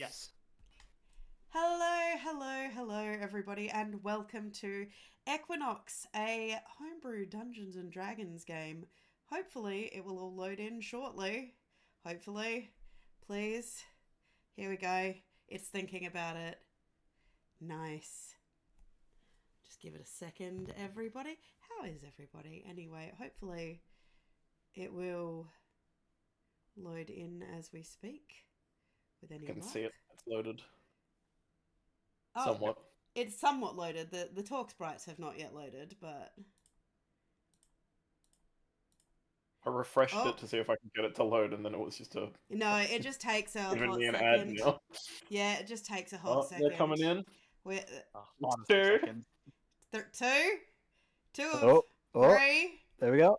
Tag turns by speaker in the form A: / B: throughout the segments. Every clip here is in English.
A: Yes.
B: Hello, everybody, and welcome to Equinox, a homebrew Dungeons and Dragons game. Hopefully, it will all load in shortly. Hopefully. Please. Here we go. It's thinking about it. Nice. Just give it a second, everybody. How is everybody? Anyway, hopefully, it will load in as we speak with any
A: I can
B: luck.
A: see it. It's loaded.
B: Oh,
A: Somewhat.
B: it's somewhat loaded. The talk sprites have not yet loaded, but
A: I refreshed
B: oh
A: it to see if I could get it to load, and then it was just
B: no, it just takes a
A: giving
B: hot
A: me an ad
B: second.
A: now.
B: Yeah, it just takes a hot
A: Oh, they're
B: second.
A: coming in.
B: We're
A: It's
C: Honestly,
A: two.
C: seconds.
B: two, two of
D: Oh, oh,
B: three.
D: there we go.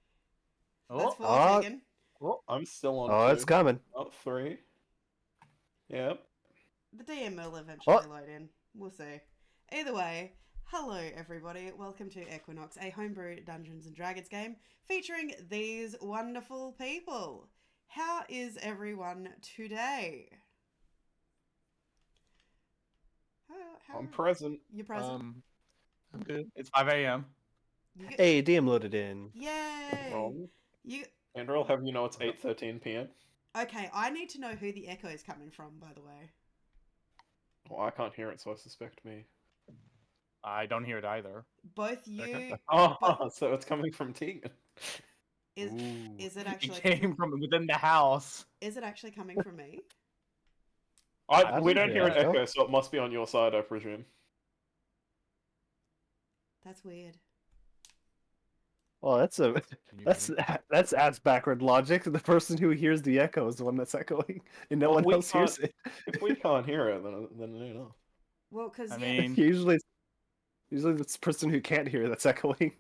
B: That's
C: Oh,
B: four
D: Oh,
B: taken.
A: Oh, I'm still on
D: oh,
A: two.
D: it's coming.
A: Oh, three. Yep.
B: The DM will eventually
D: Oh,
B: load in. We'll see. Either way, hello everybody. Welcome to Equinox, a homebrew Dungeons and Dragons game featuring these wonderful people. How is everyone today? How
A: I'm present.
B: you present?
C: I'm good. It's 5 a.m.
B: You get,
D: hey, DM loaded in.
B: yay!
A: Wrong.
B: You
A: Andrew, I'll have you know it's 8:13 p.m.
B: okay? I need to know who the echo is coming from. By the way,
A: Well, I can't hear it, so I suspect me.
C: I don't hear it either.
B: both you.
A: Oh,
B: But
A: so it's coming from Tegan.
B: is
C: Ooh.
B: is it
C: It
B: actually
C: came from within the house.
B: is it actually coming from me?
D: I
A: We
D: don't
A: don't
D: hear
A: hear an
D: an echo.
A: echo, so it must be on your side, I presume.
B: That's weird.
D: Well, that's ass backward logic. The person who hears the echo is the one that's echoing, and no
A: Well,
D: one
A: we
D: else hears it.
A: If we can't hear it, then you know.
B: Well, because
C: I
B: yeah,
C: mean,
D: usually it's the person who can't hear that's echoing.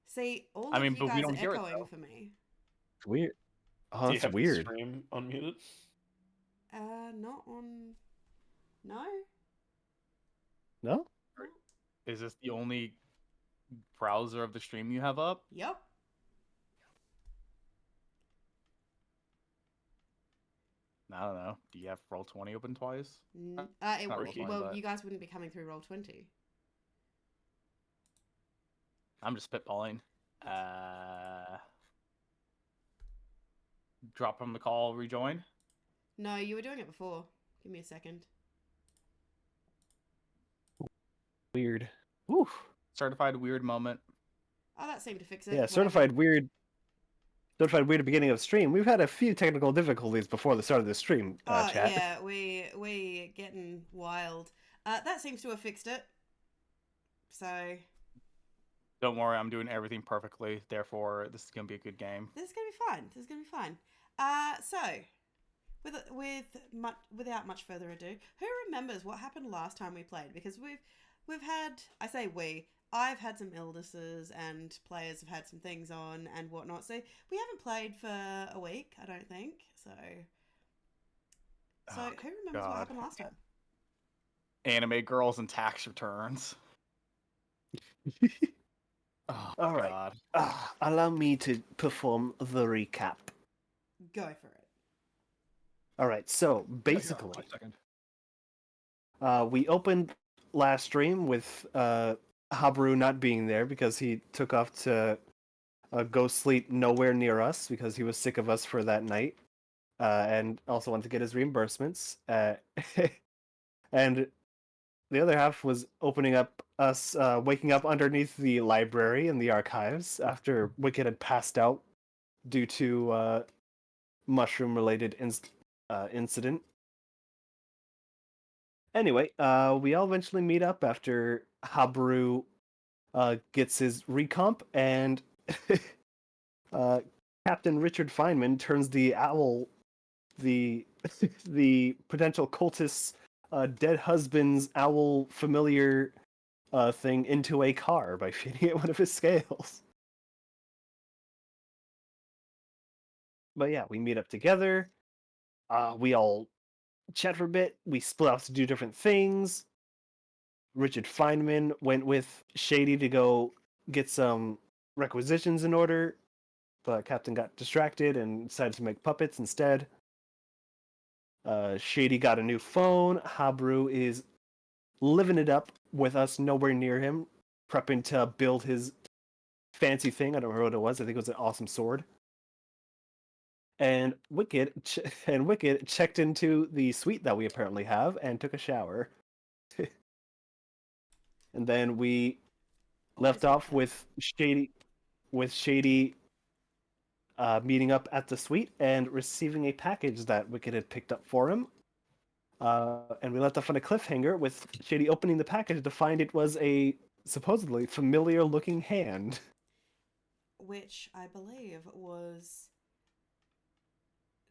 B: see, all of you
C: but we
B: guys are
C: don't hear it
B: echoing
C: though.
B: for me.
D: It's weird. Oh,
A: Do you
D: that's
A: have the
D: weird.
A: stream unmuted?
B: Not on. No.
D: No?
B: No.
C: Is this the only browser of the stream you have up?
B: Yep.
C: I don't know. Do you have Roll20 open twice? Not
A: Rookie.
C: Roll20,
B: Well,
C: but
B: you guys wouldn't be coming through Roll20.
C: I'm just spitballing. Drop from the call, rejoin.
B: No, you were doing it before. Give me a second.
D: Weird. Oof.
C: Certified weird moment.
B: Oh, that seemed to fix it.
D: Yeah,
B: Whatever.
D: certified weird. Certified weird beginning of stream. We've had a few technical difficulties before the start of the stream,
B: Oh
D: chat.
B: yeah, we getting wild. That seems to have fixed it. So
C: Don't worry, I'm doing everything perfectly. Therefore, this is gonna be a good game.
B: this is gonna be fine. This is gonna be fine. So without much further ado, who remembers what happened last time we played? Because we've had, I say we, I've had some illnesses and players have had some things on and whatnot. So we haven't played for a week, I don't think. So
C: Oh,
B: who remembers what happened last time?
C: Anime girls and tax returns. Oh,
D: All right.
C: God.
D: Allow me to perform the recap.
B: Go for it.
D: All right, so basically,
C: 1 second.
D: we opened last stream with Habru not being there because he took off to go sleep nowhere near us because he was sick of us for that night, and also wanted to get his reimbursements. And the other half was opening up us, waking up underneath the library and the archives after Wicked had passed out due to mushroom-related incident. Anyway, we all eventually meet up after Habru gets his recomp, and Captain Richard Feynman turns the owl, the the potential cultist's dead husband's owl familiar thing into a car by feeding it one of his scales. But yeah, we meet up together. We all chat for a bit. We split off to do different things. Richard Feynman went with Shady to go get some requisitions in order, but Captain got distracted and decided to make puppets instead. Shady got a new phone. Habru is living it up with us nowhere near him, prepping to build his fancy thing. I don't remember what it was. I think it was an awesome sword. And Wicked checked into the suite that we apparently have and took a shower. And then we left
B: Always
D: off
B: like that.
D: with Shady meeting up at the suite and receiving a package that Wicked had picked up for him. And we left off on a cliffhanger with Shady opening the package to find it was a supposedly familiar-looking hand.
B: Which I believe was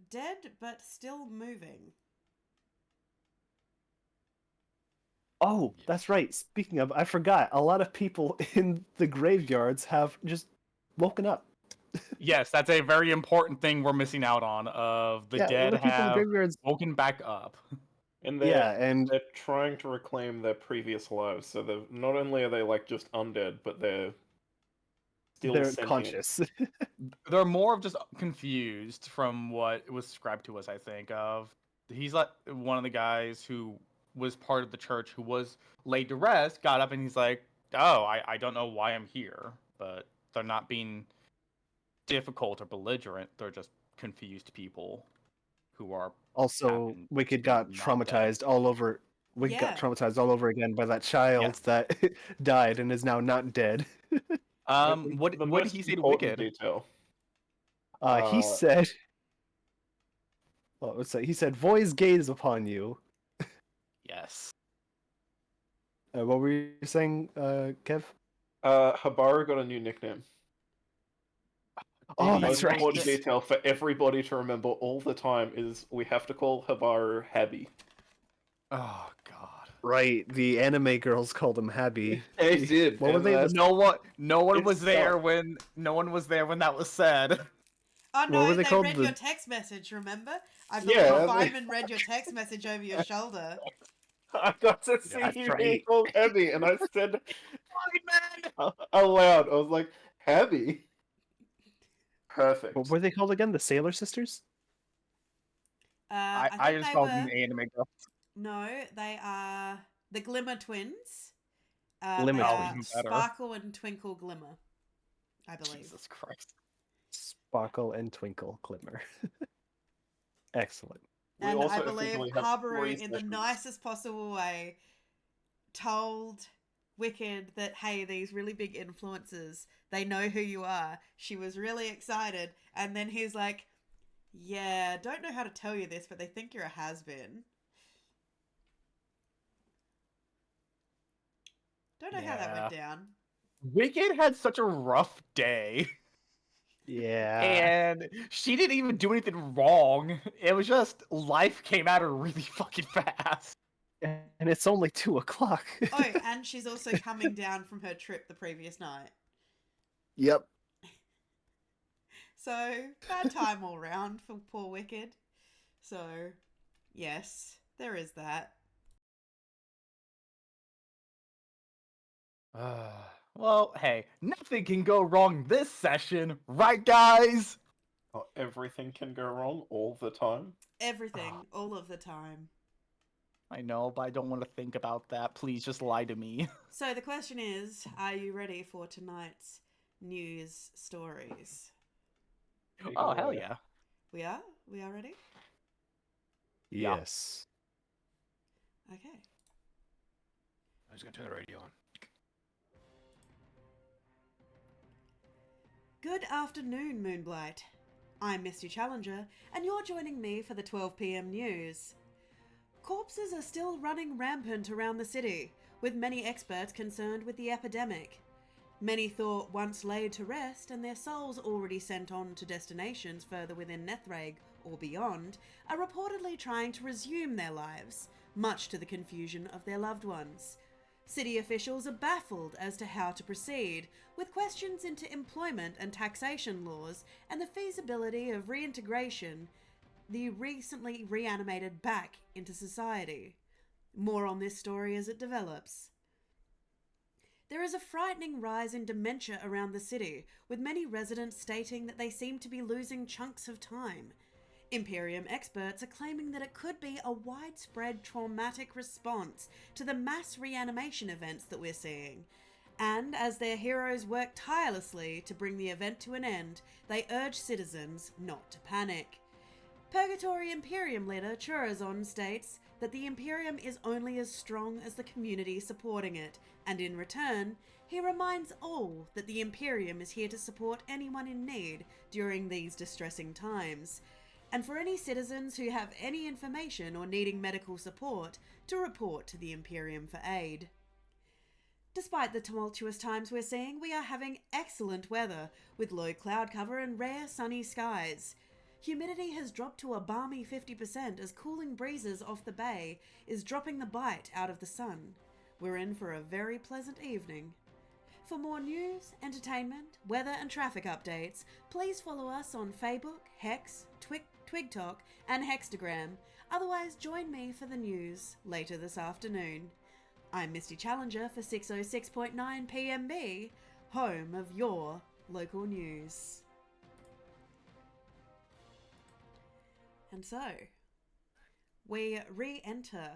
B: dead but still moving.
D: Oh, that's right. Speaking of, I forgot. A lot of people in the graveyards have just woken up.
C: Yes, that's a very important thing we're missing out on. Of the
D: Yeah,
C: dead
D: the people in the
C: have
D: graveyards.
C: woken back up.
A: And
D: Yeah, and
A: they're trying to reclaim their previous lives. So they're not only are they like just undead, but they're still
D: they're
A: sentient.
D: conscious.
C: They're more of just confused from what was described to us. I think of he's like one of the guys who was part of the church who was laid to rest. Got up and he's like, "Oh, I don't know why I'm here," but they're not being difficult or belligerent. They're just confused people who are
D: Also,
C: happen to
D: Wicked
C: be
D: got
C: not dead.
D: traumatized all over. Wicked got
B: Yeah.
D: traumatized all over again by that child
C: Yes.
D: that died and is now not dead.
C: What
A: The
C: what did
A: most
C: he say to
A: important
C: Wicked?
A: detail.
D: He
A: Uh,
D: said, "What was that?" He said, "Voice gaze upon you."
C: Yes.
D: What were you saying, Kev?
A: Habaru got a new nickname.
D: Oh,
C: Did
A: The
C: he
D: that's
A: most
D: right.
A: important detail for everybody to remember all the time is we have to call Habaru Habby.
C: Oh God.
D: Right, the anime girls called him Habby.
A: They did.
D: What were
A: and
D: they?
A: that's-
C: No one
A: It
C: was there
A: sucked.
C: when that was said.
B: Oh
D: What
B: no,
D: were they
B: they
D: called?
B: read
D: The
B: your text message, remember? I believe
A: Yeah,
B: Feynman read your text message over your shoulder.
A: I got to see
D: That's
A: you being
D: right.
A: called Habby, and I said aloud, I was like, Habby?
D: What
A: Perfect.
D: were they called again? The Sailor Sisters?
B: I
C: I
B: think
C: just
B: they
C: called them
B: were.
C: the anime girl.
B: No, they are the Glimmer Twins.
D: Glimmer
B: They
C: Oh,
B: are
C: even
D: Twins.
C: better.
B: Sparkle and Twinkle Glimmer, I believe.
C: Jesus Christ.
D: Sparkle and Twinkle Glimmer. Excellent.
A: We
B: And I
A: also
B: believe
A: officially have
B: Habaru,
A: 3
B: in the
A: sessions.
B: nicest possible way, told Wicked that, hey, these really big influencers, they know who you are. She was really excited. And then he's like, yeah, don't know how to tell you this, but they think you're a has-been. Don't know how that went
C: Yeah.
B: down.
C: Wicked had such a rough day.
D: Yeah.
C: And she didn't even do anything wrong. It was just life came at her really fucking fast.
D: And it's only 2:00.
B: Oh, and she's also coming down from her trip the previous night.
D: Yep.
B: So, bad time all round for poor Wicked. So, yes, there is that.
C: Well, hey, nothing can go wrong this session, right, guys?
A: Oh, everything can go wrong all the time.
B: Everything, all of the time.
C: I know, but I don't want to think about that. Please just lie to me.
B: So, the question is, are you ready for tonight's news stories?
C: Oh, hell yeah.
B: We are? We are ready?
C: Yeah.
D: Yes.
B: Okay.
D: I'm just gonna turn the radio on.
B: Good afternoon, Moonblight. I'm Misty Challenger, and you're joining me for the 12 p.m. news. Corpses are still running rampant around the city, with many experts concerned with the epidemic. Many thought once laid to rest and their souls already sent on to destinations further within Nethrag or beyond are reportedly trying to resume their lives, much to the confusion of their loved ones. City officials are baffled as to how to proceed, with questions into employment and taxation laws and the feasibility of reintegration the recently reanimated back into society. More on this story as it develops. There is a frightening rise in dementia around the city, with many residents stating that they seem to be losing chunks of time. Imperium experts are claiming that it could be a widespread traumatic response to the mass reanimation events that we're seeing. And as their heroes work tirelessly to bring the event to an end, they urge citizens not to panic. Purgatory Imperium leader Churazon states that the Imperium is only as strong as the community supporting it, and in return, he reminds all that the Imperium is here to support anyone in need during these distressing times, and for any citizens who have any information or needing medical support to report to the Imperium for aid. Despite the tumultuous times we're seeing, we are having excellent weather with low cloud cover and rare sunny skies. Humidity has dropped to a balmy 50% as cooling breezes off the bay is dropping the bite out of the sun. We're in for a very pleasant evening. For more news, entertainment, weather and traffic updates, please follow us on Facebook, Hex, TwigTalk and Hextagram. Otherwise, join me for the news later this afternoon. I'm Misty Challenger for 606.9 PMB, home of your local news. And so, we re-enter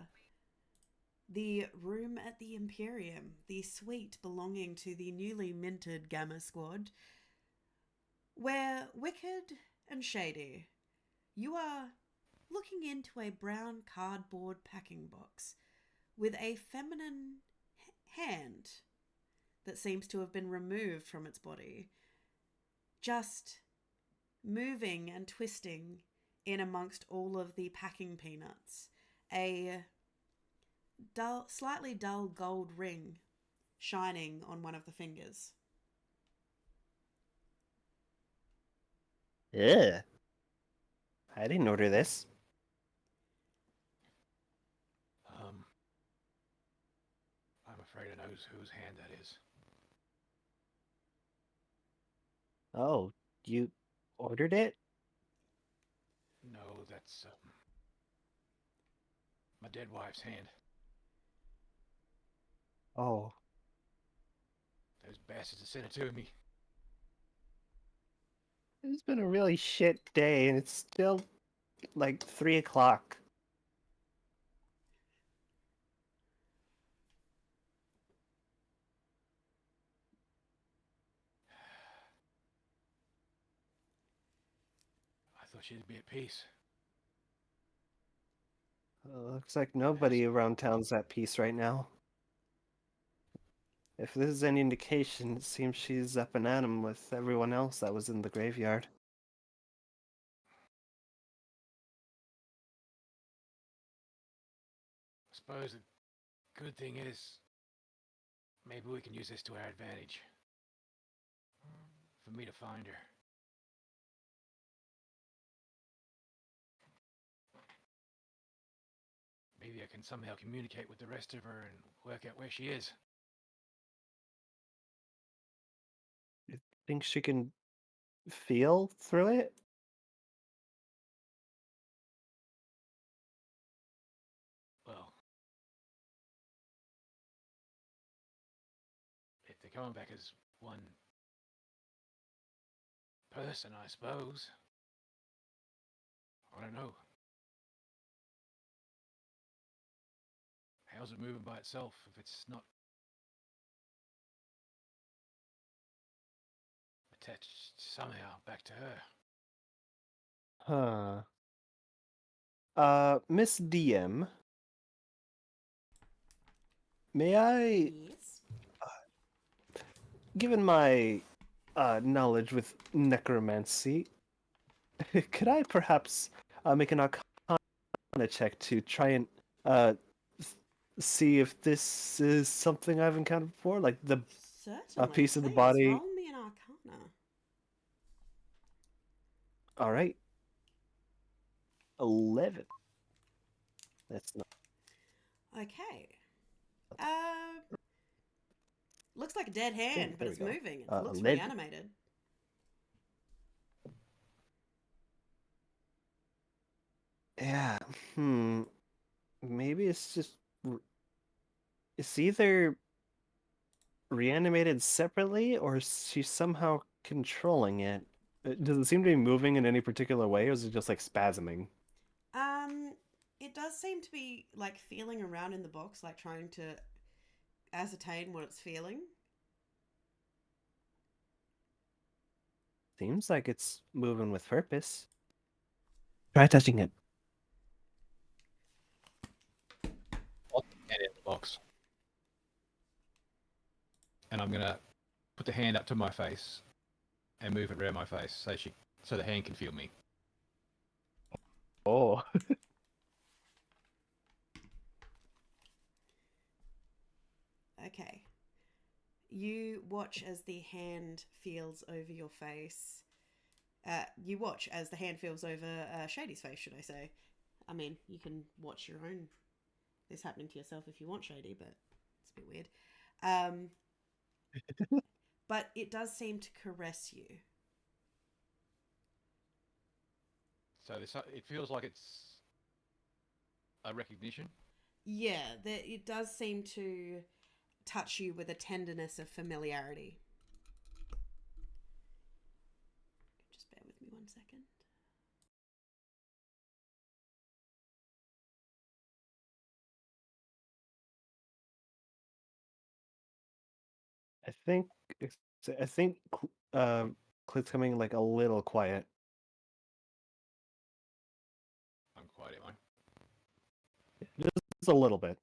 B: the room at the Imperium, the suite belonging to the newly minted Gamma Squad, where Wicked and Shady, you are looking into a brown cardboard packing box with a feminine hand that seems to have been removed from its body, just moving and twisting in amongst all of the packing peanuts. A slightly dull gold ring shining on one of the fingers.
D: Ugh. I didn't order this.
E: I'm afraid I know whose hand that is.
D: Oh, you ordered it?
E: No, that's my dead wife's hand.
D: Oh,
E: Those bastards have sent it to me.
D: it's been a really shit day, and it's still like 3 o'clock.
E: I thought she'd be at peace.
D: Looks like nobody around town's at peace right now. If this is any indication, it seems she's up and at 'em with everyone else that was in the graveyard.
E: I suppose the good thing is, maybe we can use this to our advantage. For me to find her. Maybe I can somehow communicate with the rest of her and work out where she is.
D: You think she can feel through it?
E: Well, if they're coming back as one person, I suppose. I don't know. How's it moving by itself if it's not attached somehow back to her?
D: Miss DM, may I,
B: Yes.
D: given my knowledge with necromancy, could I perhaps make an arcana check to try and see if this is something I've encountered before, like the
B: Certainly.
D: piece of the
B: Please,
D: body.
B: roll me an arcana.
D: All right, 11. That's not.
B: Okay. Looks like a dead hand, but
D: there we
B: it's
D: go.
B: moving. It looks
D: 11.
B: reanimated.
D: Yeah. Maybe it's just. It's either reanimated separately or she's somehow controlling it. Does it seem to be moving in any particular way, or is it just like spasming?
B: Um, it does seem to be like feeling around in the box, like trying to ascertain what it's feeling.
D: Seems like it's moving with purpose. Try touching it.
E: I'll put the hand in the box. And I'm gonna put the hand up to my face and move it around my face so the hand can feel me.
D: Oh.
B: Okay. You watch as the hand feels over your face. You watch as the hand feels over Shady's face, should I say. I mean, you can watch your own this happening to yourself if you want, Shady, but it's a bit weird. But it does seem to caress you.
E: So it feels like it's a recognition.
B: Yeah, it does seem to touch you with a tenderness of familiarity. Just bear with me 1 second.
D: I think I think Clit's coming like a little quiet.
E: I'm quiet, am I?
D: Just a little bit.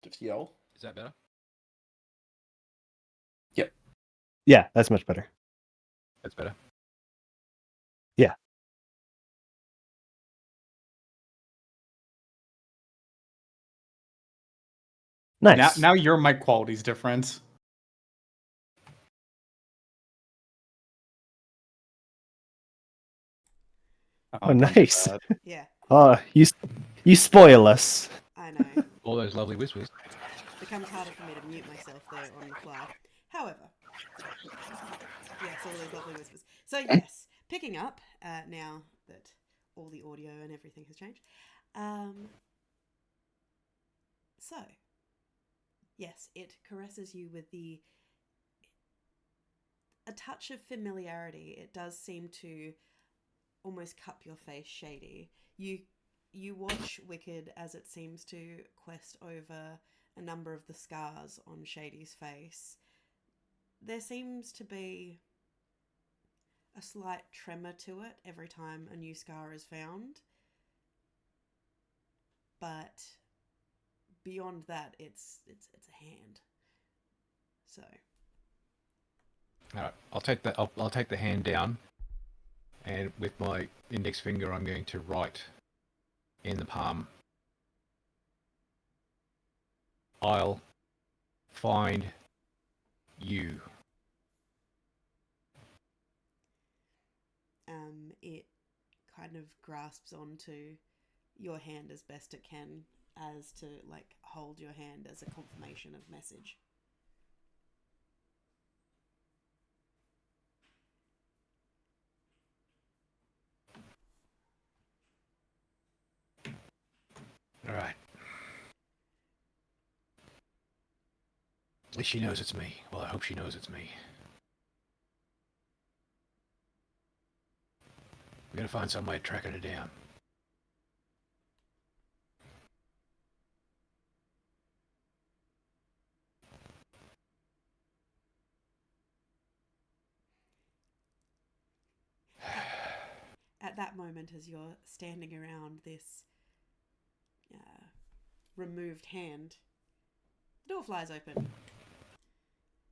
A: Just yell.
E: Is that better?
A: Yep.
D: Yeah, that's much better.
E: That's better.
D: Yeah. Nice.
C: Now your mic quality's different.
D: Oh,
C: don't do
D: nice.
C: that.
B: Yeah,
D: Oh, you spoil us.
B: I know.
E: All those lovely whispers.
B: Becomes harder for me to mute myself there on the fly. However, yes, all those lovely whispers. So yes, picking up now that all the audio and everything has changed. So yes, it caresses you with a touch of familiarity. It does seem to almost cup your face, Shady. You watch Wicked as it seems to quest over a number of the scars on Shady's face. There seems to be a slight tremor to it every time a new scar is found. But beyond that, it's a hand. So
E: All right, I'll take that. I'll take the hand down, and with my index finger, I'm going to write in the palm. I'll find you.
B: it kind of grasps onto your hand as best it can, as to like hold your hand as a confirmation of message.
E: All right. At least she knows it's me. Well, I hope she knows it's me. We're gonna find some way of tracking her down.
B: At that moment, as you're standing around this removed hand, the door flies open,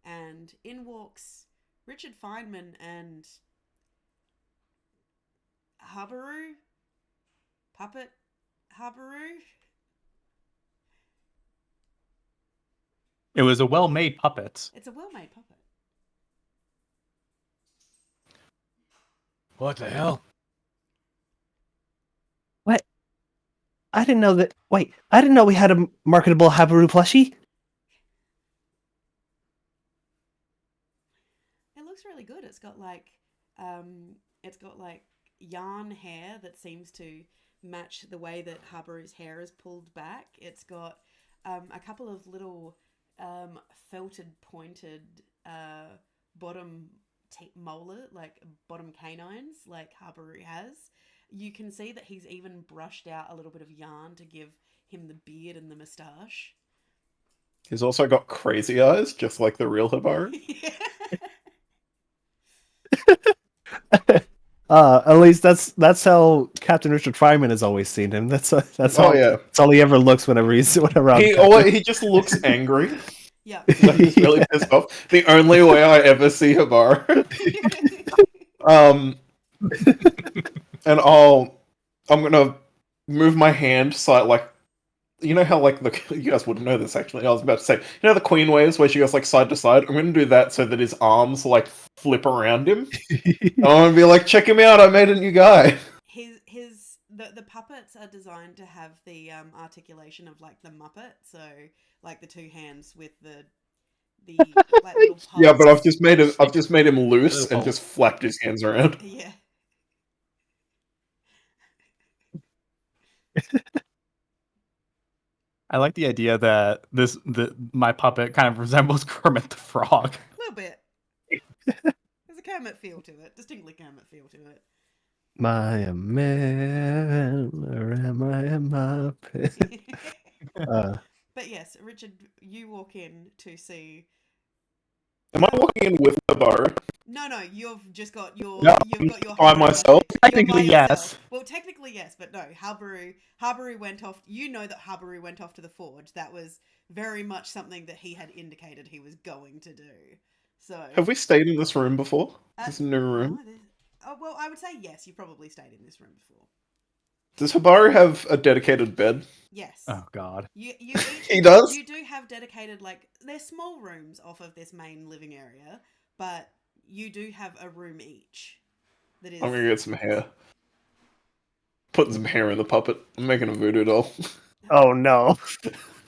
B: and in walks Richard Feynman and Habaru, Puppet Habaru.
C: It was a well-made puppet.
B: It's a well-made puppet.
E: What the hell?
D: What? I didn't know that. Wait, I didn't know we had a marketable Habaru plushie.
B: It looks really good. It's got like yarn hair that seems to match the way that Habaru's hair is pulled back. It's got a couple of little felted, pointed bottom molar, like bottom canines, like Habaru has. You can see that he's even brushed out a little bit of yarn to give him the beard and the moustache.
A: He's also got crazy eyes, just like the real Habaru.
D: At least that's how Captain Richard Fryman has always seen him. That's
A: Oh,
D: all.
A: yeah.
D: That's all he ever looks whenever he's around.
A: He just looks angry.
B: Yeah.
A: Like he's really pissed off. The only way I ever see Habaru. And I'm gonna move my hand side like, you know how like you guys wouldn't know this actually. I was about to say, you know the Queen waves where she goes like side to side. I'm gonna do that so that his arms like flip around him. I'm gonna be like, check him out! I made a new guy.
B: The puppets are designed to have the articulation of like the Muppet, so like the two hands with the like little
A: Yeah, but
B: pulse.
A: I've just made him loose and just flapped his hands around.
B: Yeah.
C: I like the idea that my puppet kind of resembles Kermit the Frog.
B: A little bit. There's a Kermit feel to it, distinctly Kermit feel to it.
D: Am I a man or am I a Muppet?
B: But yes, Richard, you walk in to see.
A: Am I walking in with Habaru?
B: No, you've just got your.
A: Yeah,
B: You've got your
A: by
B: Habaru
A: myself?
B: You're by
C: Technically,
B: yourself.
C: yes.
B: Well, technically yes, but no. Habaru went off. You know that Habaru went off to the forge. That was very much something that he had indicated he was going to do. So
A: Have we stayed in this room before? Is this a new room?
B: Oh, well, I would say yes. You probably stayed in this room before.
A: Does Habaru have a dedicated bed?
B: Yes.
C: Oh God.
B: You
A: He does?
B: You do have dedicated, like, they're small rooms off of this main living area, but you do have a room each. That is.
A: I'm gonna get some hair. Putting some hair in the puppet. I'm making a voodoo doll.
D: Oh no!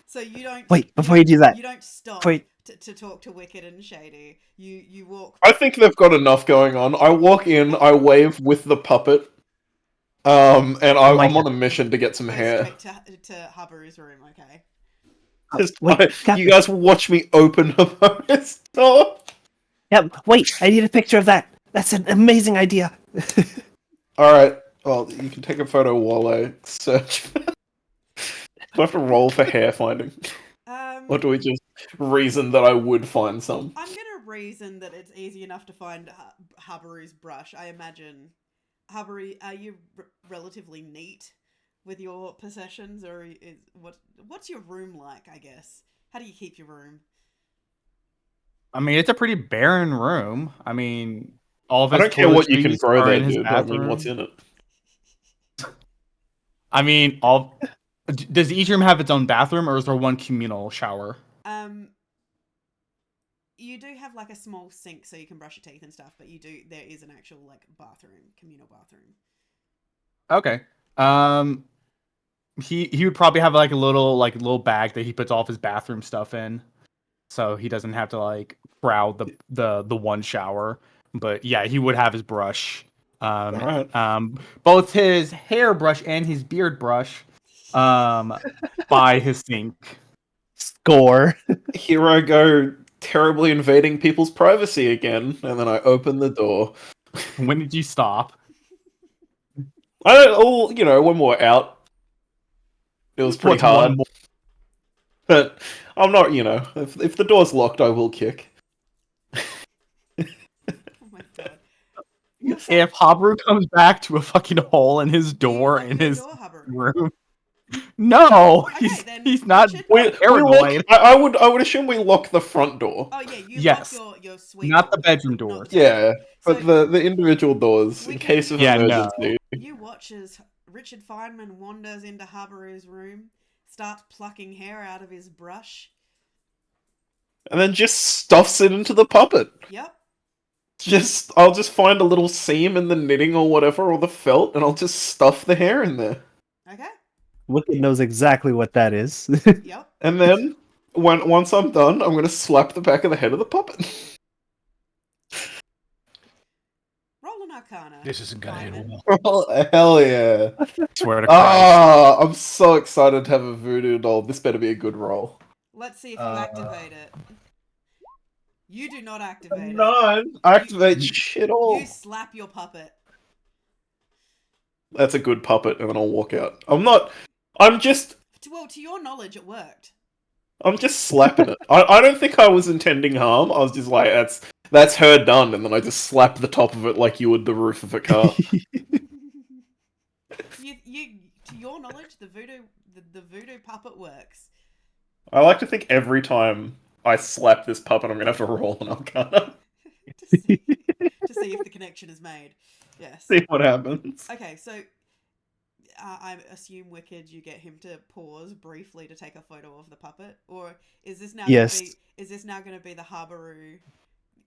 B: So you don't.
D: Wait, before you do that,
B: you don't stop
D: wait.
B: to talk to Wicked and Shady. You walk.
A: I think they've got enough going on. I walk in, I wave with the puppet, and
D: Oh my
A: I'm on
D: God.
A: a mission to get some
B: Go
A: hair.
B: straight to Habaru's room, okay?
A: Just,
D: Wait, Captain.
A: you guys watch me open Habaru's door.
D: Yeah, wait. I need a picture of that. That's an amazing idea.
A: Alright, well, you can take a photo while I search. Do I have to roll for hair finding? Or do we just reason that I would find some?
B: I'm gonna reason that it's easy enough to find Habaru's brush. I imagine. Habaru, are you relatively neat with your possessions, or what's your room like? I guess. How do you keep your room?
C: I mean, it's a pretty barren room. I mean, all of
A: I
C: his
A: don't care what you can
C: toiletries
A: grow
C: are
A: there,
C: in his
A: dude. I mean,
C: bathroom.
A: what's in it?
C: I mean, does each room have its own bathroom, or is there one communal shower?
B: You do have like a small sink so you can brush your teeth and stuff, but there is an actual like bathroom, communal bathroom.
C: Okay. He would probably have like a little bag that he puts all of his bathroom stuff in, so he doesn't have to like crowd the one shower. But yeah, he would have his brush.
A: Alright.
C: Both his hairbrush and his beard brush, by his sink.
D: Score.
A: Here I go, terribly invading people's privacy again, and then I open the door.
C: When did you stop?
A: I don't, when we're out, it was pretty
C: What's
A: hard.
C: one more-
A: But I'm not, if the door's locked, I will kick.
B: Oh my God.
C: If Habaru comes back to a fucking hole in his
B: Do you
C: door
B: lock
C: in
B: your
C: his
B: door, Habaru?
C: room, no,
B: Okay, then,
C: he's not
B: Richard-
A: We
C: paranoid.
A: lock, I would assume we lock the front door.
B: Oh yeah, you
C: Yes.
B: lock your suite
C: Not the
B: door,
C: bedroom
B: not
C: door.
B: the bedroom.
A: Yeah, but
B: So-
A: the individual doors, in
B: We can-
A: case of
C: Yeah, no.
A: emergency.
B: You watch as Richard Feynman wanders into Habaru's room, starts plucking hair out of his brush.
A: And then just stuffs it into the puppet.
B: Yep.
A: I'll just find a little seam in the knitting or whatever, or the felt, and I'll just stuff the hair in there.
B: Okay.
D: Wicked knows exactly what that is.
B: Yep.
A: And then, once I'm done, I'm gonna slap the back of the head of the puppet.
B: Roll an Arcana.
E: This isn't gonna end
B: Feynman.
E: well.
A: Oh, hell yeah.
C: Swear to Christ.
A: Ah, I'm so excited to have a voodoo doll. This better be a good roll.
B: Let's see if you activate it. You do not activate it.
A: No, activate shit all.
B: You slap your puppet.
A: That's a good puppet, and then I'll walk out. I'm just
B: Well, to your knowledge, it worked.
A: slapping it. I don't think I was intending harm. I was just like, that's her done, and then I just slap the top of it like you would the roof of a car.
B: You, to your knowledge, the voodoo puppet works.
A: I like to think every time I slap this puppet, I'm gonna have to roll an arcana.
B: to see if the connection is made. Yes.
A: See what happens.
B: Okay, so I assume Wicked, you get him to pause briefly to take a photo of the puppet, or is this now
D: Yes.
B: going to be the Habaru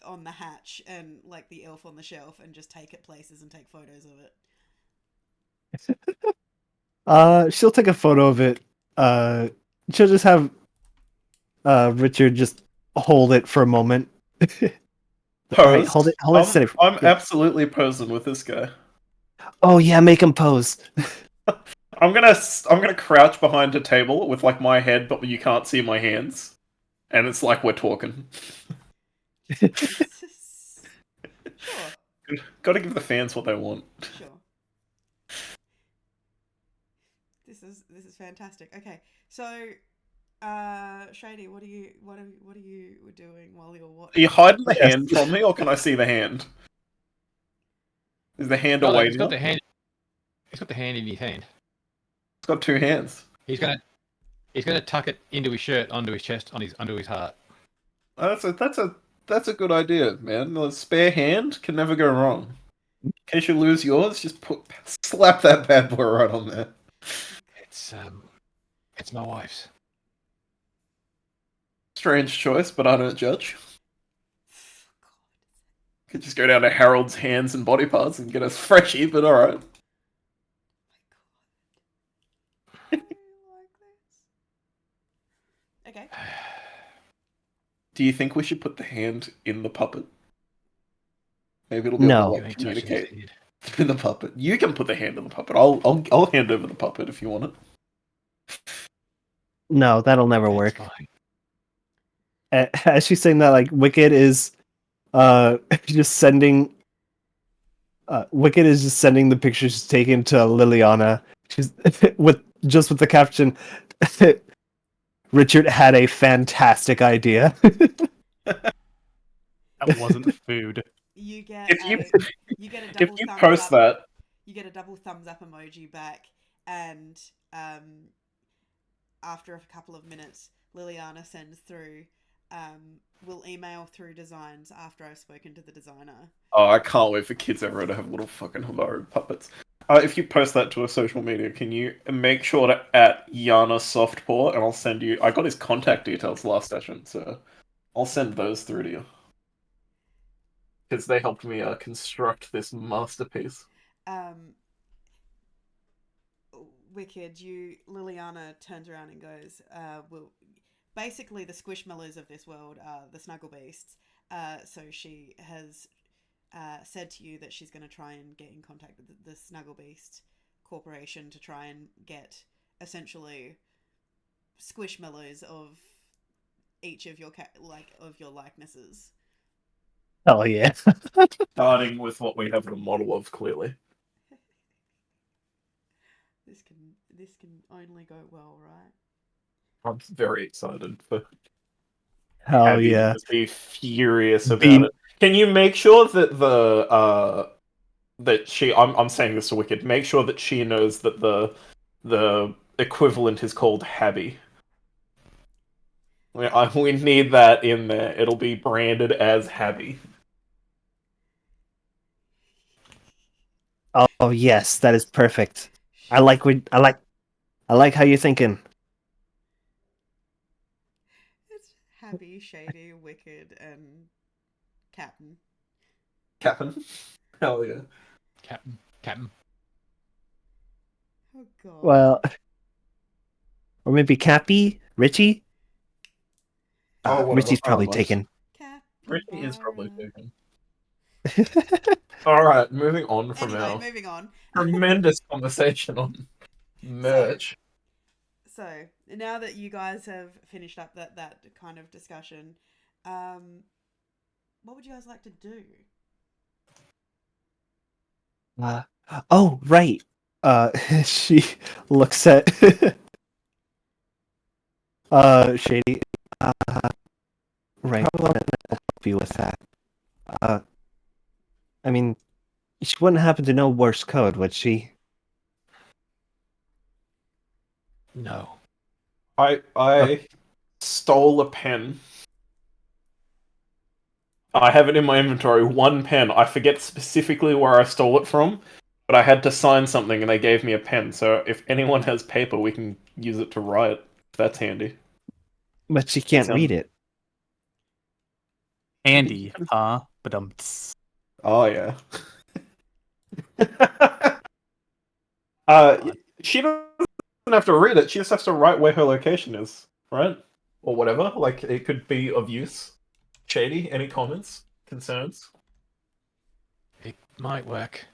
B: on the hatch and like the elf on the shelf and just take it places and take photos of it?
D: She'll take a photo of it. She'll just have Richard just hold it for a moment.
A: Pose.
D: Hold it steady.
A: I'm
D: Yeah.
A: absolutely posing with this guy.
D: Oh yeah, make him pose.
A: I'm gonna crouch behind a table with like my head, but you can't see my hands, and it's like we're talking.
B: Sure.
A: Got to give the fans what they want.
B: Sure. This is fantastic. Okay, so Shady, what are you doing while you're watching?
A: Are you hiding the
D: Yes.
A: hand from me, or can I see the hand? Is the hand away
E: He's
A: now?
E: got the hand. He's got the hand in his hand.
A: It's got two hands.
E: He's gonna tuck it into his shirt, onto his chest, under his heart.
A: That's a good idea, man. A spare hand can never go wrong. In case you lose yours, just slap that bad boy right on there.
E: It's my wife's.
A: Strange choice, but I don't judge. Could just go down to Harold's hands and body parts and get us freshy, but alright.
B: Okay.
A: Do you think we should put the hand in the puppet? Maybe it'll be
D: No.
A: able to like, communicate in the puppet. You can put the hand in the puppet. I'll hand over the puppet if you want it.
D: No, that'll never
E: That's
D: work.
E: fine.
D: As she's saying that, like Wicked is just sending the pictures she's taken to Liliana. She's with the caption Richard had a fantastic idea.
C: That wasn't food.
B: You get
A: If you
B: a
A: if
B: double
A: you
B: thumbs
A: post
B: up.
A: that,
B: You get a double thumbs up emoji back, and after a couple of minutes, Liliana sends through. We'll email through designs after I've spoken to the designer.
A: oh, I can't wait for kids everywhere to have little fucking Hamaru puppets. If you post that to a social media, can you make sure to @Yana Softpaw, and I'll send you. I got his contact details last session, so I'll send those through to you because they helped me construct this masterpiece.
B: Wicked, Liliana turns around and goes, basically the squishmallows of this world are the snuggle beasts. So she has said to you that she's going to try and get in contact with the Snuggle Beast Corporation to try and get essentially squishmallows of each of your likenesses.
D: Oh yeah.
A: Starting with what we have the model of, clearly.
B: This can only go well, right?
A: I'm very excited for
D: Hell
A: Abby
D: yeah.
A: to just be furious about it. Can you make sure that I'm saying this to Wicked, make sure that she knows that the equivalent is called Habby. We need that in there. It'll be branded as Habby.
D: Oh yes, that is perfect. I like how you're thinking.
B: It's Happy, Shady, Wicked, and Captain.
A: Captain? Hell yeah.
E: Captain.
B: Oh god.
D: Well, or maybe Cappy, Richie.
A: Oh, whatever.
D: Richie's probably
A: Almost.
D: taken.
A: Richie is probably
B: Capybara.
A: taken. Alright, moving on from
B: Anyway,
A: now.
B: moving on.
A: Tremendous conversation on merch.
B: So now that you guys have finished up that kind of discussion, what would you guys like to do?
D: Oh, right. She looks at Shady. Right. Probably not help you with that. Uh, I mean, she wouldn't happen to know Morse code, would she?
E: No.
A: I stole a pen. I have it in my inventory. One pen. I forget specifically where I stole it from, but I had to sign something and they gave me a pen. So if anyone has paper, we can use it to write. That's handy.
D: But she can't
A: Sound-
D: read it.
C: Andy, huh? But
A: Oh yeah. She doesn't have to read it. She just has to write where her location is, right? Or whatever. Like it could be of use. Shady, any comments, concerns?
E: It might work.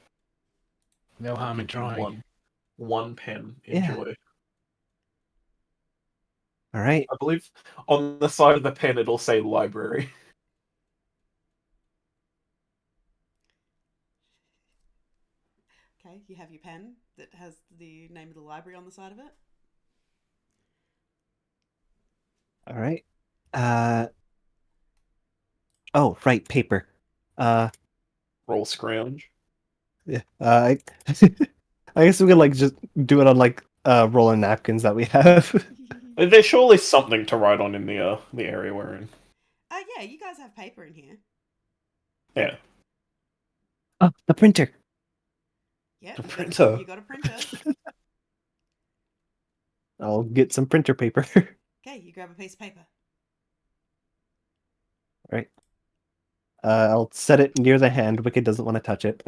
E: No harm in trying.
A: One pen.
D: Yeah.
A: Enjoy.
D: All right.
A: I believe on the side of the pen it'll say library.
B: Okay, you have your pen that has the name of the library on the side of it.
D: All right. Oh, right, paper. Uh,
A: Roll scrounge.
D: yeah. I guess we could like just do it on like rolling napkins that we have.
A: There's surely something to write on in the area we're in.
B: Yeah, you guys have paper in here.
A: Yeah.
D: Oh, the printer.
B: Yep,
A: The
B: you
A: printer.
B: you got a printer.
D: I'll get some printer paper.
B: Okay, you grab a piece of paper.
D: Right. I'll set it near the hand. Wicked doesn't want to touch it.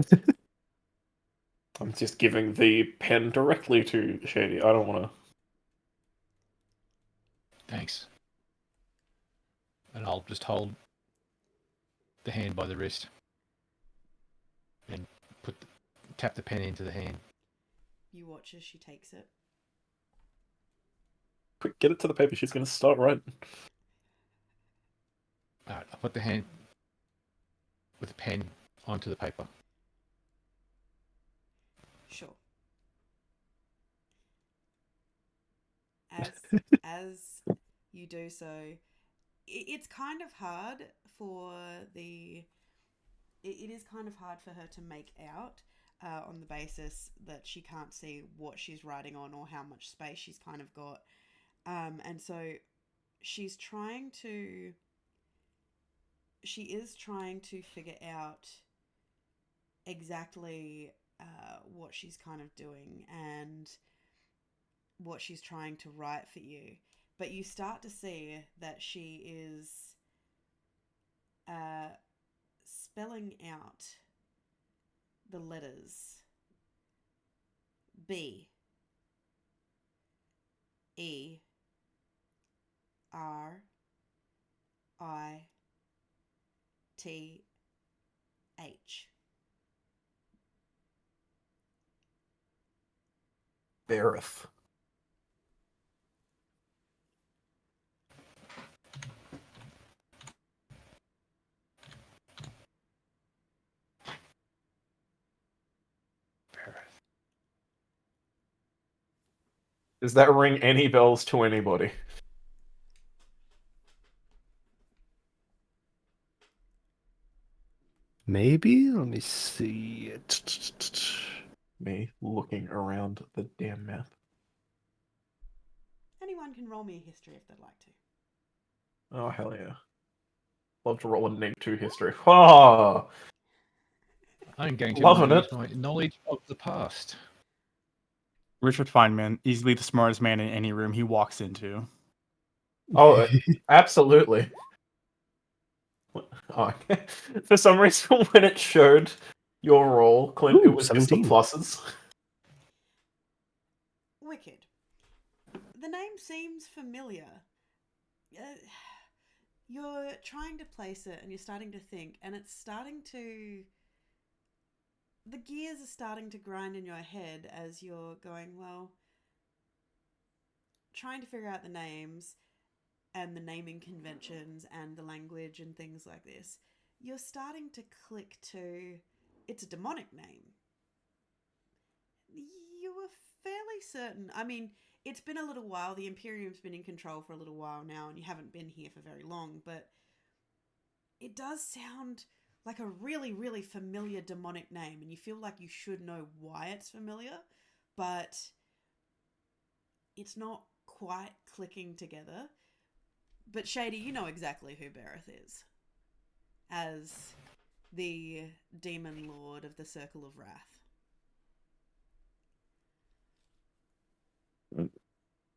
A: I'm just giving the pen directly to Shady. I don't want to.
E: Thanks. And I'll just hold the hand by the wrist and tap the pen into the hand.
B: You watch as she takes it.
A: Quick, get it to the paper. She's going to start writing.
E: Alright, I'll put the hand with the pen onto the paper.
B: Sure. As you do so, it's kind of hard for the. It is kind of hard for her to make out on the basis that she can't see what she's writing on or how much space she's kind of got. And so she's trying to. She is trying to figure out exactly what she's kind of doing and what she's trying to write for you. But you start to see that she is spelling out the letters B, E, R, I, T, H.
A: Berith. Does that ring any bells to anybody?
D: Maybe? Let me see.
A: Me looking around the damn map.
B: Anyone can roll me a history if they'd like to.
A: Oh, hell yeah. Love to roll a name 2 history. Ah,
E: I'm going to
A: Loving
E: use
A: it.
E: my knowledge of the past.
C: Richard Feynman, easily the smartest man in any room he walks into.
A: Oh, absolutely. Oh, for some reason, when it showed your roll, Clint, it
D: Ooh,
A: was just the
D: 17.
A: pluses.
B: Wicked. The name seems familiar. You're trying to place it and you're starting to think, and it's starting to. The gears are starting to grind in your head as you're going, well, trying to figure out the names and the naming conventions and the language and things like this. you're starting to click to it's a demonic name. You were fairly certain. I mean, it's been a little while. The Imperium's been in control for a little while now, and you haven't been here for very long, but it does sound like a really, really familiar demonic name, and you feel like you should know why it's familiar, but it's not quite clicking together. But Shady, you know exactly who Bereth is as the demon lord of the Circle of Wrath.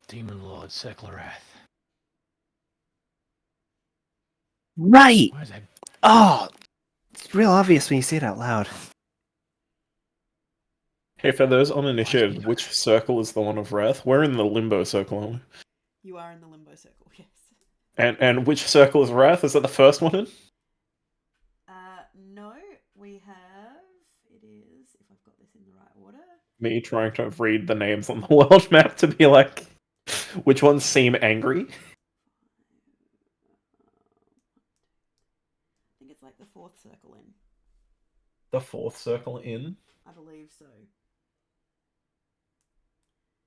E: Demon Lord, Circle of Wrath.
D: Right!
E: Why is that?
D: Oh, it's real obvious when you say it out loud.
A: Hey, for those uninitiated, which circle is the one of Wrath? We're in the Limbo Circle, aren't we?
B: You are in the Limbo Circle, yes.
A: And which circle is Wrath? Is that the first one in?
B: No, we have. It is, if I've got this in the right order.
A: Me trying to read the names on the world map to be like, which ones seem angry?
B: I think it's like the fourth circle in.
A: The fourth circle in?
B: I believe so.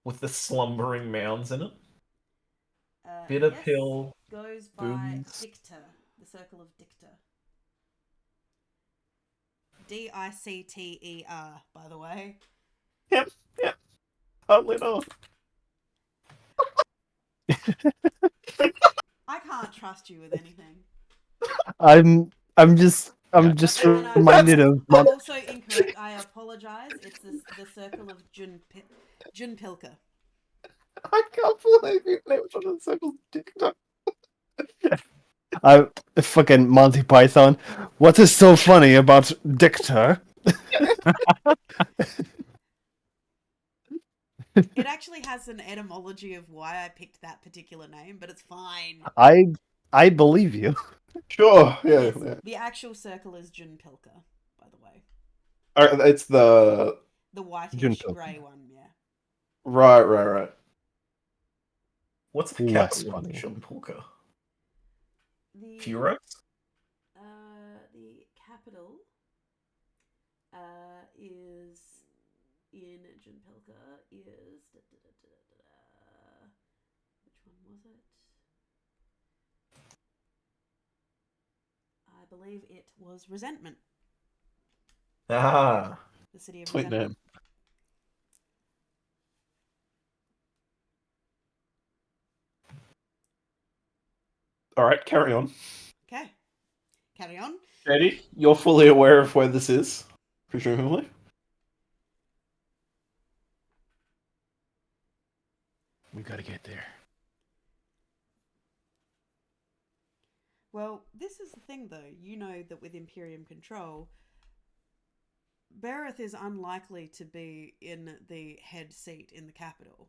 A: With the slumbering mounds in it?
B: Yes,
A: Bitterpill.
B: goes by
A: Booms.
B: Dicta, the Circle of Dicta. Dicter, by the way.
A: Yep. Totally not.
B: I can't trust you with anything.
D: I'm just
B: And
D: reminded of
B: I'm also incorrect. I apologize. It's the Circle of Junpilka.
A: I can't believe you named one of the circles TikTok.
D: fucking Monty Python. What is so funny about Dictor?
B: It actually has an etymology of why I picked that particular name, but it's fine.
D: I believe you.
A: Sure, yeah,
B: Yes,
A: yeah.
B: the actual circle is Junpilka, by the way.
A: It's the
B: The whitish
D: Junpilka.
B: grey one, yeah.
A: right. What's the
D: Less
A: capital of
D: funny.
A: Shumpulka?
B: The
A: Furex?
B: the capital is in Junpilka is which one was it? I believe it was Resentment.
A: Ah,
B: The city of
A: sweet
B: Resentment.
A: name. Alright, carry on.
B: Okay. Carry on.
A: Eddie, you're fully aware of where this is, presumably?
E: We gotta get there.
B: Well, this is the thing though. You know that with Imperium control, Bereth is unlikely to be in the head seat in the capital.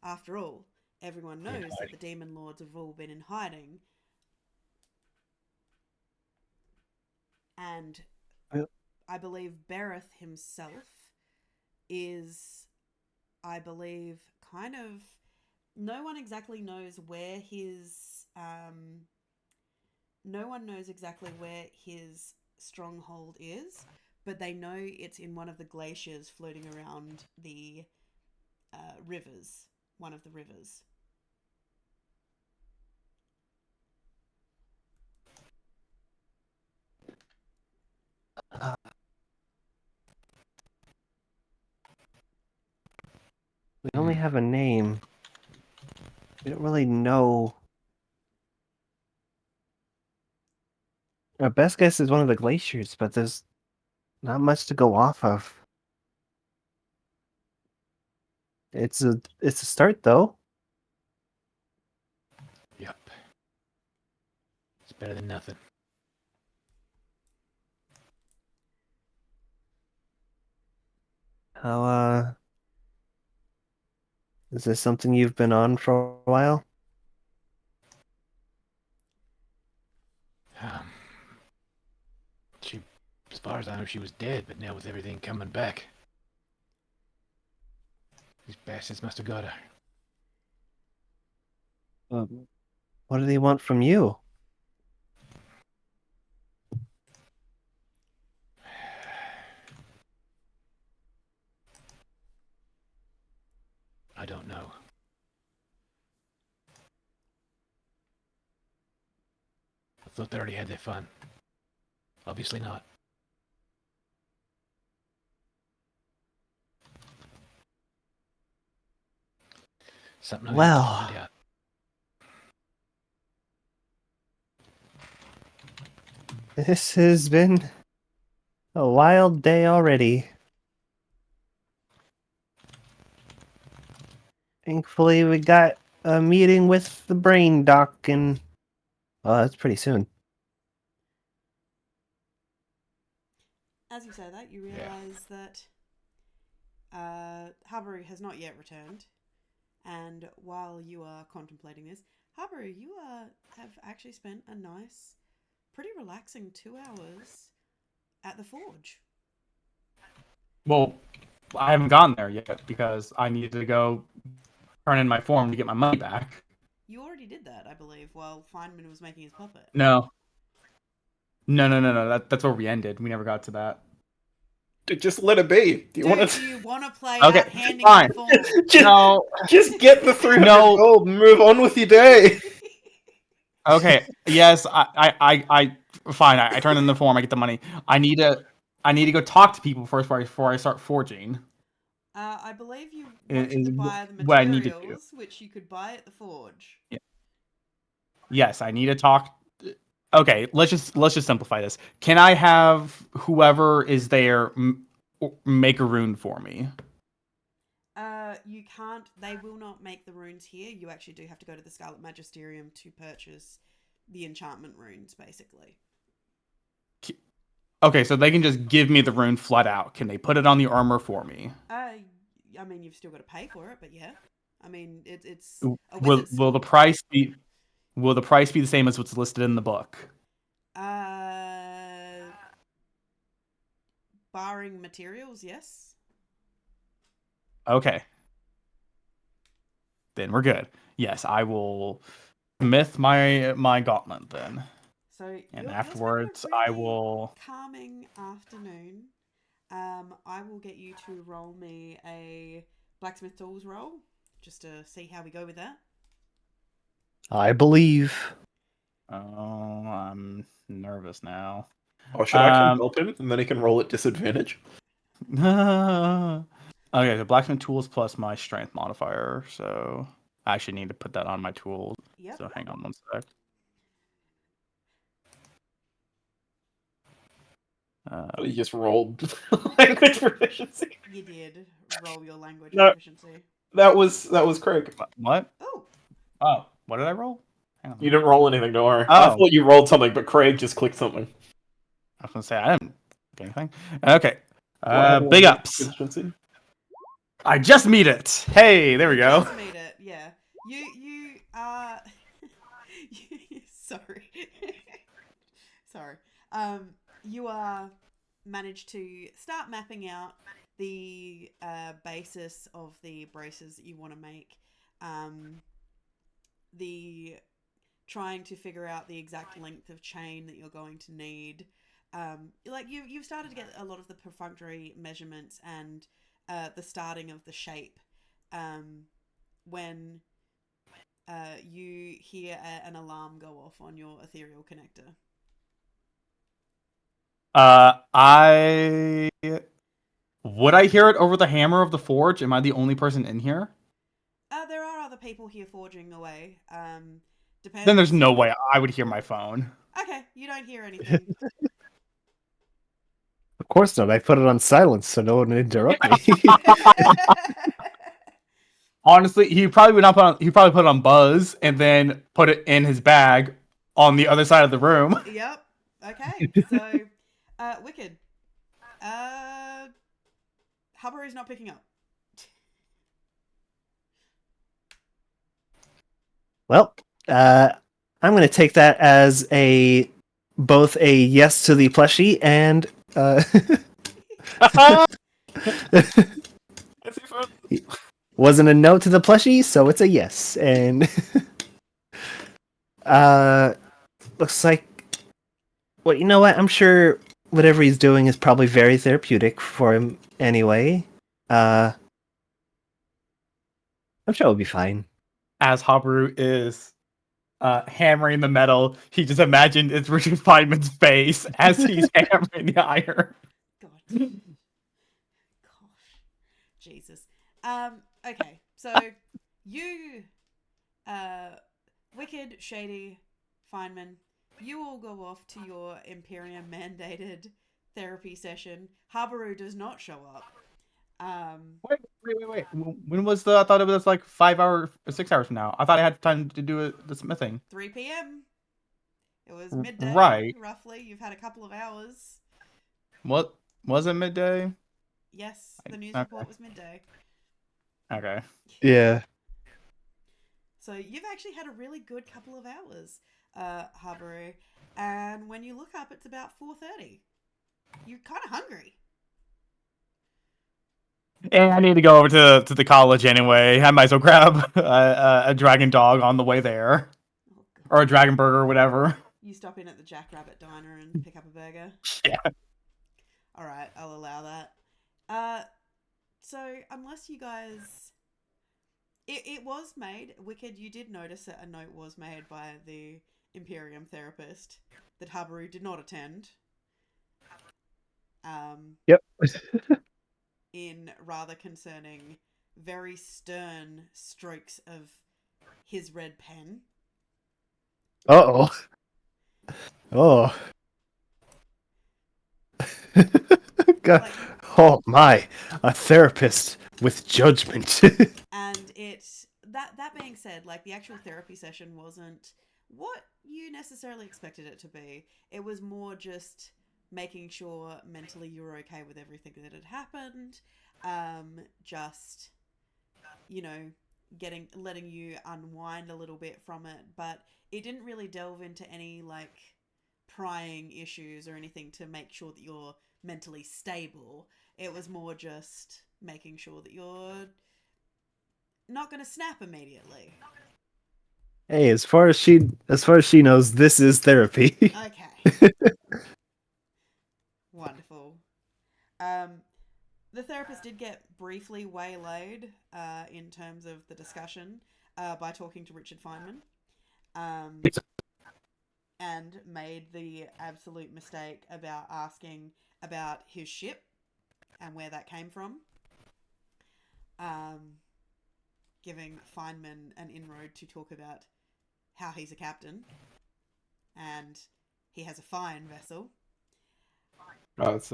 B: After all, everyone knows that the demon lords have all been in hiding. And I believe Bereth himself is, I believe, kind of... No one exactly knows where his... no one knows exactly where his stronghold is, but they know it's in one of the glaciers floating around the rivers. One of the rivers.
D: We only have a name. We don't really know. Our best guess is one of the glaciers, but there's not much to go off of. It's a start though.
E: Yep. It's better than nothing.
D: How is this something you've been on for a while?
E: She, as far as I know, she was dead, but now with everything coming back, these bastards must have got her.
D: What do they want from you?
E: thought they already had their fun. Obviously not. Something I
D: Well.
E: have to find out.
D: This has been a wild day already. Thankfully, we got a meeting with the brain doc, and well, that's pretty soon.
B: As you say that, you
E: Yeah.
B: realise that Habaru has not yet returned, and while you are contemplating this, Habaru, you have actually spent a nice, pretty relaxing 2 hours at the forge.
C: Well, I haven't gone there yet because I need to go turn in my form to get my money back.
B: You already did that, I believe, while Feynman was making his puppet.
C: No. That's where we ended. We never got to that.
A: Dude, just let it be. Do you want
B: Do
A: to?
B: you want to play
C: Okay,
B: out handing
C: fine.
B: the form?
A: just,
C: No.
A: just get the 300
C: No.
A: gold and move on with your day.
C: Okay. Yes. I fine. I turn in the form. I get the money. I need to go talk to people first before I start forging.
B: I believe you
C: Is
B: wanted to buy the
C: what I need to do.
B: materials, which you could buy at the forge.
C: Yes, I need to talk. Okay, let's just simplify this. Can I have whoever is there make a rune for me?
B: You can't. They will not make the runes here. You actually do have to go to the Scarlet Magisterium to purchase the enchantment runes, basically.
C: Okay, so they can just give me the rune flat out. Can they put it on the armor for me?
B: I mean, you've still got to pay for it, but yeah. I mean, it's a
C: Will
B: wizard's
C: will the
B: school.
C: price be the same as what's listed in the book?
B: Barring materials, yes.
C: Okay. Then we're good. Yes, I will smith my gauntlet then.
B: So
C: And
B: you're
C: afterwards
B: spending a
C: I
B: really
C: will
B: calming afternoon. I will get you to roll me a blacksmith tools roll, just to see how we go with that.
D: I believe.
C: Oh, I'm nervous now.
A: Oh, should I come help him? And then he can roll at disadvantage.
C: Okay, so blacksmith tools plus my strength modifier. So I actually need to put that on my tools.
B: Yep.
C: So hang on one sec.
A: You just rolled language proficiency.
B: You did roll your language
A: No.
B: proficiency.
A: That was Craig.
C: What?
B: Oh.
C: Oh, what did I roll? Hang on.
A: You didn't roll anything, don't worry.
C: Oh.
A: I thought you rolled something, but Craig just clicked something.
C: I was gonna say I didn't do anything. Okay.
A: Do I have
C: Big
A: language
C: ups.
A: proficiency?
C: I just meet it. Hey, there we go.
B: Just made it. Yeah. You sorry. Sorry. You managed to start mapping out the basis of the braces that you want to make. The trying to figure out the exact length of chain that you're going to need. Like you've started to get a lot of the perfunctory measurements and the starting of the shape. When you hear an alarm go off on your ethereal connector.
C: Would I hear it over the hammer of the forge? Am I the only person in here?
B: There are other people here forging away. Depends.
C: Then there's no way I would hear my phone.
B: Okay, you don't hear anything.
D: Of course not. I put it on silence so no one would interrupt me.
C: Honestly, he probably would not put on. He probably put it on buzz and then put it in his bag on the other side of the room.
B: Yep. Okay. So, Wicked. Habaru's not picking up.
D: Well, I'm going to take that as both a yes to the plushie and wasn't a no to the plushie, so it's a yes. And looks like, well, you know what? I'm sure whatever he's doing is probably very therapeutic for him anyway. I'm sure it'll be fine.
C: As Habaru is hammering the metal, he just imagined it's Richard Feynman's face as he's hammering the iron.
B: God. Gosh. Jesus. Okay, so you, Wicked, Shady, Feynman, you all go off to your Imperium mandated therapy session. Habaru does not show up.
C: Wait. When was the? I thought it was like 5 hours, 6 hours from now. I thought I had time to do the smithing.
B: 3 p.m. It was midday,
C: Right.
B: roughly. You've had a couple of hours.
C: What was it midday?
B: Yes, the news
C: Okay.
B: report was midday.
C: Okay.
D: Yeah.
B: So you've actually had a really good couple of hours, Habaru. And when you look up, it's about 4:30. You're kind of hungry.
C: And I need to go over to the college anyway. I might as well grab a dragon dog on the way there,
B: Oh, God.
C: or a dragon burger, or whatever.
B: You stop in at the Jackrabbit Diner and pick up a burger.
C: Yeah.
B: All right, I'll allow that. So unless you guys, it was made. Wicked, you did notice that a note was made by the Imperium therapist that Habaru did not attend.
D: Yep.
B: In rather concerning, very stern strokes of his red pen.
D: Uh-oh. Oh. God.
B: Like,
D: Oh my, a therapist with judgment.
B: and that being said, like, the actual therapy session wasn't what you necessarily expected it to be. It was more just making sure mentally you were okay with everything that had happened. Just, letting you unwind a little bit from it, but it didn't really delve into any, like, prying issues or anything to make sure that you're mentally stable. It was more just making sure that you're not going to snap immediately.
D: Hey, as far as she knows, this is therapy.
B: Okay. Wonderful. The therapist did get briefly waylaid in terms of the discussion by talking to Richard Feynman, and made the absolute mistake about asking about his ship and where that came from, giving Feynman an inroad to talk about how he's a captain and he has a fine vessel.
A: It's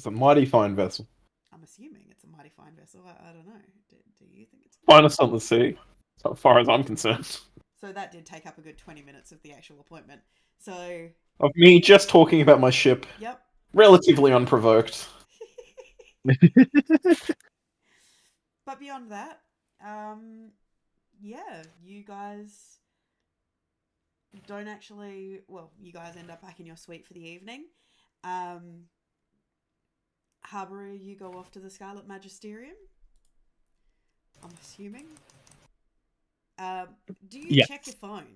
A: a mighty fine vessel.
B: I'm assuming it's a mighty fine vessel. I don't know. Do you think it's
A: Finest on the sea, as far as I'm concerned.
B: So that did take up a good 20 minutes of the actual appointment. So,
A: Of me just talking about my ship,
B: yep.
A: relatively unprovoked.
B: But beyond that, yeah, you guys don't actually, well, you guys end up back in your suite for the evening. Habaru, you go off to the Scarlet Magisterium, I'm assuming. Do you
C: Yes.
B: check your phone?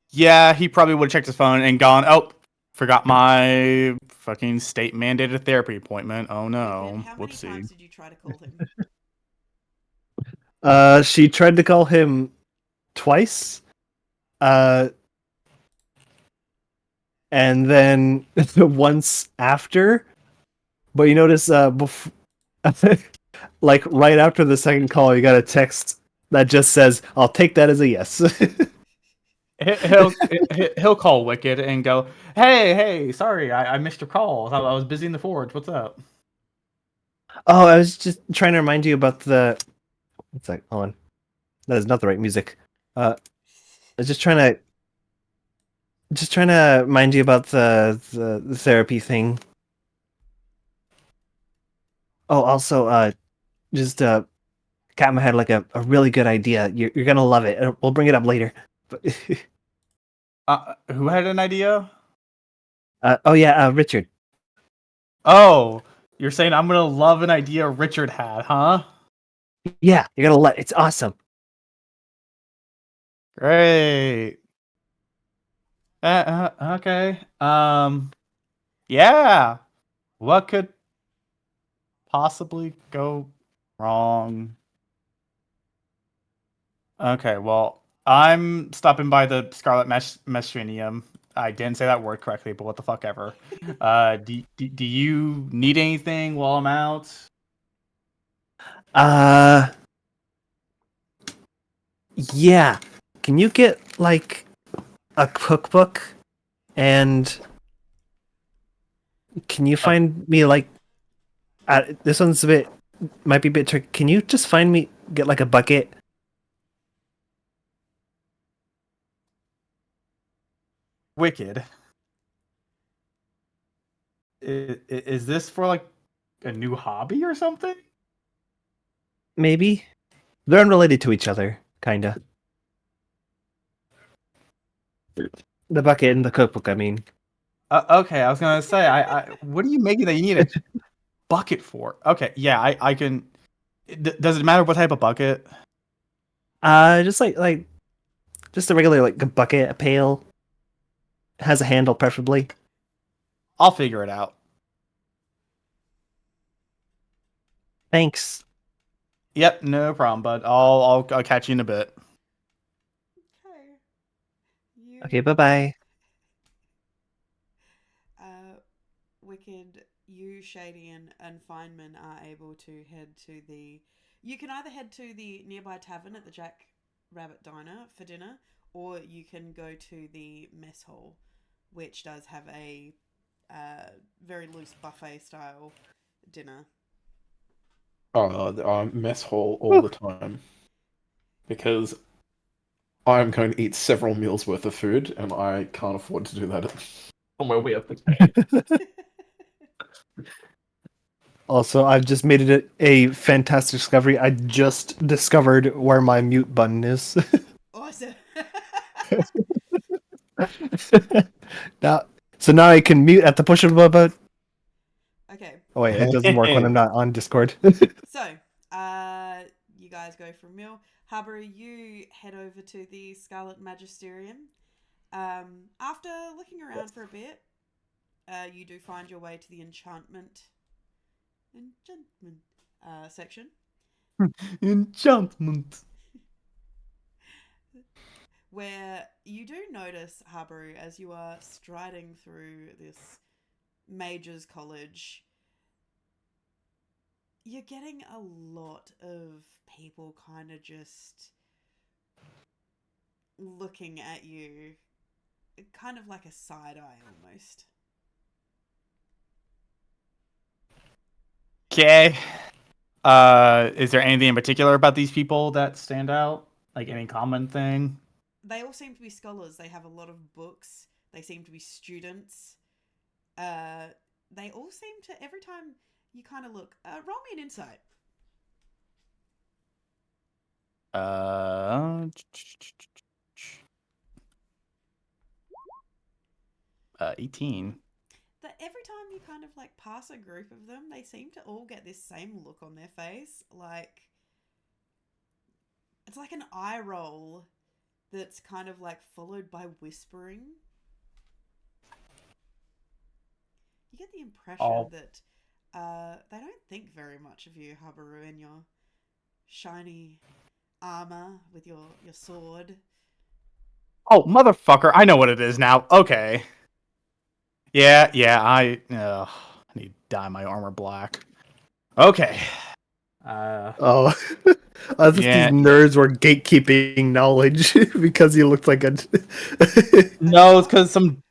C: Yeah, he probably would have checked his phone and gone, oh, forgot my fucking state mandated therapy appointment. Oh no.
B: Wicked, how many
C: Whoopsie.
B: times did you try to call him?
D: She tried to call him twice. And then once after. But you notice like right after the second call, you got a text that just says, "I'll take that as a yes."
C: He'll call Wicked and go, hey, sorry, I missed your call. I was busy in the forge. What's up?
D: Oh, I was just trying to remind you about the. What's that? Hold on. That is not the right music. I was just trying to remind you about the therapy thing. Oh, also, just Catma had like a really good idea. You're gonna love it. We'll bring it up later. But
C: Who had an idea?
D: oh yeah, Richard.
C: Oh, you're saying I'm gonna love an idea Richard had, huh?
D: Yeah, you're gonna It's awesome.
C: Great. Okay. Yeah. What could possibly go wrong? Okay, well, I'm stopping by the Scarlet Mestrinium. I didn't say that word correctly, but what the fuck ever. Do you need anything while I'm out?
D: Yeah. Can you get like a cookbook, and can you find me like this one's might be a bit tricky. Can you just find me get like a bucket?
C: Wicked. Is this for like a new hobby or something?
D: Maybe. They're unrelated to each other, kinda. The bucket and the cookbook, I mean.
C: Okay, I was gonna say, what are you making that you need a bucket for? Okay, yeah, I can. Does it matter what type of bucket?
D: Just like just a regular like a bucket, a pail. Has a handle, preferably.
C: I'll figure it out.
D: Thanks.
C: Yep, no problem, bud. I'll catch you in a bit.
B: Okay. You,
D: Okay, bye-bye.
B: Wicked, you, Shady, and Feynman are able to head to the. You can either head to the nearby tavern at the Jack Rabbit Diner for dinner, or you can go to the mess hall, which does have a very loose buffet style dinner.
A: Mess hall all the time because I'm going to eat several meals worth of food, and I can't afford to do that on my way up the day.
D: Also, I've just made it a fantastic discovery. I just discovered where my mute button is.
B: Awesome.
D: now, so now I can mute at the push of a button.
B: Okay.
D: Oh wait, it doesn't work when I'm not on Discord.
B: So, you guys go for a meal. Harbour, you head over to the Scarlet Magisterium. After looking around for a bit, you do find your way to the enchantment section,
C: Enchantment.
B: where you do notice, Harbour, as you are striding through this Mage's College, you're getting a lot of people kind of just looking at you, kind of like a side eye almost.
C: Okay. Is there anything in particular about these people that stand out? Like any common thing?
B: They all seem to be scholars. They have a lot of books. They seem to be students. They all seem to, every time you kind of look, roll me an insight.
C: 18.
B: That every time you kind of like pass a group of them, they seem to all get this same look on their face. Like, it's like an eye roll that's kind of like followed by whispering. You get the impression that they don't think very much of you, Habaru, in your shiny armor with your sword.
C: Oh, motherfucker. I know what it is now. Okay. Yeah, I need to dye my armor black. Okay.
D: Oh, I thought
C: Yeah.
D: these nerds were gatekeeping knowledge because he looked like a.
C: No, it's because some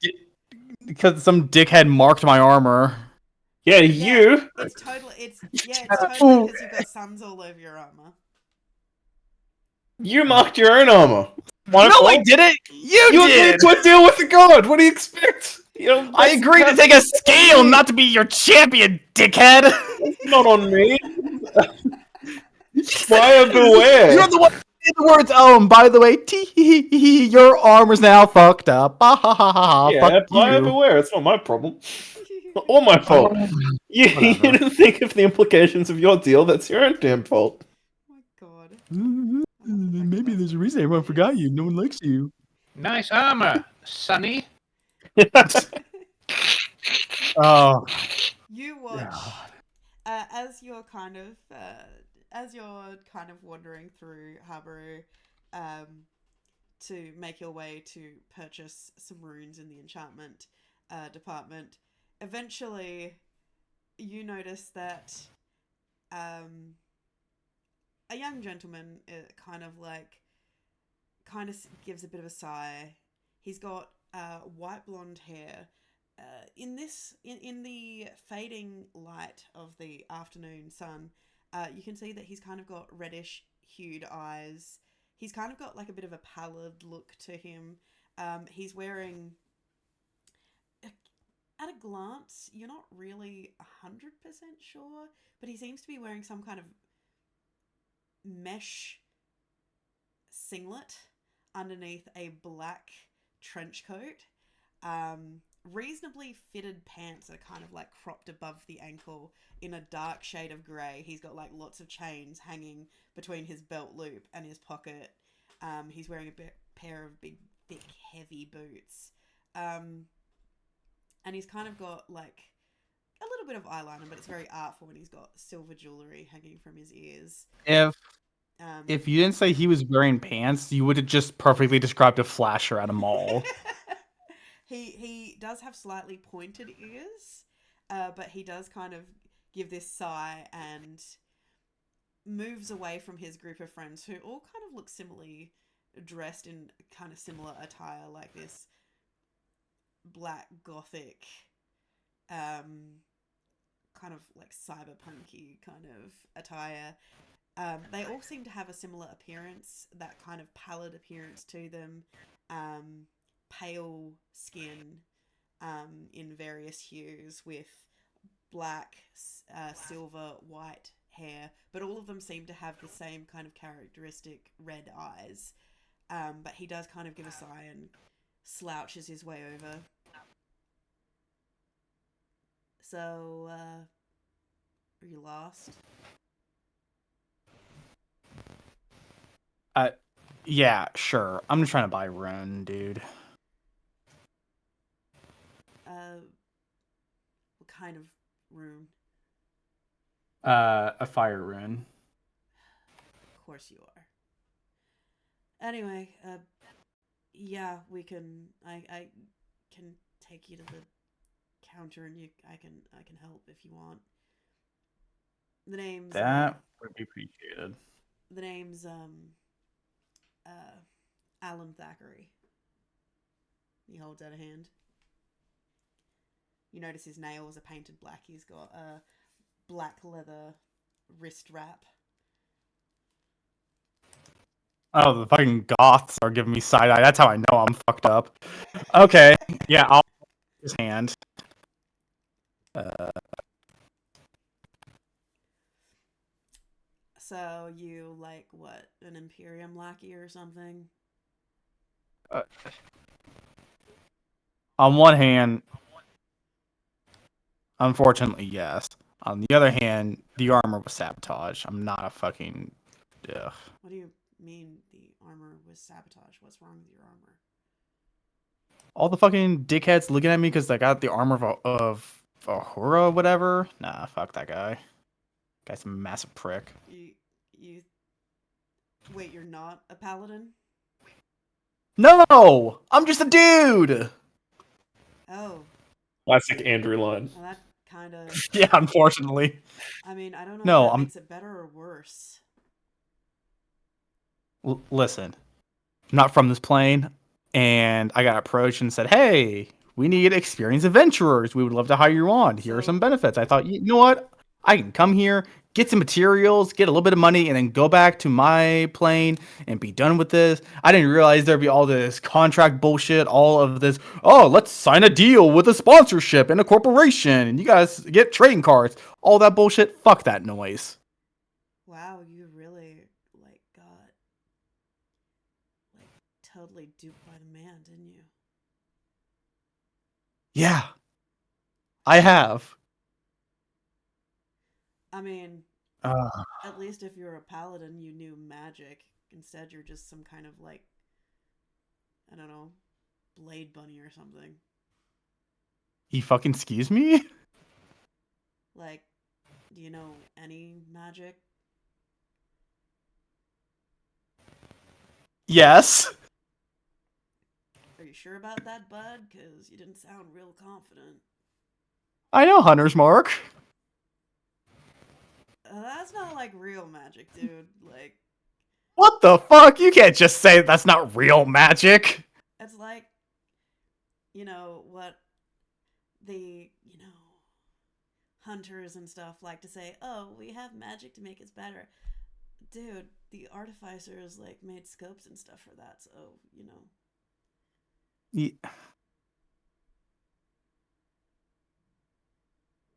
C: dickhead marked my armor.
A: Yeah,
B: Yeah,
A: you.
B: it's totally because you've got suns all over your armor.
A: You marked your own armor. My
C: No,
A: fault.
C: I didn't. You
A: You
C: did.
A: agreed to a deal with the god. What do you expect? You know,
C: I agreed to take a scale, not to be your champion, dickhead.
A: Not on me. Buyer beware.
C: You're the one who did the words. Oh, and by the way, your armor's now fucked up.
A: Yeah,
C: Fuck
A: buyer
C: you.
A: beware. It's not my problem. Or my fault. You
C: Whatever.
A: didn't think of the implications of your deal. That's your own damn fault.
B: Oh my god.
C: Maybe there's a reason everyone forgot you. No one likes you.
E: Nice armor, Sonny.
C: Oh.
B: You watch as you're kind of wandering through Habaru. to make your way to purchase some runes in the enchantment department. Eventually, you notice that a young gentleman kind of gives a bit of a sigh. He's got white blonde hair. In the fading light of the afternoon sun, you can see that he's kind of got reddish hued eyes. He's kind of got like a bit of a pallid look to him. He's wearing, at a glance, you're not really 100% sure, but he seems to be wearing some kind of mesh singlet underneath a black trench coat. Reasonably fitted pants that are kind of like cropped above the ankle in a dark shade of grey. He's got like lots of chains hanging between his belt loop and his pocket. He's wearing a pair of big, thick, heavy boots. And he's kind of got like a little bit of eyeliner, but it's very artful, and he's got silver jewellery hanging from his ears.
C: If you didn't say he was wearing pants, you would have just perfectly described a flasher at a mall.
B: He does have slightly pointed ears, but he does kind of give this sigh and moves away from his group of friends who all kind of look similarly dressed in kind of similar attire, like this black gothic, kind of like cyberpunky kind of attire. They all seem to have a similar appearance, that kind of pallid appearance to them, pale skin in various hues with black, silver, white hair, but all of them seem to have the same kind of characteristic red eyes. But he does kind of give a sigh and slouches his way over. So, are you lost?
C: Yeah, sure. I'm just trying to buy run, dude.
B: What kind of rune?
C: A fire rune.
B: Of course you are. Anyway, yeah, we can. I can take you to the counter, and I can help if you want. The name's
C: That would be appreciated.
B: the name's Alan Thackeray. He holds out a hand. You notice his nails are painted black. He's got a black leather wrist wrap.
C: Oh, the fucking goths are giving me side eye. That's how I know I'm fucked up. Okay, yeah, I'll his hand.
B: So you like what, an Imperium lackey or something?
C: On one hand, unfortunately, yes. On the other hand, the armor was sabotage. I'm not a fucking. Ugh.
B: What do you mean the armor was sabotage? What's wrong with your armor?
C: All the fucking dickheads looking at me because I got the armor of Ahura, whatever. Nah, fuck that guy. Guy's a massive prick.
B: You wait, you're not a paladin?
C: No! I'm just a dude!
B: Oh,
A: Classic Andrew line.
B: well, that kind of.
C: Yeah, unfortunately.
B: I mean, I don't know
C: No,
B: if that
C: I'm-
B: makes it better or worse.
C: Listen, I'm not from this plane, and I got approached and said, hey, we need experienced adventurers. We would love to hire you on. Here are some benefits. I thought, you know what? I can come here, get some materials, get a little bit of money, and then go back to my plane and be done with this. I didn't realize there'd be all this contract bullshit, all of this, oh, let's sign a deal with a sponsorship and a corporation, and you guys get trading cards. All that bullshit, fuck that noise.
B: Wow, you really got totally duped by the man, didn't you?
C: Yeah, I have.
B: I mean, at least if you're a paladin, you knew magic. Instead, you're just some kind of I don't know, blade bunny or something.
C: You fucking excuse me?
B: Do you know any magic?
C: Yes.
B: Are you sure about that, bud? Because you didn't sound real confident.
C: I know Hunter's Mark.
B: That's not like real magic, dude. Like,
C: What the fuck? You can't just say that's not real magic.
B: it's like, what the, hunters and stuff like to say, oh, we have magic to make us better. Dude, the artificers, like, made scopes and stuff for that, so,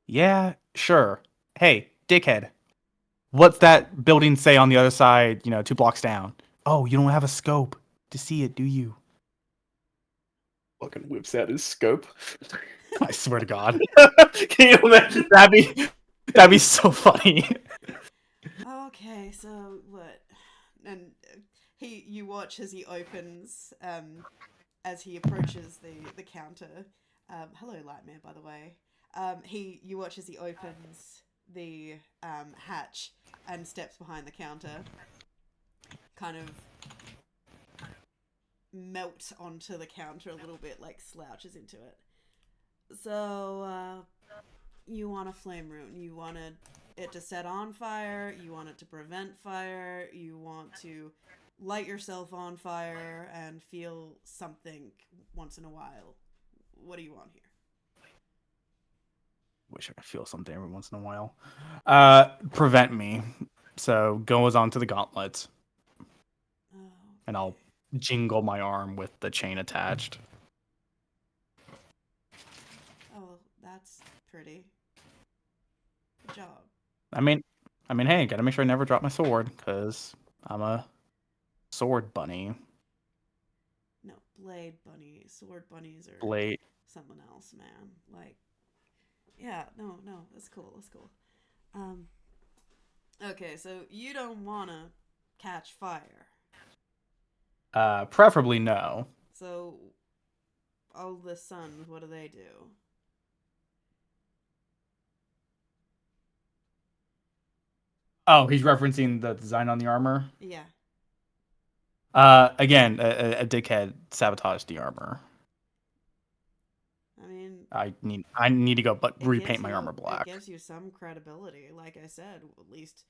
C: Yeah, sure. Hey, dickhead. What's that building say on the other side, 2 blocks down? Oh, you don't have a scope to see it, do you?
A: Fucking whips out his scope.
C: I swear to God.
A: Can you imagine?
C: That'd be so funny.
B: Okay, so what? And you watch as he opens, as he approaches the counter. Hello, Lightmare, by the way. You watch as he opens the hatch and steps behind the counter, kind of melts onto the counter a little bit, like slouches into it. So, you want a flame rune. You wanted it to set on fire. You want it to prevent fire. You want to light yourself on fire and feel something once in a while. What do you want here?
C: Wish I could feel something every once in a while. Prevent me. So goes on to the gauntlet,
B: Oh,
C: and I'll jingle my arm with the chain attached.
B: oh, that's pretty. Good job.
C: I mean, hey, gotta make sure I never drop my sword, because I'm a sword bunny.
B: No, blade bunny, sword bunnies are
C: Blade.
B: something else, man. Like, yeah, no, that's cool. Okay, so you don't wanna catch fire.
C: Preferably no.
B: So, all the suns, what do?
C: Oh, he's referencing the design on the armor.
B: Yeah.
C: Again, a dickhead sabotaged the armor.
B: I mean,
C: I need to go, but
B: it
C: repaint
B: gives
C: my
B: you-
C: armor black.
B: It gives you some credibility. Like I said, at least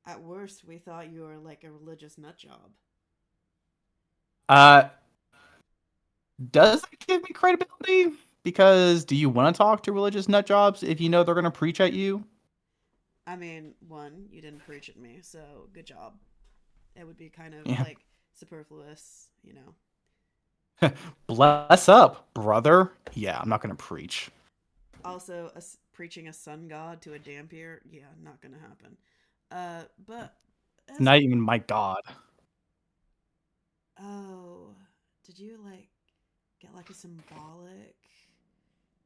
B: at worst, we thought you were like a religious nut job.
C: Does it give me credibility? Because do you want to talk to religious nut jobs if you know they're gonna preach at you?
B: I mean, one, you didn't preach at me, so good job. It would be kind of
C: Yeah.
B: like superfluous,
C: Bless up, brother. Yeah, I'm not gonna preach.
B: Also, preaching a sun god to a dampier, yeah, not gonna happen. But
C: It's not even my god.
B: oh, did you like get like a symbolic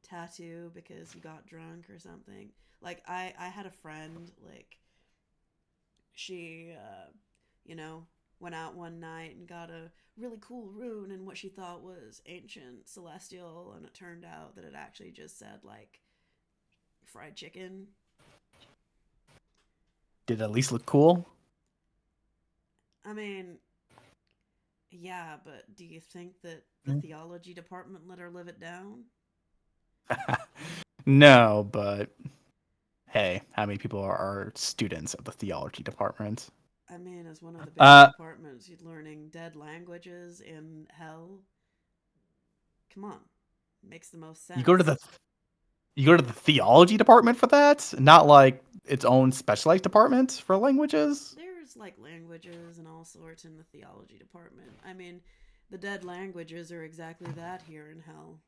B: tattoo because you got drunk or something? Like I had a friend, like she went out one night and got a really cool rune in what she thought was ancient celestial, and it turned out that it actually just said like fried chicken.
C: Did it at least look cool?
B: I mean, yeah, but do you think that the theology department let her live it down?
C: No, but hey, how many people are students of the theology department?
B: I mean, as one of the biggest departments, you're learning dead languages in hell. Come on, makes the most sense.
C: You go to the theology department for that, not like its own specialized department for languages.
B: There's like languages and all sorts in the theology department. I mean, the dead languages are exactly that here in hell.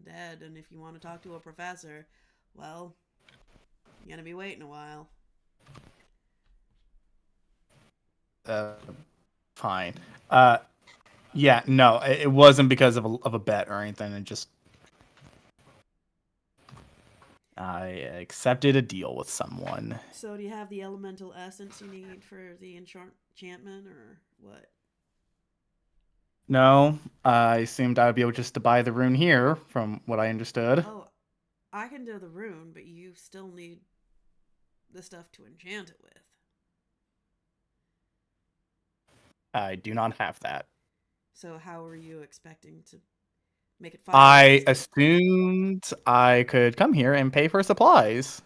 B: Dead, and if you want to talk to a professor, well, you're gonna be waiting a while.
C: Fine. Yeah, no, it wasn't because of a bet or anything. It just I accepted a deal with someone.
B: So, do you have the elemental essence you need for the enchantment, or what?
C: No, I assumed I would be able just to buy the rune here, from what I understood.
B: Oh, I can do the rune, but you still need the stuff to enchant it with.
C: I do not have that.
B: So how are you expecting to make it
C: I
B: fire-resistant?
C: assumed I could come here and pay for supplies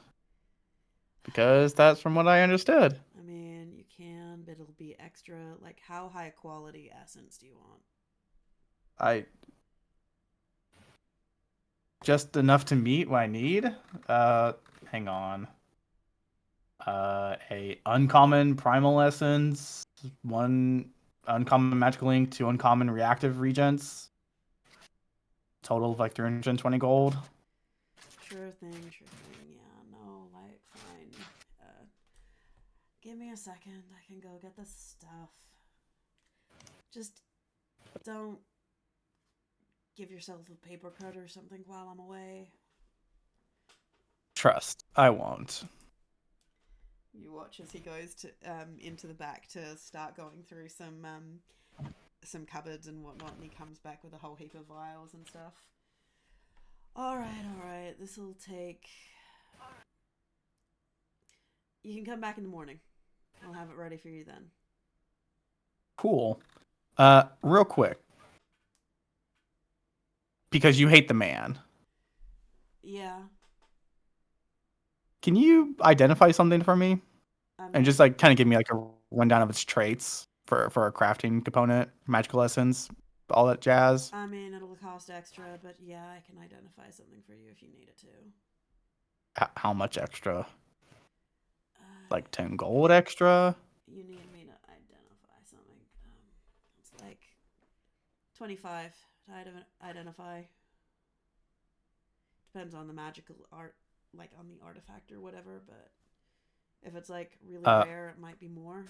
C: because that's from what I understood.
B: I mean, you can, but it'll be extra. Like, how high quality essence do you want?
C: I just enough to meet what I need. Hang on. A uncommon primal essence, one uncommon magical link, two uncommon reactive regents. Total of like 320 gold.
B: Sure thing, sure thing. Yeah, no, like, fine. Give me a second. I can go get the stuff. Just don't give yourself a paper cut or something while I'm away.
C: Trust, I won't.
B: You watch as he goes to into the back to start going through some cupboards and whatnot, and he comes back with a whole heap of vials and stuff. All right. This will take. You can come back in the morning. I'll have it ready for you then.
C: Cool. Real quick. Because you hate the man.
B: Yeah.
C: Can you identify something for me?
B: I mean,
C: And just like kind of give me like a rundown of its traits for a crafting component, magical essence, all that jazz.
B: it'll cost extra, but yeah, I can identify something for you if you need it to.
C: How much extra?
B: Uh,
C: Like 10 gold extra?
B: you need me to identify something. It's like 25 to identify. Depends on the magical art, like on the artifact or whatever, but if it's like really rare, it might be more.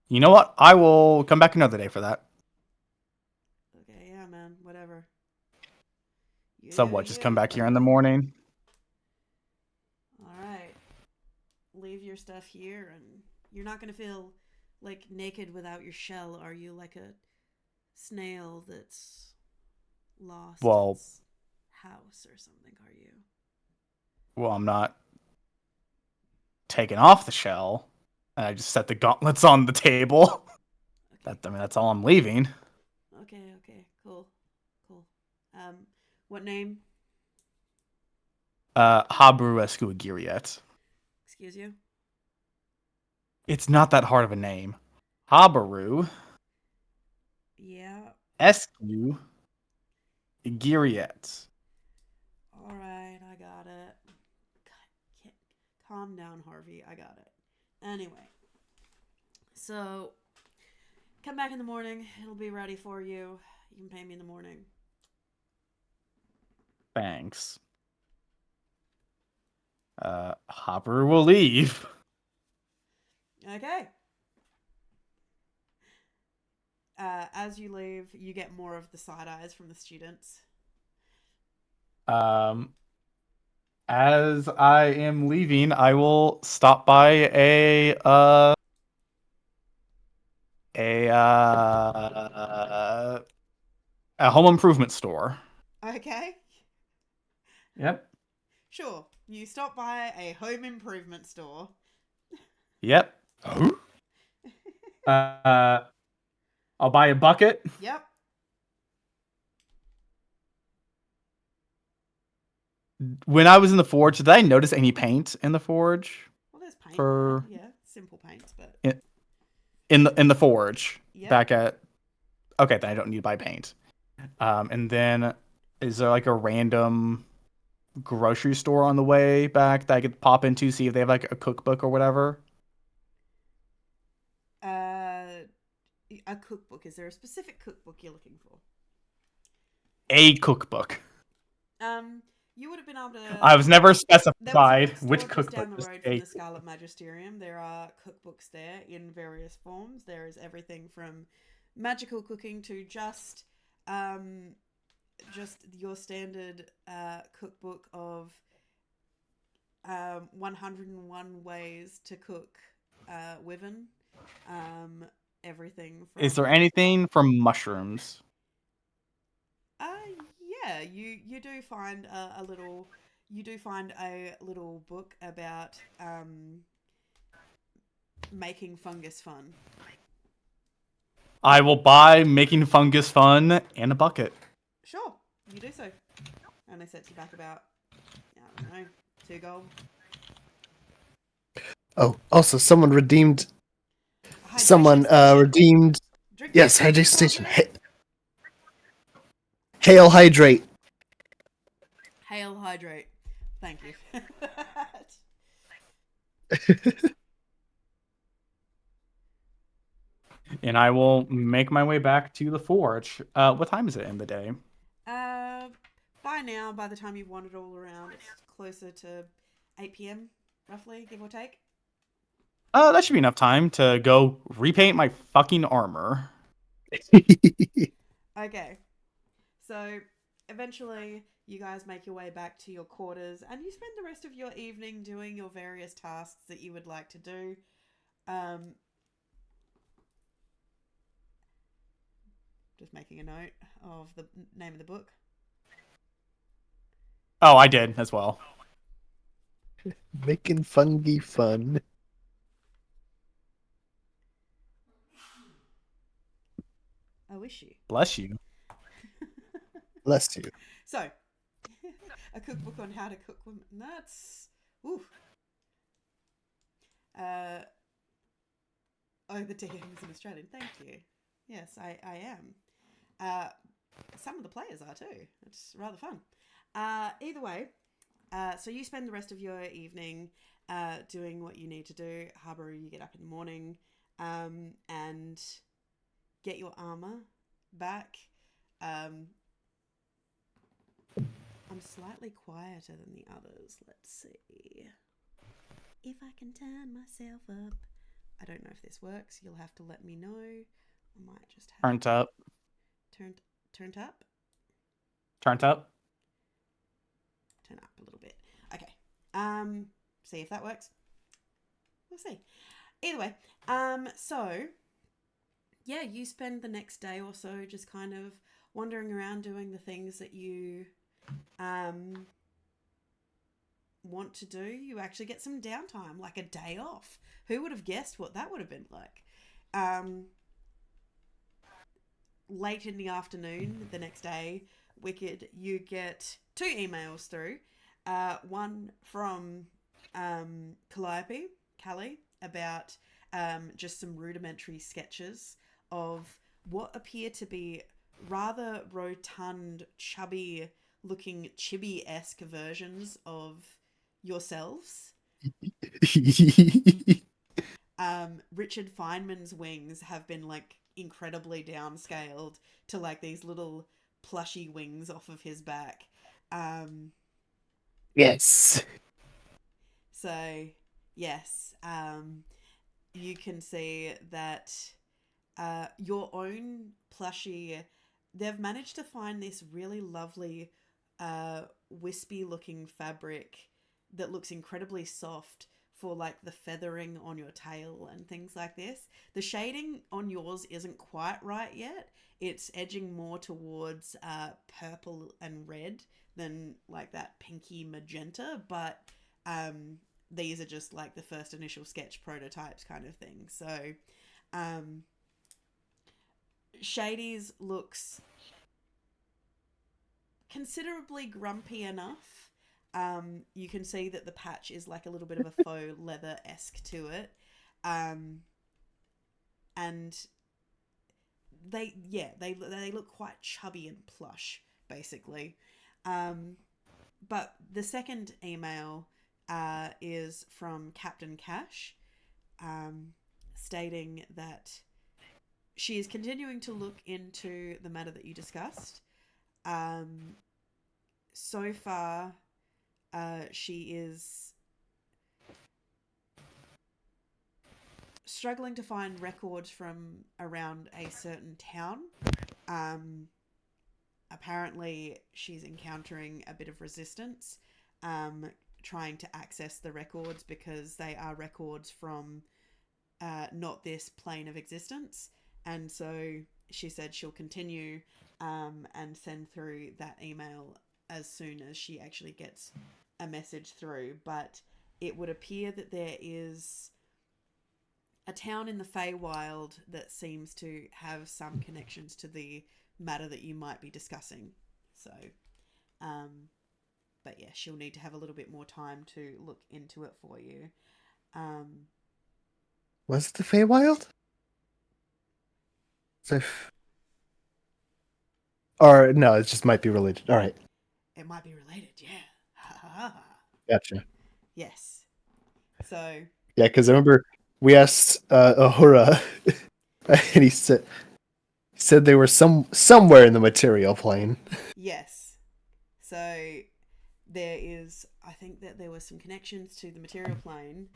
C: You know what? I will come back another day for that.
B: Okay, yeah, man, whatever.
C: So what? Just come back here in the morning?
B: Alright. Leave your stuff here, and you're not gonna feel like naked without your shell, are you? Like a snail that's lost
C: Well,
B: its house or something, are you?
C: well, I'm not taking off the shell. And I just set the gauntlets on the table.
B: Okay.
C: That's all I'm leaving.
B: Okay, cool. What name?
C: Habru Escuagiriet.
B: Excuse you?
C: It's not that hard of a name. Habaru
B: Yeah.
C: Escu Giriet.
B: Alright, I got it. God, calm down, Harvey. I got it. Anyway. So, come back in the morning. It'll be ready for you. You can pay me in the morning.
C: Thanks. Hopper will leave.
B: Okay. As you leave, you get more of the side eyes from the students.
C: As I am leaving, I will stop by a home improvement store.
B: Okay.
C: Yep.
B: Sure. You stop by a home improvement store.
C: Yep. I'll buy a bucket.
B: Yep.
C: When I was in the forge, did I notice any paint in the forge?
B: Well, there's paint.
C: For
B: Yeah, simple paints, but
C: in the forge
B: yep.
C: back at. Okay, then I don't need to buy paint. And then is there like a random grocery store on the way back that I could pop into, see if they have like a cookbook or whatever?
B: A cookbook. Is there a specific cookbook you're looking for?
C: A cookbook.
B: You would have been able to.
C: I was never
B: There was
C: specified
B: a
C: which
B: bookstore just
C: cookbook
B: down the
C: was
B: road
C: A.
B: from the Scarlet Magisterium. There are cookbooks there in various forms. There is everything from magical cooking to just your standard cookbook of 101 ways to cook Wyvern. Everything from.
C: Is there anything from mushrooms?
B: Yeah, you do find a little. You do find a little book about making fungus fun.
C: I will buy Making Fungus Fun and a bucket.
B: Sure, you do so. Only sets you back about, I don't know, 2 gold.
D: Oh, also, someone redeemed.
B: Hydration
D: Someone
B: station.
D: redeemed.
B: Drink
D: Yes,
B: that,
D: hydration
B: stop
D: station.
B: it.
D: Hail hydrate.
B: Hail hydrate. Thank you for that.
C: And I will make my way back to the forge. What time is it in the day?
B: By now, by the time you've wandered all around, it's closer to 8 p.m. roughly, give or take.
C: That should be enough time to go repaint my fucking armor.
B: Okay, so eventually you guys make your way back to your quarters and you spend the rest of your evening doing your various tasks that you would like to do. Just making a note of the name of the book.
C: Oh, I did as well.
D: Making fungi fun.
B: Oh, is she?
C: Bless you.
D: Bless you.
B: So, a cookbook on how to cook women. That's... Ooh. Oh, the DM is an Australian. Thank you. Yes, I am. Some of the players are too. It's rather fun. Either way, so you spend the rest of your evening doing what you need to do. Habaru, you get up in the morning and get your armor back. I'm slightly quieter than the others. Let's see if I can turn myself up. I don't know if this works. You'll have to let me know. I might just have
C: Turned up.
B: turned up.
C: Turned up.
B: Turn up a little bit. Okay. See if that works. We'll see. Either way, so yeah, you spend the next day or so just kind of wandering around doing the things that you want to do. You actually get some downtime, like a day off. Who would have guessed what that would have been like? Late in the afternoon, the next day, Wicked, you get 2 emails through. One from Calliope, Callie, about just some rudimentary sketches of what appear to be rather rotund, chubby looking chibi-esque versions of yourselves. Richard Feynman's wings have been like incredibly downscaled to like these little plushy wings off of his back.
D: Yes.
B: So yes, you can see that your own plushie, they've managed to find this really lovely wispy looking fabric that looks incredibly soft for like the feathering on your tail and things like this. The shading on yours isn't quite right yet. It's edging more towards purple and red than like that pinky magenta, but these are just like the first initial sketch prototypes kind of thing. So Shady's looks considerably grumpy enough. You can see that the patch is like a little bit of a faux leather-esque to it. And they look quite chubby and plush, basically. But the second email is from Captain Cash, stating that she is continuing to look into the matter that you discussed. So far, she is struggling to find records from around a certain town. Apparently, she's encountering a bit of resistance, trying to access the records because they are records from not this plane of existence. And so she said she'll continue and send through that email as soon as she actually gets a message through. But it would appear that there is a town in the Feywild that seems to have some connections to the matter that you might be discussing. So, but yeah, she'll need to have a little bit more time to look into it for you.
D: Was it the Feywild? So or no, it just might be related. All right,
B: It might be related, yeah.
D: gotcha.
B: Yes. So,
D: Yeah, because I remember we asked Ahura, and he said they were somewhere in the material plane.
B: yes. So there is, I think that there were some connections to the material plane.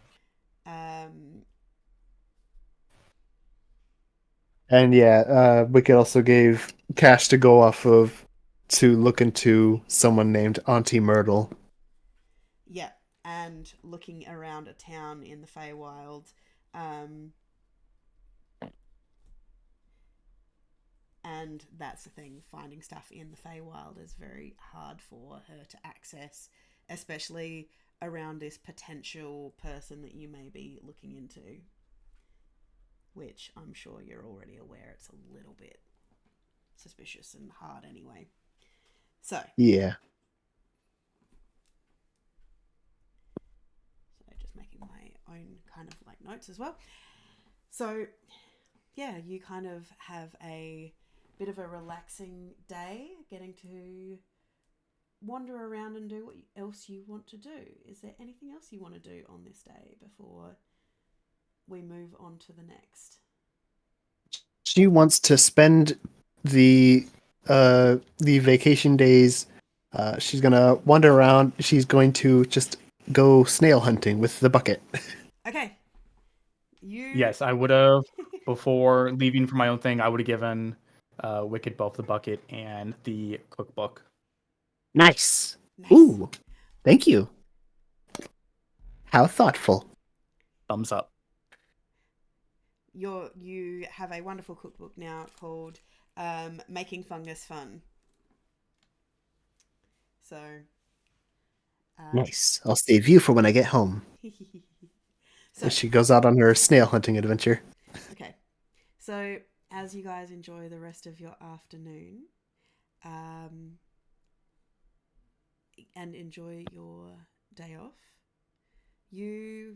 D: And yeah, Wicked also gave cash to go off of to look into someone named Auntie Myrtle.
B: Yeah, and looking around a town in the Feywild. And that's the thing, finding stuff in the Feywild is very hard for her to access, especially around this potential person that you may be looking into. Which I'm sure you're already aware it's a little bit suspicious and hard anyway. So,
D: Yeah.
B: just making my own kind of like notes as well. So, yeah, you kind of have a bit of a relaxing day, getting to wander around and do what else you want to do. Is there anything else you want to do on this day before we move on to the next?
D: She wants to spend the vacation days. She's gonna wander around. She's going to just go snail hunting with the bucket.
B: Okay. You.
C: Yes, I would have, before leaving for my own thing, I would have given Wicked both the bucket and the cookbook.
D: Nice.
B: Nice.
D: Ooh, thank you. How thoughtful.
C: Thumbs up.
B: You have a wonderful cookbook now called Making Fungus Fun. So
D: Nice. I'll save you for when I get home.
B: so
D: And she goes out on her snail hunting adventure.
B: okay. So as you guys enjoy the rest of your afternoon, and enjoy your day off, you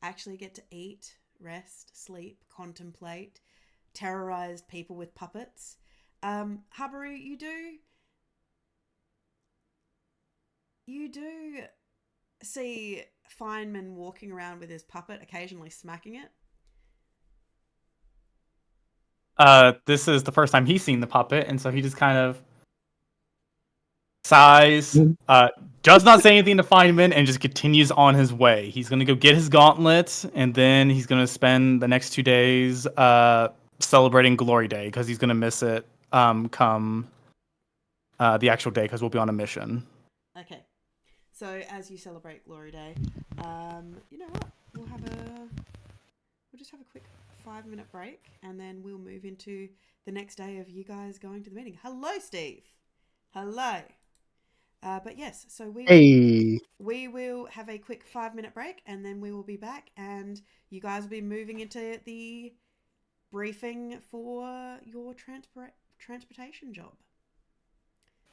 B: actually get to eat, rest, sleep, contemplate, terrorize people with puppets. Habaru, you do see Feynman walking around with his puppet, occasionally smacking it.
C: This is the first time he's seen the puppet, and so he just kind of sighs, does not say anything to Feynman, and just continues on his way. He's gonna go get his gauntlet, and then he's gonna spend the next 2 days celebrating Glory Day because he's gonna miss it come the actual day because we'll be on a mission.
B: Okay. So as you celebrate Glory Day, you know what? We'll just have a quick 5-minute break, and then we'll move into the next day of you guys going to the meeting. Hello, Steve. Hello. But yes, so we will have a quick 5-minute break, and then we will be back, and you guys will be moving into the briefing for your transportation job.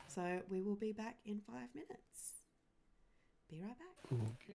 B: So we will be back in 5 minutes. Be right back.
E: Okay.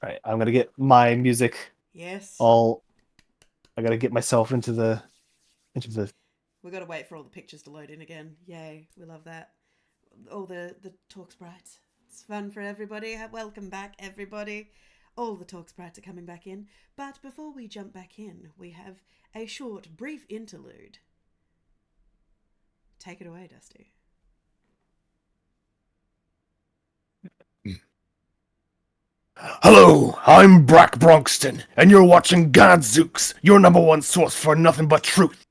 D: Right, I'm gonna get my music
B: Yes.
D: all. I gotta get myself into the.
B: We've got to wait for all the pictures to load in again. Yay, we love that. All the talk sprites. It's fun for everybody. Welcome back, everybody. All the talk sprites are coming back in. But before we jump back in, we have a short, brief interlude. Take it away, Dusty.
F: Hello, I'm Brack Bronxton, and you're watching Godzooks, your number one source for nothing but truth,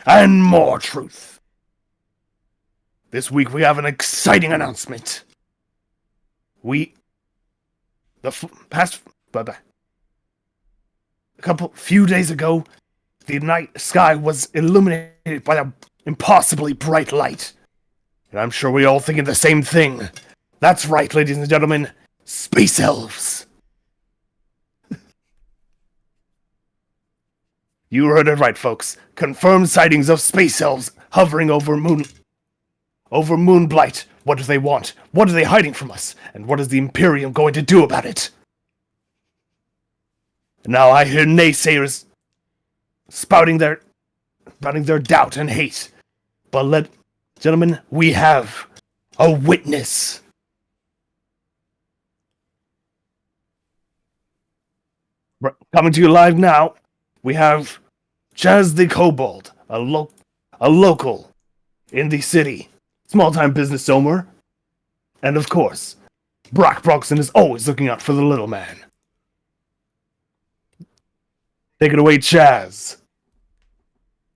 F: and more truth. This week we have an exciting announcement. Few days ago, the night sky was illuminated by an impossibly bright light. And I'm sure we're all thinking the same thing. That's right, ladies and gentlemen. Space elves. You heard it right, folks. Confirmed sightings of space elves hovering over Moonblight. What do they want? What are they hiding from us? And what is the Imperium going to do about it? Now I hear naysayers spouting their doubt and hate. But gentlemen, we have a witness. Coming to you live now, we have Chaz the Kobold, a local in the city, small-time business owner, and of course, Brock Bronxton is always looking out for the little man. Take it away, Chaz.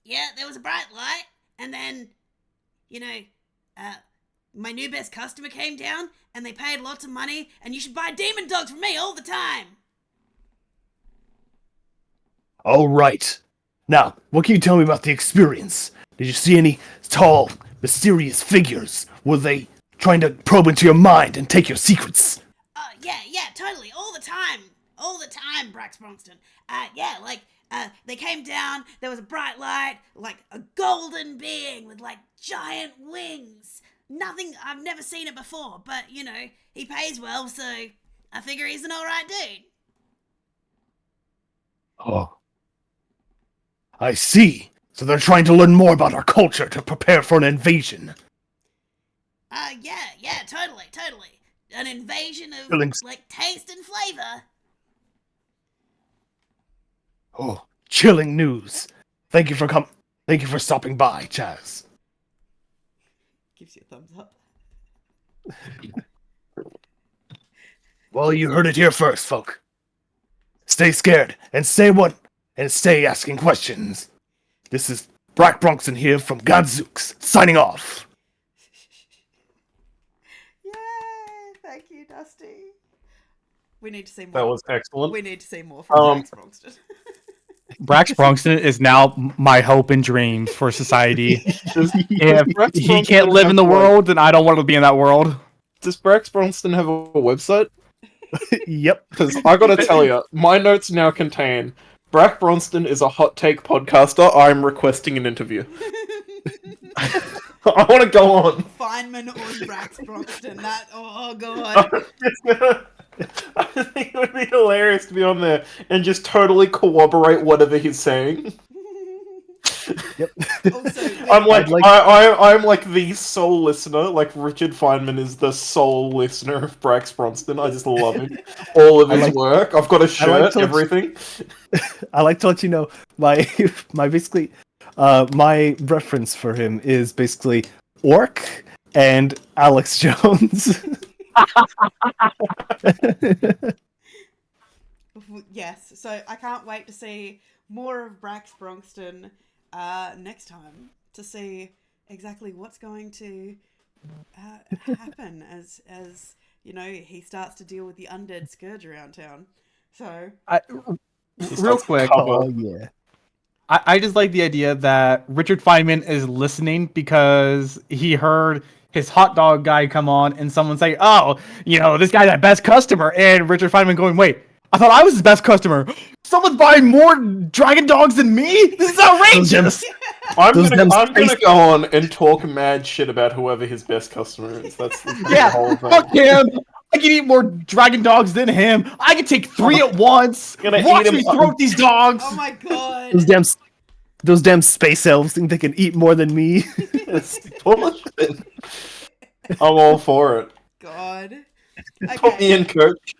B: Yeah, there was a bright light, and then, my new best customer came down, and they paid lots of money, and you should buy demon dogs from me all the time.
F: All right. Now, what can you tell me about the experience? Did you see any tall, mysterious figures? Were they trying to probe into your mind and take your secrets?
B: Yeah, totally, all the time, Brax Bronxton. They came down, there was a bright light, like a golden being with, like, giant wings. Nothing, I've never seen it before, but, he pays well, so I figure he's an alright dude.
F: Oh. I see. So they're trying to learn more about our culture to prepare for an invasion.
B: Yeah, totally. An invasion of, like, taste and flavor.
F: Oh, chilling news. Thank you for stopping by, Chaz.
B: Gives you a thumbs up.
F: Well, you heard it here first, folk. Stay scared and stay asking questions. This is Brack Bronxton here from Godzooks, signing off.
B: Yay! Thank you, Dusty. We need to see more.
A: That was excellent.
B: We need to see more from Brax Bronxton.
C: Brax Bronxton is now my hope and dream for society. If he can't live in the world, then I don't want to be in that world.
A: Does Brax Bronxton have a website?
F: Yep.
A: Because I gotta tell you, my notes now contain Brack Bronxton is a hot take podcaster. I'm requesting an interview. I want to go on.
B: Feynman or Brax Bronxton. Oh god.
A: I think it would be hilarious to be on there and just totally corroborate whatever he's saying.
F: Yep.
B: Also,
A: I'm I'm like the sole listener. Like Richard Feynman is the sole listener of Brax Bronxton. I just love him. All of his work. I've got a shirt, everything.
D: I like to let you know my basically my reference for him is basically Orc and Alex Jones.
B: Yes, so I can't wait to see more of Brax Bronxton next time to see exactly what's going to happen as he starts to deal with the undead scourge around town. So
C: Real quick,
D: Oh yeah.
C: I just like the idea that Richard Feynman is listening because he heard his hot dog guy come on and someone say, "Oh, this guy's our best customer," and Richard Feynman going, "Wait, I thought I was his best customer. Someone's buying more dragon dogs than me? This is outrageous!"
A: I'm gonna go on and talk mad shit about whoever his best customer is. That's the whole thing.
C: Fuck him! I can eat more dragon dogs than him. I can take 3 at once.
A: Gonna
C: Watch
A: eat
C: me
A: him
C: throat these dogs.
B: Oh my god.
D: Those damn space elves think they can eat more than me.
A: It's bullshit. I'm all for it.
B: God.
A: Put me
B: Okay.
A: in, coach.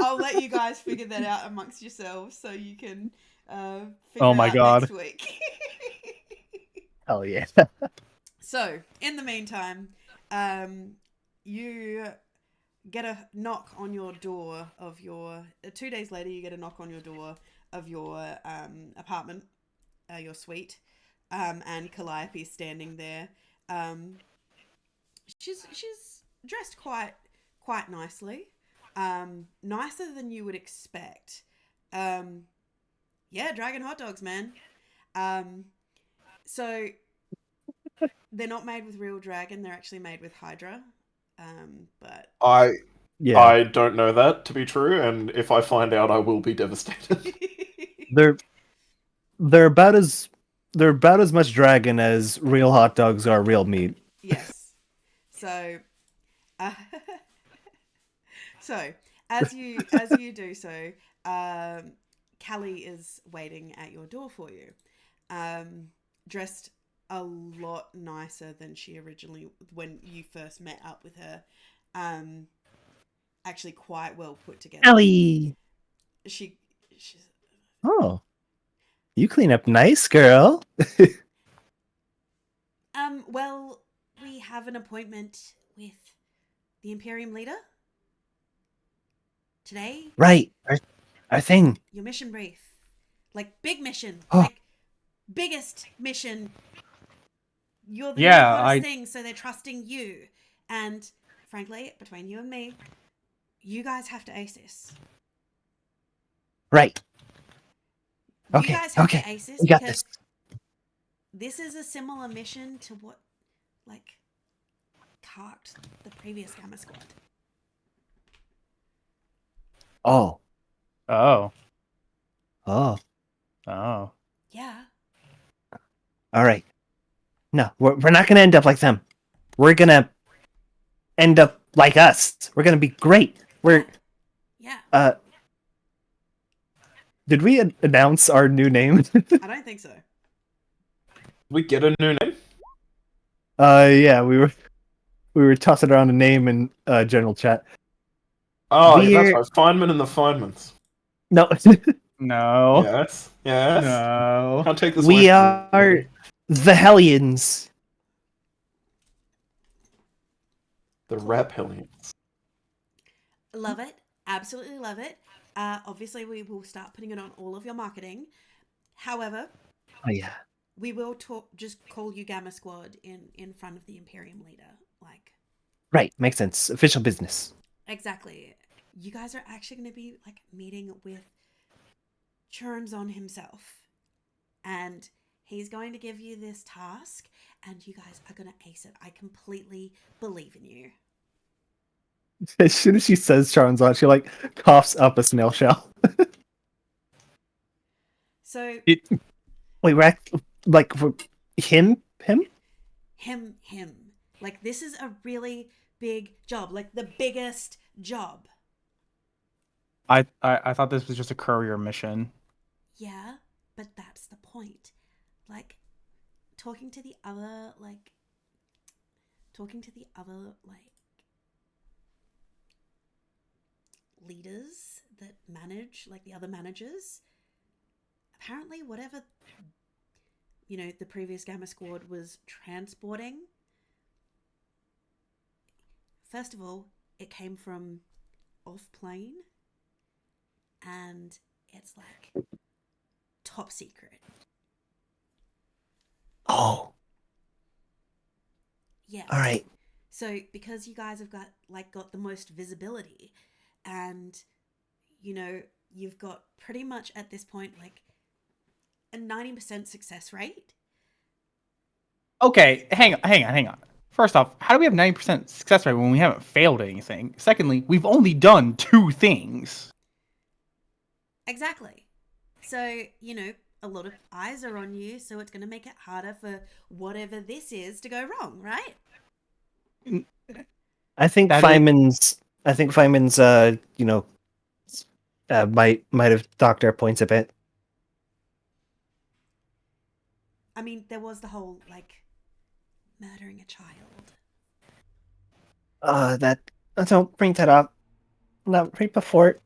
B: I'll let you guys figure that out amongst yourselves so you can figure
C: Oh
B: it
C: my
B: out
C: God.
B: next week.
D: Hell yeah.
B: So, in the meantime, you get a knock on your door of your... 2 days later, you get a knock on your door of your apartment, your suite, and Calliope's standing there. She's dressed quite nicely, nicer than you would expect. Yeah, dragon hot dogs, man. So they're not made with real dragon; they're actually made with Hydra. But
D: Yeah.
A: I don't know that to be true, and if I find out, I will be devastated.
D: They're about as much dragon as real hot dogs are real meat.
B: yes. So, uh, so as you do so, Callie is waiting at your door for you, dressed a lot nicer than she originally when you first met up with her. Actually, quite well put together.
D: Ellie.
B: She's
D: Oh. You clean up nice, girl.
B: well, we have an appointment with the Imperium leader today.
D: Right. Our thing.
B: Your mission brief. Like, big mission.
D: Oh.
B: Like, biggest mission. You're the hottest thing, so they're trusting you. And, frankly, between you and me, you guys have to ace this.
D: Right.
B: You
D: Okay.
B: guys have
D: Okay.
B: to ace this
D: We got
B: because
D: this.
B: this is a similar mission to what, like, carked the previous Gamma Squad.
D: Oh.
C: Oh.
D: Oh.
C: Oh.
B: Yeah.
D: All right. No, we're not gonna end up like them. We're gonna end up like us. We're gonna be great.
B: Yeah.
D: Did we announce our new name?
B: I don't think so.
A: We get a new name?
D: Yeah, we were tossing around a name in general chat.
A: Oh, yeah,
D: We're-
A: that's right. Feynman and the Feynmans.
D: No,
C: No.
A: Yes, yes.
C: No.
A: Can't take this
D: we
A: away from
D: are
A: me.
D: the Hellions.
A: The Rapillions.
B: Love it. Absolutely love it. Obviously, we will start putting it on all of your marketing. However,
D: Oh yeah.
B: we will just call you Gamma Squad in front of the Imperium leader. Like,
D: Right, makes sense. Official business.
B: exactly. You guys are actually going to be like meeting with Churnzon himself. And he's going to give you this task, and you guys are going to ace it. I completely believe in you.
D: As soon as she says Charonzon, she like coughs up a snail shell.
B: So,
D: Wait, we're him?
B: him. Like, this is a really big job. Like, the biggest job.
C: I thought this was just a courier mission.
B: Yeah, but that's the point. Like, talking to the other leaders that manage, like the other managers, apparently whatever, the previous Gamma Squad was transporting, first of all, it came from off-plane, and it's like top secret.
D: Oh.
B: Yeah.
D: All right.
B: So because you guys have got the most visibility, and you've got pretty much at this point like a 90% success rate.
C: Okay, hang on. First off, how do we have 90% success rate when we haven't failed at anything? Secondly, we've only done 2 things.
B: Exactly. So, a lot of eyes are on you, so it's going to make it harder for whatever this is to go wrong, right?
D: I think
C: That is-
D: Feynman's might have docked our points a bit.
B: I mean, there was the whole, like, murdering a child.
D: Don't bring that up. Not right before it.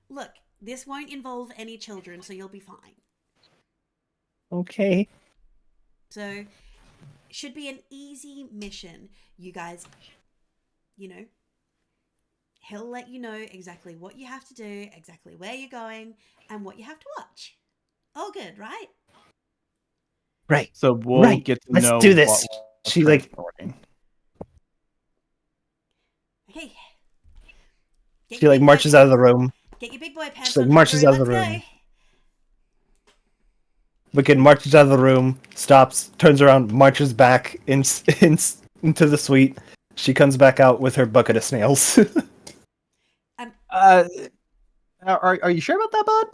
B: Look, this won't involve any children, so you'll be fine.
D: Okay.
B: So, should be an easy mission. You guys, he'll let you know exactly what you have to do, exactly where you're going, and what you have to watch. All good, right?
D: Right.
C: So we'll
D: Right.
C: get to
D: Let's
C: know
D: do this.
C: what we're
D: She, like-
C: transporting.
B: Okay. Get
D: She
B: your
D: like
B: big boy
D: marches out of the room.
B: Get your big boy pants
D: She, like,
B: on.
D: marches
B: Hubbaroo,
D: out of the
B: let's
D: room.
B: go.
D: Wicked marches out of the room, stops, turns around, marches back into the suite. She comes back out with her bucket of snails.
C: Are you sure about that, bud?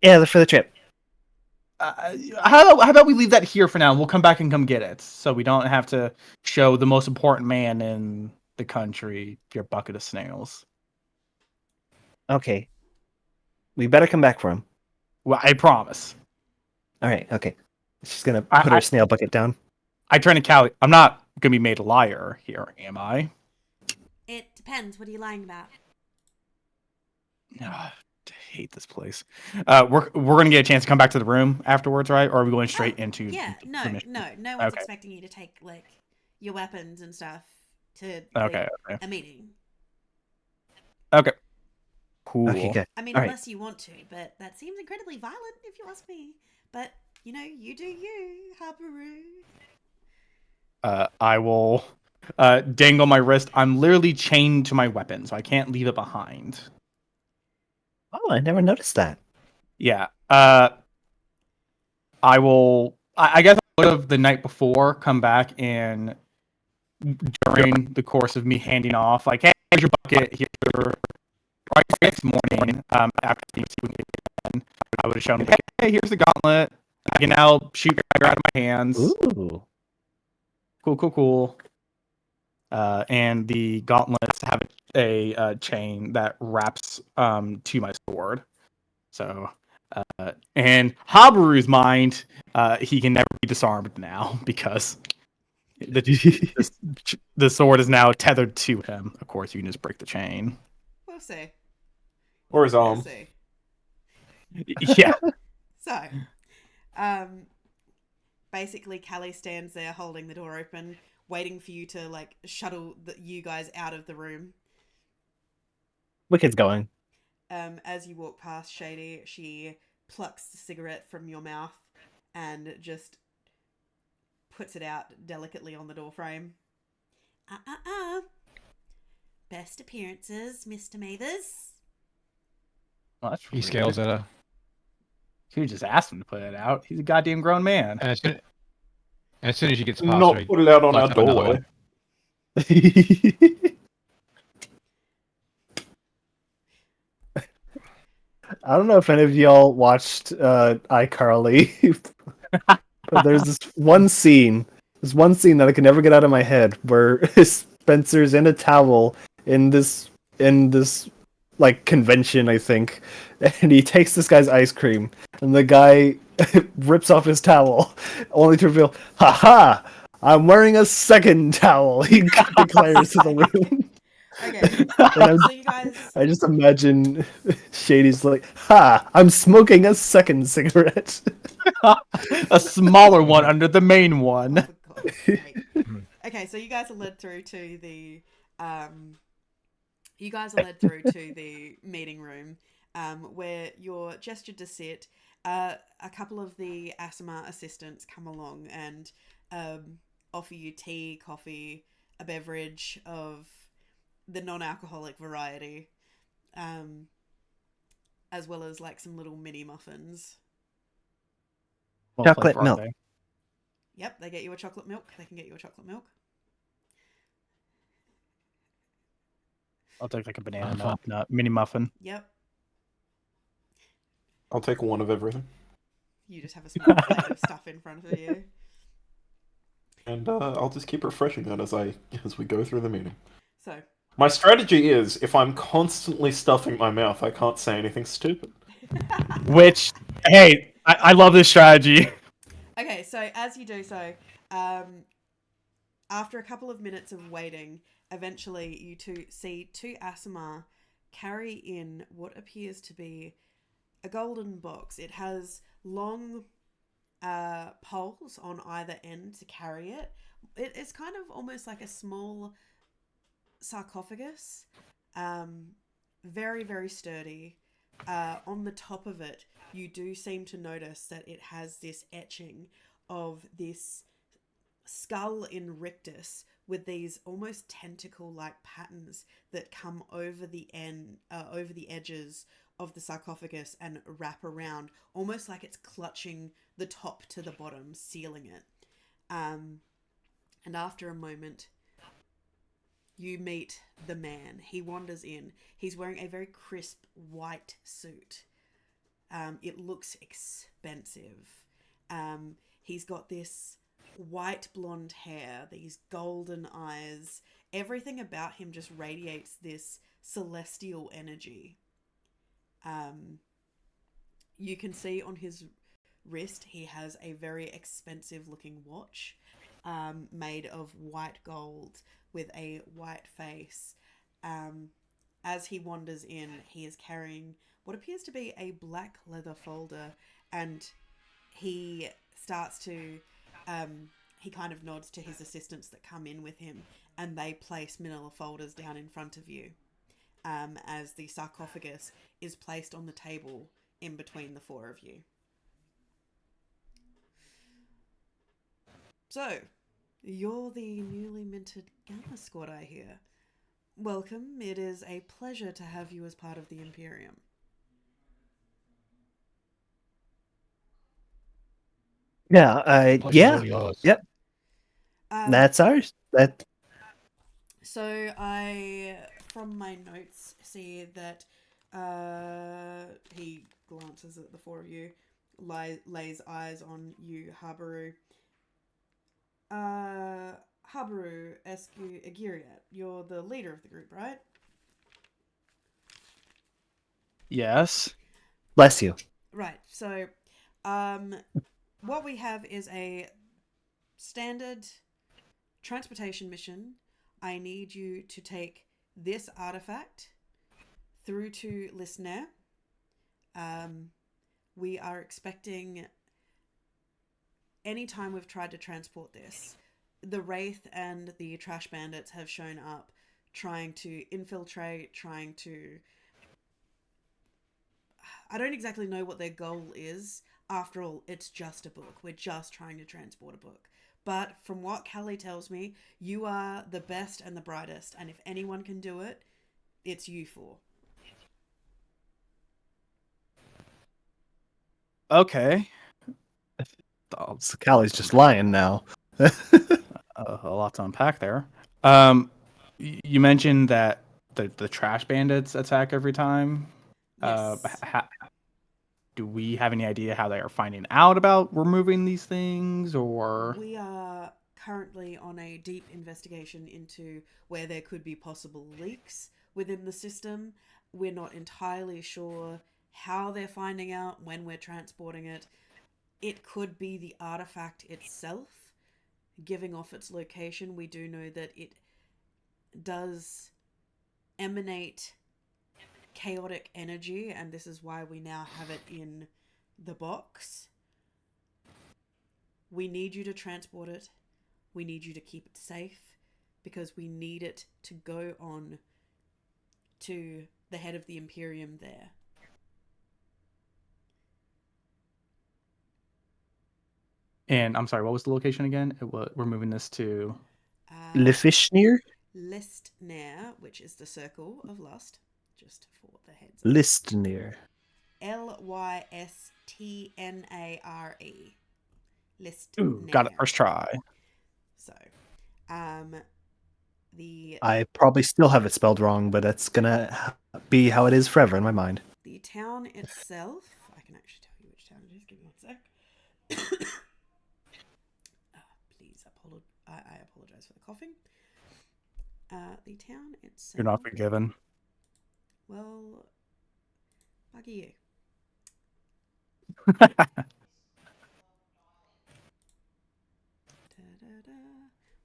D: Yeah, for the trip.
C: How about we leave that here for now? And we'll come back and come get it, so we don't have to show the most important man in the country your bucket of snails.
D: Okay. We better come back for him.
C: Well, I promise.
D: All right. Okay. She's gonna
C: I-
D: put her snail bucket down.
C: I turn to Callie. I'm not gonna be made a liar here, am I?
B: It depends. What are you lying about?
C: I hate this place. We're gonna get a chance to come back to the room afterwards, right? Or are we going straight into?
B: Yeah,
C: the
B: no
C: mission?
B: one's
C: Okay.
B: expecting you to take like your weapons and stuff to
C: Okay.
B: a meeting.
C: Okay. Cool.
D: Okay, good.
B: I mean,
D: All right.
B: unless you want to, but that seems incredibly violent if you ask me. But you do you, Habaru.
C: I will dangle my wrist. I'm literally chained to my weapon, so I can't leave it behind.
D: Oh, I never noticed that.
C: Yeah. I will. I guess I would have the night before come back and during the course of me handing off, like, hey, here's your bucket. Here's your. Right next morning, after the again, I would have shown, hey, here's the gauntlet. I can now shoot fire out of my hands.
D: Ooh.
C: Cool. And the gauntlets have a chain that wraps to my sword. So, and Habaru's mind, he can never be disarmed now because the sword is now tethered to him. Of course, you can just break the chain.
B: We'll see.
A: Or his
B: We'll
A: arm.
B: see.
C: Yeah.
B: So, basically, Callie stands there holding the door open, waiting for you to like shuttle you guys out of the room.
D: Wicked's going.
B: As you walk past Shady, she plucks the cigarette from your mouth and just puts it out delicately on the door frame. Best appearances, Mr. Mathers.
C: Well, that's
E: He
C: rude.
E: scales at her.
C: You just asked him to put it out. He's a goddamn grown man.
E: And as soon as she gets past
A: Not
E: her,
A: put it out on
E: lights
A: our
E: up another
A: doorway.
E: one.
D: I don't know if any of y'all watched iCarly, but there's this one scene that I can never get out of my head where Spencer's in a towel in this like convention, I think, and he takes this guy's ice cream, and the guy rips off his towel, only to reveal, "Ha ha! I'm wearing a second towel." He declares to the room.
B: Okay,
D: And
B: so you guys.
D: I just imagine Shady's like, "Ha! I'm smoking a second cigarette."
C: A smaller one under the main one.
B: Oh, for God's sake. Okay, so you guys are led through to the meeting room, where you're gestured to sit. A couple of the Asima assistants come along and offer you tea, coffee, a beverage of the non-alcoholic variety, as well as like some little mini muffins.
C: What
D: Chocolate
C: flavor are
D: milk.
C: they?
B: Yep, they get you a chocolate milk. They can get you a chocolate milk.
C: I'll take like a banana
E: fine.
C: nut mini muffin.
B: Yep.
A: I'll take one of everything.
B: You just have a small plate of stuff in front of you.
A: And I'll just keep refreshing it as we go through the meeting.
B: So,
A: My strategy is, if I'm constantly stuffing my mouth, I can't say anything stupid.
C: Which, hey, I love this strategy.
B: okay, so as you do so, um, after a couple of minutes of waiting, eventually you see two Asimar carry in what appears to be a golden box. It has long poles on either end to carry it. It's kind of almost like a small sarcophagus, very, very sturdy. On the top of it, you do seem to notice that it has this etching of this skull in rictus with these almost tentacle-like patterns that come over over the edges of the sarcophagus and wrap around, almost like it's clutching the top to the bottom, sealing it. And after a moment, you meet the man. He wanders in. He's wearing a very crisp white suit. It looks expensive. He's got this white blonde hair, these golden eyes. Everything about him just radiates this celestial energy. You can see on his wrist he has a very expensive looking watch, made of white gold with a white face. As he wanders in, he is carrying what appears to be a black leather folder, and he starts to he kind of nods to his assistants that come in with him, and they place manila folders down in front of you, as the sarcophagus is placed on the table in between the four of you. So, you're the newly minted Gamma Squad, I hear. Welcome. It is a pleasure to have you as part of the Imperium.
D: Yeah,
E: Pleasure's
D: yeah,
E: all yours.
D: yep. That's ours. That
B: So I, from my notes, see that he glances at the four of you, lays eyes on you, Habaru. Habaru Agiriat, you're the leader of the group, right?
C: Yes.
D: bless you.
B: Right. So, what we have is a standard transportation mission. I need you to take this artifact through to Listener. We are expecting, anytime we've tried to transport this, the Wraith and the Trash Bandits have shown up trying to infiltrate, trying to... I don't exactly know what their goal is. After all, it's just a book. We're just trying to transport a book. But from what Callie tells me, you are the best and the brightest, and if anyone can do it, it's you four.
C: Okay.
D: So Callie's just lying now.
C: A lot to unpack there. You mentioned that the trash bandits attack every time.
B: Yes.
C: Do we have any idea how they are finding out about removing these things, or?
B: We are currently on a deep investigation into where there could be possible leaks within the system. We're not entirely sure how they're finding out when we're transporting it. It could be the artifact itself giving off its location. We do know that it does emanate chaotic energy, and this is why we now have it in the box. We need you to transport it. We need you to keep it safe, because we need it to go on to the head of the Imperium there.
C: And I'm sorry, what was the location again? We're moving this to...
D: Lifishnir?
B: Listnir, which is the Circle of Lust, just for the heads up.
D: Listnir.
B: Lystnare. Listnir.
C: Ooh, got it first try.
B: So, the
D: I probably still have it spelled wrong, but that's gonna be how it is forever in my mind.
B: the town itself, I can actually tell you which town it is. Give me one sec. Please I apologize for the coughing. The town itself.
C: You're not forgiven.
B: Well, buggy you. Da-da-da.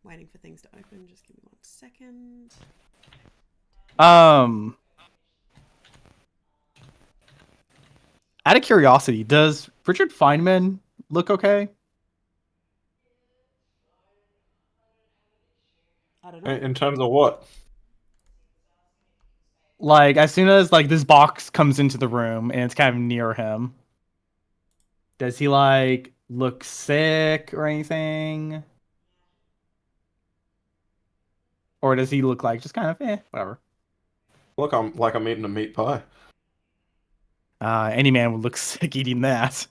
B: Waiting for things to open. Just give me 1 second.
C: Out of curiosity, does Richard Feynman look okay?
B: I don't know.
A: In terms of what?
C: Like, as soon as like this box comes into the room and it's kind of near him, does he like look sick or anything? Or does he look like just kind of whatever?
A: Look, I'm eating a meat pie.
C: Any man would look sick eating that.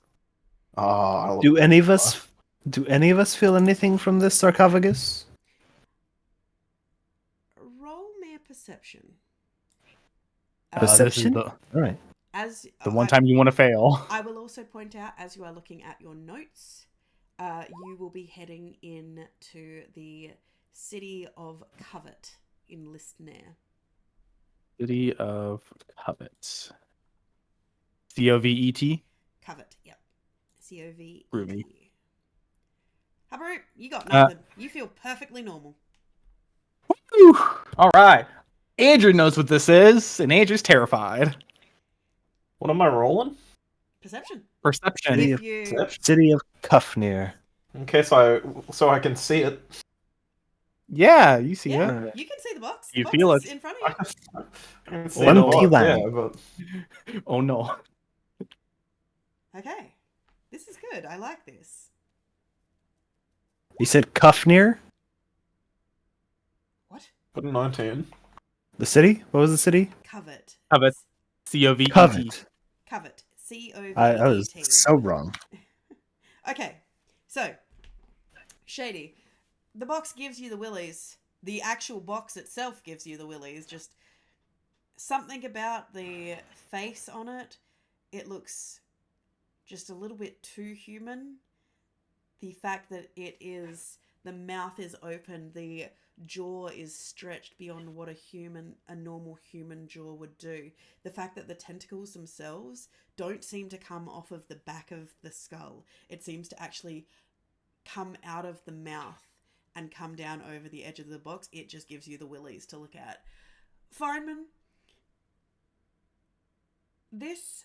A: Ah, I love
F: Do any of
A: pie.
F: us feel anything from this sarcophagus?
B: Roll me a perception.
C: This is
F: Perception?
C: the
F: All right.
B: As
C: one time you want to fail.
B: I will also point out, as you are looking at your notes, you will be heading in to the city of Covet in Listnair.
C: City of Covet. Covet.
B: Covet, yep. Covet.
C: Groovy.
B: Habaru, you got nothing. You feel perfectly normal.
C: Woo! All right. Andrew knows what this is, and Andrew's terrified.
A: What am I rolling?
B: Perception.
C: Perception.
F: City
B: If
F: of,
B: you
A: Perception.
F: City of Kufnir.
A: In case so I can see it.
C: Yeah, you see
B: Yeah.
C: it.
B: You can see the box.
C: You
B: The
C: feel
B: box is
C: it.
B: in front
A: I
B: of you.
A: can see
F: One
A: it a lot,
F: P1.
A: yeah, but
C: Oh no.
B: Okay. This is good. I like this.
F: You said Kufnir?
B: What?
A: put a 19.
F: The city? What was the city?
B: Covet.
C: Covet. Covet.
F: Covet.
B: Covet. C-O-V-E-T.
F: I was so wrong.
B: Okay. So, Shady. The box gives you the willies. The actual box itself gives you the willies. Just something about the face on it. It looks just a little bit too human. The fact that the mouth is open, the jaw is stretched beyond what a normal human jaw would do. The fact that the tentacles themselves don't seem to come off of the back of the skull. It seems to actually come out of the mouth and come down over the edge of the box. It just gives you the willies to look at. Feynman, this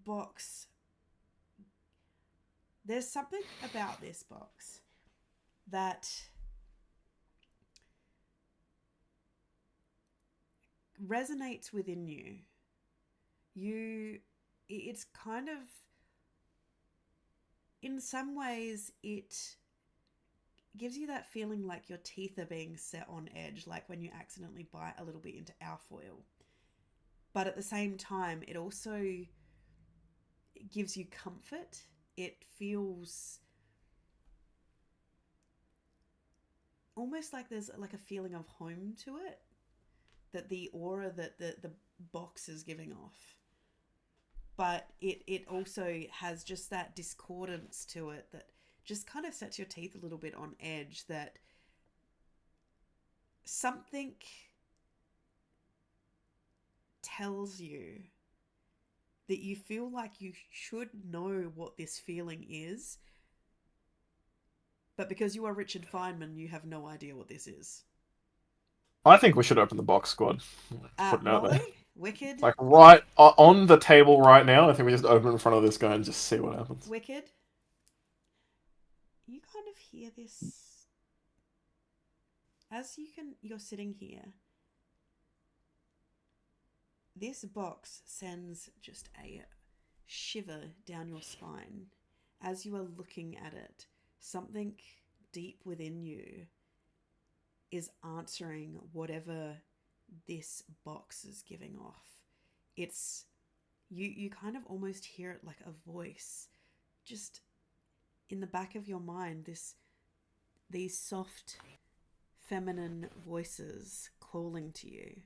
B: box, there's something about this box that resonates within you. It's kind of, in some ways, it gives you that feeling like your teeth are being set on edge, like when you accidentally bite a little bit into alfoil. But at the same time, it also gives you comfort. It feels almost like there's like a feeling of home to it, that the aura that the box is giving off. But it also has just that discordance to it that just kind of sets your teeth a little bit on edge, that something tells you that you feel like you should know what this feeling is, but because you are Richard Feynman, you have no idea what this is.
A: I think we should open the box, squad. Put it out there.
B: Molly, Wicked,
A: Like right on the table right now. I think we just open in front of this guy and just see what happens.
B: Wicked, you kind of hear this as you're sitting here. This box sends just a shiver down your spine as you are looking at it. Something deep within you is answering whatever this box is giving off. It's you kind of almost hear it like a voice just in the back of your mind, these soft feminine voices calling to you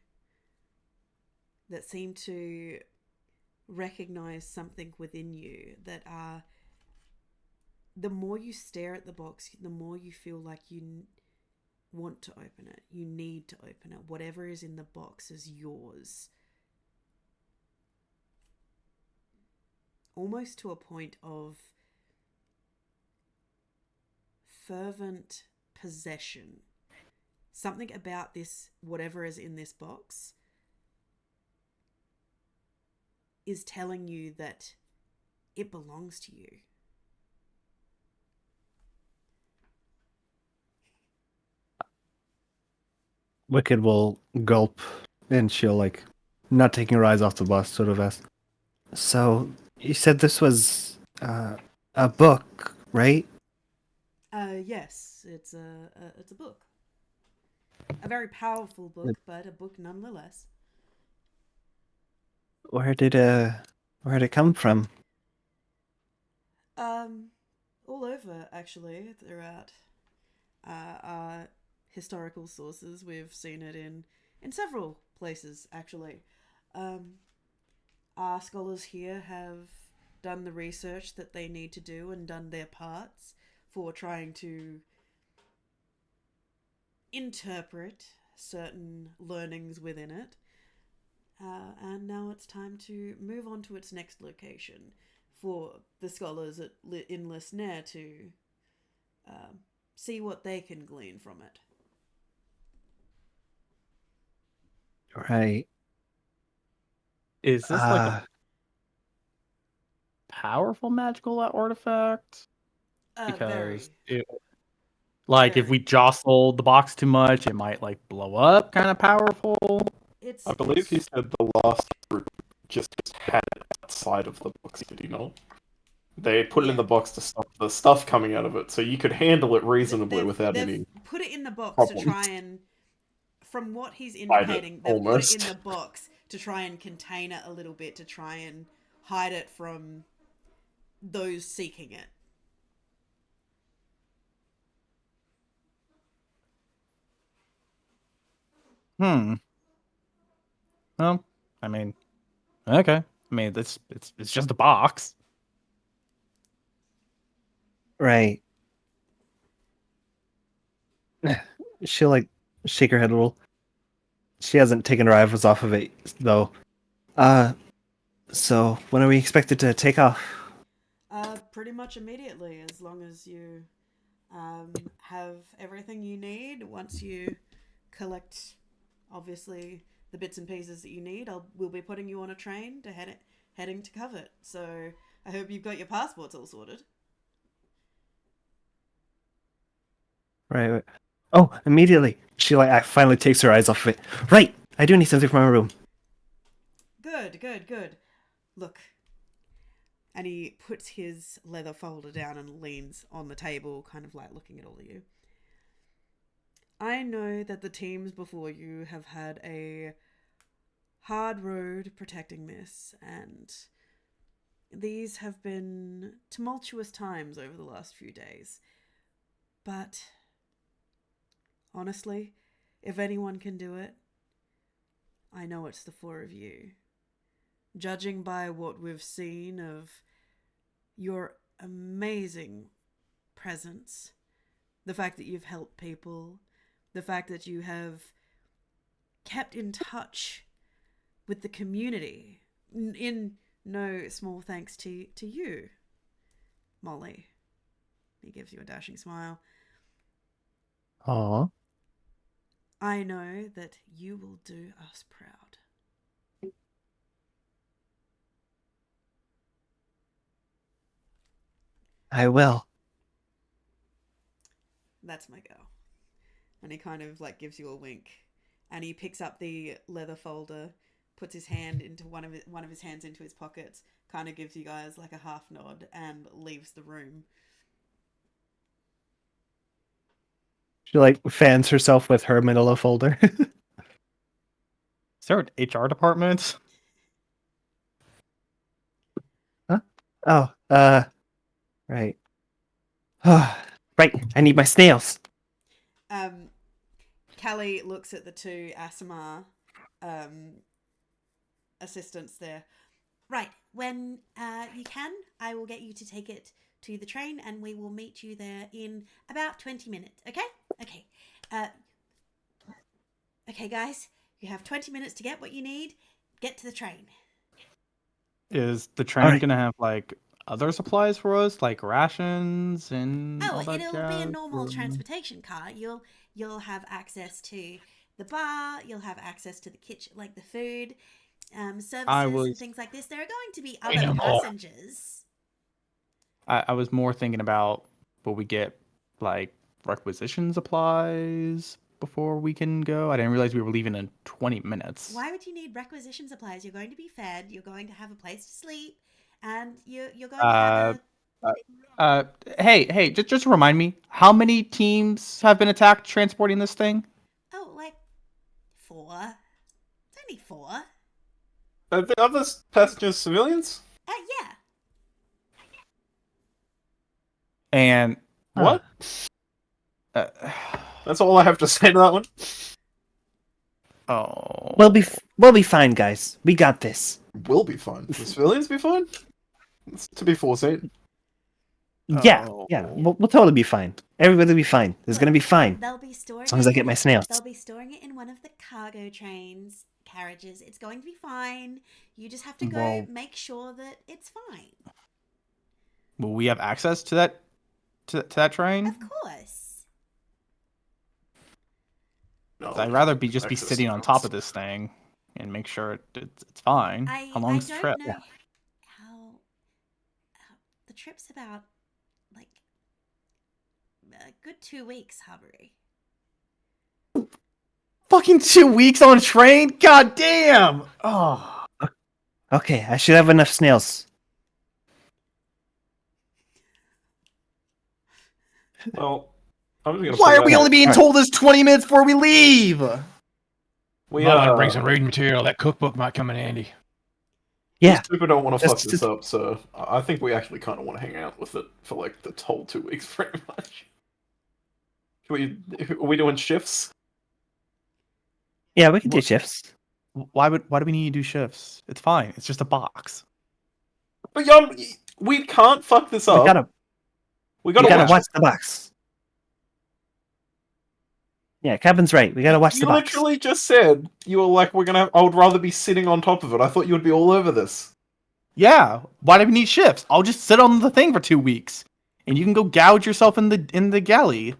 B: that seem to recognize something within you, that are, the more you stare at the box, the more you feel like you want to open it. You need to open it. Whatever is in the box is yours. Almost to a point of fervent possession. Something about this, whatever is in this box, is telling you that it belongs to you.
D: Wicked will gulp, and she'll, like, not taking her eyes off the bus, sort of ask, "So, you said this was a book, right?"
B: Yes, it's a book. A very powerful book, but a book nonetheless.
D: Where did it come from?
B: All over actually throughout our historical sources. We've seen it in several places actually. Our scholars here have done the research that they need to do and done their parts for trying to interpret certain learnings within it. And now it's time to move on to its next location for the scholars in Lisnair to see what they can glean from it.
D: Right.
C: Is this like
D: Uh,
C: a powerful magical artifact?
B: Very.
C: Because like if
B: Very.
C: we jostle the box too much, it might like blow up. Kind of powerful.
A: I believe he said the last group just had it outside of the box, did he not? They put it in the box to stop the stuff coming out of it, so you could handle it reasonably without
B: they've
A: any
B: put it in the box
A: problems.
B: to try and, from what he's
A: Hide it,
B: indicating, they've put it in
A: almost.
B: the box to try and contain it a little bit, to try and hide it from those seeking it.
C: Well, I mean, okay. I mean, it's just a box.
D: right. She'll, like, shake her head a little. She hasn't taken her eyes off of it, though. So when are we expected to take off?
B: Pretty much immediately, as long as you have everything you need. Once you collect, obviously, the bits and pieces that you need, we'll be putting you on a train to heading to Covert. So I hope you've got your passports all sorted.
D: Right. Oh, immediately. She, like, finally takes her eyes off of it. Right. I do need something from my room.
B: Good. Look. And he puts his leather folder down and leans on the table, kind of like looking at all of you. I know that the teams before you have had a hard road protecting this, and these have been tumultuous times over the last few days. But honestly, if anyone can do it, I know it's the four of you. Judging by what we've seen of your amazing presence, the fact that you've helped people, the fact that you have kept in touch with the community, in no small thanks to you, Molly. He gives you a dashing smile.
D: Aw.
B: I know that you will do us proud.
D: I will.
B: That's my girl. And he kind of like gives you a wink, and he picks up the leather folder, puts his hand into one of his hands into his pockets, kind of gives you guys like a half nod, and leaves the room.
D: She, like, fans herself with her manila folder.
C: Is there an HR department?
D: Huh? Oh, right. Right, I need my snails.
B: Callie looks at the two Asimar assistants there. Right, when you can, I will get you to take it to the train, and we will meet you there in about 20 minutes, okay? Okay. Okay, guys, you have 20 minutes to get what you need. Get to the train.
C: Is the train
F: Alright.
C: gonna have like other supplies for us, like rations and
B: Oh,
C: all that
B: it'll be a
C: jazz,
B: normal
C: or-
B: transportation car. You'll have access to the bar. You'll have access to the kitchen, like the food, services and things like this. There are going to be
E: Say
B: other
E: no more.
B: passengers.
C: I was more thinking about will we get like requisition supplies before we can go? I didn't realize we were leaving in 20 minutes.
B: Why would you need requisition supplies? You're going to be fed. You're going to have a place to sleep, and you're going to have
C: Hey, just remind me, how many teams have been attacked transporting this thing?
B: like 4. It's only 4.
A: Are the other passengers civilians?
B: Yeah.
C: And
A: What?
C: uh,
A: That's all I have to say to that one.
C: oh,
F: We'll be fine, guys. We got this.
A: Will be fine. Will civilians be fine? It's to be foreseen.
F: Yeah,
C: Oh.
F: we'll totally be fine. Everybody will be fine. It's gonna be fine.
B: They'll be storing
F: As long as I get my snails.
B: They'll be storing it in one of the cargo trains carriages. It's going to be fine. You just have to go
C: Well-
B: make sure that it's fine.
C: will we have access to that train?
B: Of course.
A: No.
C: I'd rather just be
A: Access
C: sitting
A: to
C: on
A: drones.
C: top of this thing and make sure it's fine. How long is the
B: don't
C: trip?
B: know how the trip's about like a good 2 weeks, Harbury.
C: Fucking 2 weeks on a train? God damn! Oh.
F: Okay, I should have enough snails.
A: Well, I'm just gonna
C: Why
A: put
C: are we
A: that-
C: only being told this 20 minutes before we leave?
A: We
E: Might want to bring some reading material. That cookbook might come in handy.
F: Yeah,
A: super don't want to fuck
F: Just-
A: this up, so I think we actually kind of want to hang out with it for like the whole 2 weeks, pretty much. Are we doing shifts?
F: yeah, we can do
C: What-
F: shifts.
C: Why do we need to do shifts? It's fine. It's just a box.
A: But we can't fuck this
F: We
A: up.
F: gotta
A: We gotta,
F: watch the box. Yeah, Kevin's right. We gotta watch
A: You
F: the box.
A: literally just said you were like, I would rather be sitting on top of it. I thought you would be all over this.
C: Yeah. Why do we need shifts? I'll just sit on the thing for 2 weeks, and you can go gouge yourself in the galley.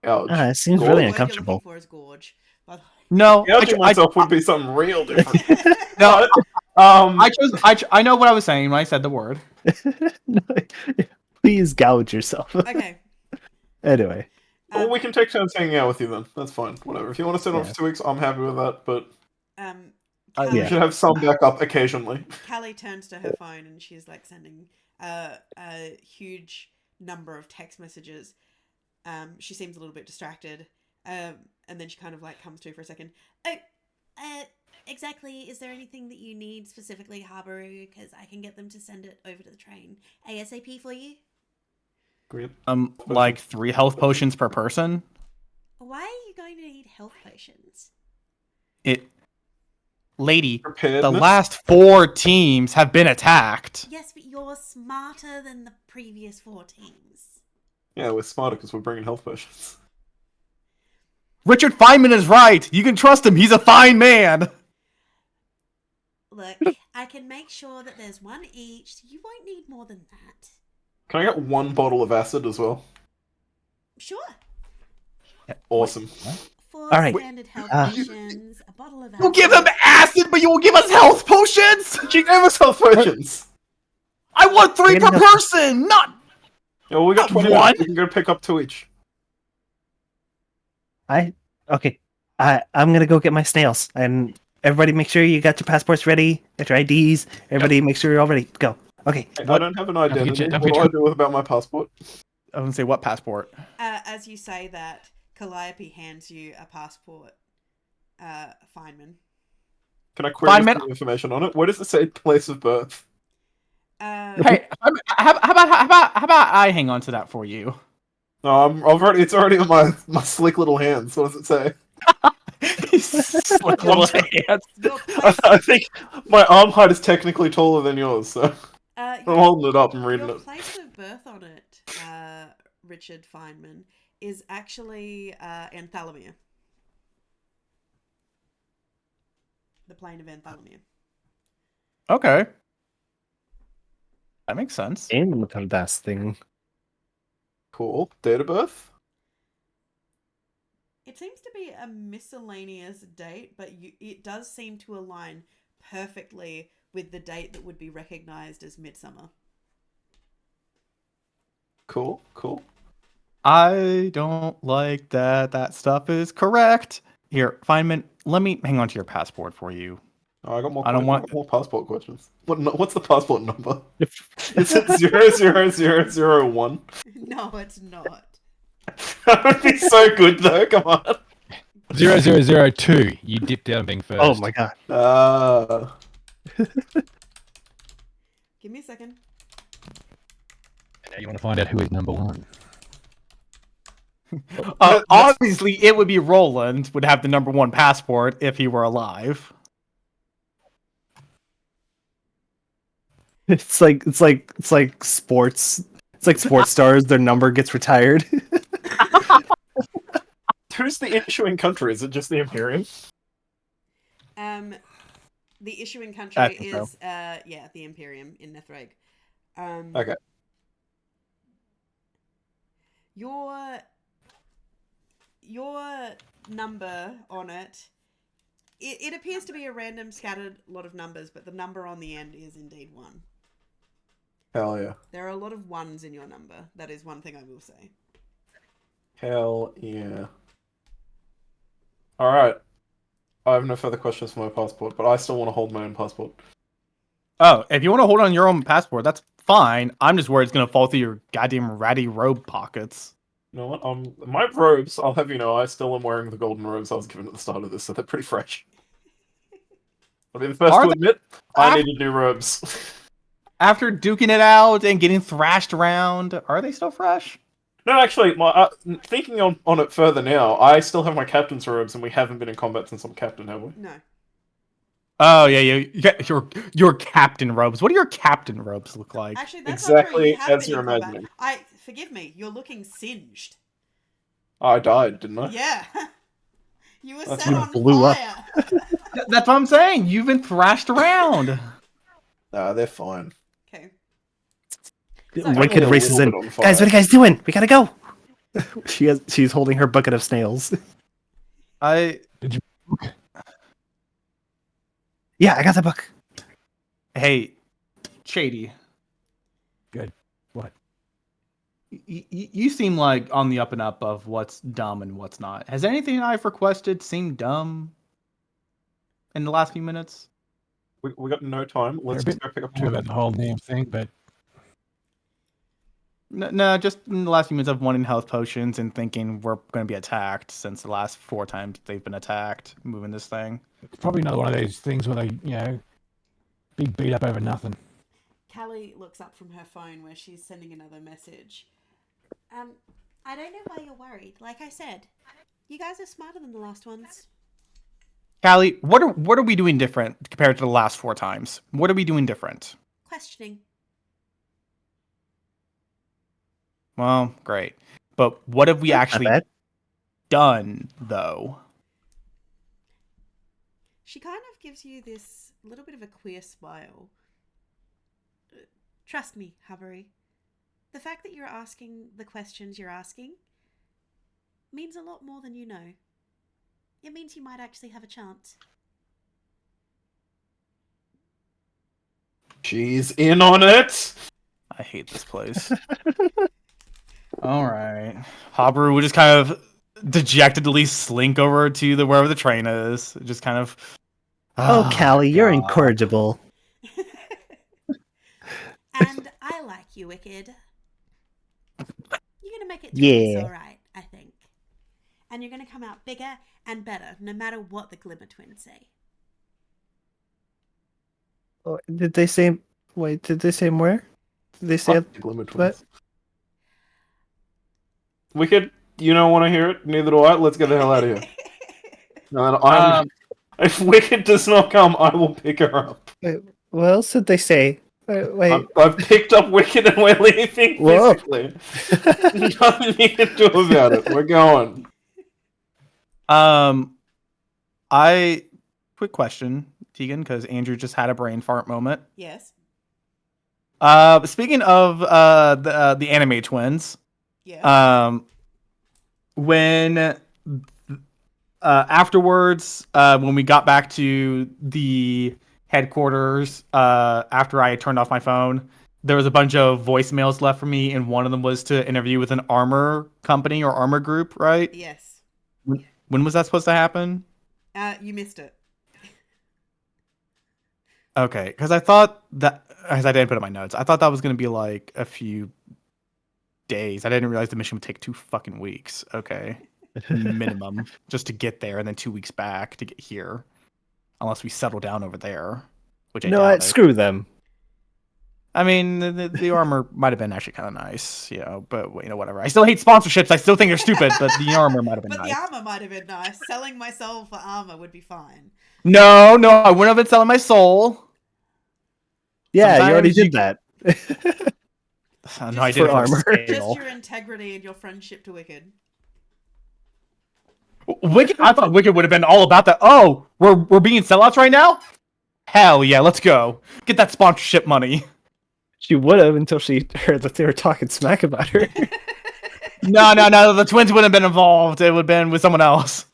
A: Ouch.
F: It seems
A: Gorge?
F: really
B: The word you're
F: uncomfortable.
B: looking for is gorge. By the way.
C: No,
A: Gouging myself would be something real different.
C: no.
A: um,
C: I know what I was saying when I said the word.
F: No, please gouge yourself.
B: Okay.
F: Anyway,
A: well, we can take turns hanging out with you then. That's fine. Whatever. If you want to sit on
F: Yeah.
A: for 2 weeks, I'm happy with that. But
B: Um,
C: Yeah.
A: you
B: Callie,
A: should have some backup occasionally.
B: Callie turns to her phone and she's like sending a huge number of text messages. She seems a little bit distracted. And then she kind of like comes to for a second. Oh, exactly. Is there anything that you need specifically, Harboru? Because I can get them to send it over to the train ASAP for you.
A: Great.
C: Like 3 health potions per person.
B: Why are you going to need health potions?
C: Lady, the
A: Preparedness.
C: last 4 teams have been attacked.
B: Yes, but you're smarter than the previous 4 teams.
A: Yeah, we're smarter because we're bringing health potions.
C: Richard Feynman is right. You can trust him. He's a fine man.
B: Look, I can make sure that there's 1 each. You won't need more than that.
A: Can I get 1 bottle of acid as well?
B: Sure.
A: Awesome.
B: 4
F: All right.
B: standard health potions, a bottle of
C: You'll give them acid, but you will give us health potions?
A: She gave us health potions.
C: I want 3 per person, not...
A: Yeah, well, we got
C: Not
A: 20
C: one.
A: minutes. We can go pick up 2 each.
F: okay. I'm gonna go get my snails, and everybody make sure you got your passports ready, get your IDs. Everybody make sure you're all ready. Go. Okay.
A: Hey, I
C: What-
A: don't have an identity.
E: don't
A: What do I
E: forget-
A: do about my passport?
C: I was gonna say, what passport?
B: As you say that, Calliope hands you a passport. Feynman.
A: Can I query
C: Fine, man.
A: some information on it? Where does it say place of birth?
C: Hey, how about I hang on to that for you?
A: No, it's already in my slick little hands. What does it say?
C: Slick little hands.
B: Your place,
A: I think my arm height is technically taller than yours, so I'm
B: your,
A: holding it up and reading
B: your
A: it.
B: place of birth on it, Richard Feynman, is actually Anthalomere. The plane of Anthalomere.
C: Okay. That makes sense.
D: And das thing.
A: Cool. Date of birth?
B: It seems to be a miscellaneous date, but it does seem to align perfectly with the date that would be recognized as Midsummer.
A: Cool, cool.
C: I don't like that stuff is correct. Here, Feynman, let me hang on to your passport for you.
A: Oh, I got more.
C: I don't
A: I
C: want-
A: got more passport questions. What's the passport number?
D: If
A: Is it 00001?
B: No, it's not.
A: That would be so good, though. Come on.
E: 0002. You dipped out of being first.
D: oh my god.
B: Give me a second.
E: Now you want to find out who is number one.
C: Obviously, it would be Roland would have the number 1 passport if he were alive.
D: It's like sports. It's like sports stars. Their number gets retired.
A: Who's the issuing country? Is it just the Imperium?
B: The issuing
C: I
B: country
C: think so.
B: is the Imperium in Nethreg.
A: Okay.
B: Your number on it, it appears to be a random scattered lot of numbers, but the number on the end is indeed 1.
A: Hell yeah.
B: There are a lot of 1s in your number. That is one thing I will say.
A: Hell yeah. Alright. I have no further questions for my passport, but I still want to hold my own passport.
C: Oh, if you want to hold on your own passport, that's fine. I'm just worried it's going to fall through your goddamn ratty robe pockets.
A: You know what? My robes, I'll have you know, I still am wearing the golden robes I was given at the start of this, so they're pretty fresh. I'll be the first
C: Are
A: to
C: they-
A: admit, I needed new robes.
C: After duking it out and getting thrashed around, are they still fresh?
A: No, actually, thinking on it further now, I still have my captain's robes, and we haven't been in combat since I'm captain, have we?
B: No.
C: Oh yeah, your captain robes. What do your captain robes look like?
B: Actually, that's
A: Exactly
B: not true. You have
A: as
B: been
A: you're
B: in combat.
A: imagining.
B: Forgive me, you're looking singed.
A: I died, didn't I?
B: Yeah. You were
A: That's
B: set
A: right.
B: on
D: Blew up.
B: fire.
C: That's what I'm saying. You've been thrashed around.
A: Nah, they're fine.
B: Okay.
D: Wicked
A: Only a
D: races
A: little
D: in.
A: bit on
D: Guys, what
A: fire.
D: are you guys doing? We gotta go. She's holding her bucket of snails. Yeah, I got the book.
C: Hey, Shady.
E: Good. What?
C: You seem like on the up and up of what's dumb and what's not. Has anything I've requested seemed dumb in the last few minutes?
A: We got no time. Let's
E: They're a
A: just go pick up
E: Sure about the whole damn thing, but
C: No, just in the last few minutes of wanting health potions and thinking we're going to be attacked since the last 4 times they've been attacked moving this thing.
E: it's probably another one of those things where they, be beat up over nothing.
B: Callie looks up from her phone where she's sending another message. I don't know why you're worried. Like I said, you guys are smarter than the last ones.
C: Callie, what are we doing different compared to the last 4 times? What are we doing different?
B: Questioning.
C: Well, great. But what have we
D: Not
C: actually
D: bad.
C: done, though?
B: She kind of gives you this little bit of a queer smile. Trust me, Hubbery. The fact that you're asking the questions you're asking means a lot more than you know. It means you might actually have a chance.
A: She's in on it!
C: I hate this place. All right. Habaru will just kind of dejectedly slink over to wherever the train is. Just kind of.
D: Oh, Callie, you're
C: God.
D: incorrigible.
B: And I like you, Wicked. You're going to make it through
D: Yeah.
B: this all right, I think. And you're going to come out bigger and better, no matter what the Glimmer Twins say.
D: Oh, did they say? Wait, did they say where? Did they say?
A: Fuck the Glimmer Twins. Wicked, you don't want to hear it, neither do I. Let's get the hell out of here. If Wicked does not come, I will pick her up.
D: What else did they say? Wait.
A: I've picked up Wicked and we're leaving
F: Whoa.
A: physically. Nothing you can do about it. We're going.
C: Quick question, Tegan, because Andrew just had a brain fart moment.
B: Yes.
C: Speaking of the anime twins,
B: Yeah.
C: when afterwards, when we got back to the headquarters, after I turned off my phone, there was a bunch of voicemails left for me, and one of them was to interview with an armor company or armor group, right?
B: Yes.
C: When was that supposed to happen?
B: You missed it.
C: Okay, because I thought that, as I didn't put it in my notes, I thought that was going to be like a few days. I didn't realize the mission would take 2 fucking weeks. Okay, minimum, just to get there, and then 2 weeks back to get here, unless we settle down over there, which I
D: No,
C: doubt it.
D: screw them.
C: I mean, the armor might have been actually kind of nice, but whatever. I still hate sponsorships. I still think they're stupid, but the armor might have been
B: But
C: nice.
B: the armor might have been nice. Selling my soul for armor would be fine.
C: No, I wouldn't have been selling my soul.
D: Yeah, you already
C: Sometimes
D: did that.
C: No, I
B: Just
C: did
D: for
C: for
D: armor.
B: Just
C: scale.
B: your integrity and your friendship to Wicked.
C: Wicked. I thought Wicked would have been all about that. Oh, we're being sellouts right now. Hell yeah, let's go get that sponsorship money.
D: She would have until she heard that they were talking smack about her.
C: No, the twins wouldn't have been involved. It would have been with someone else.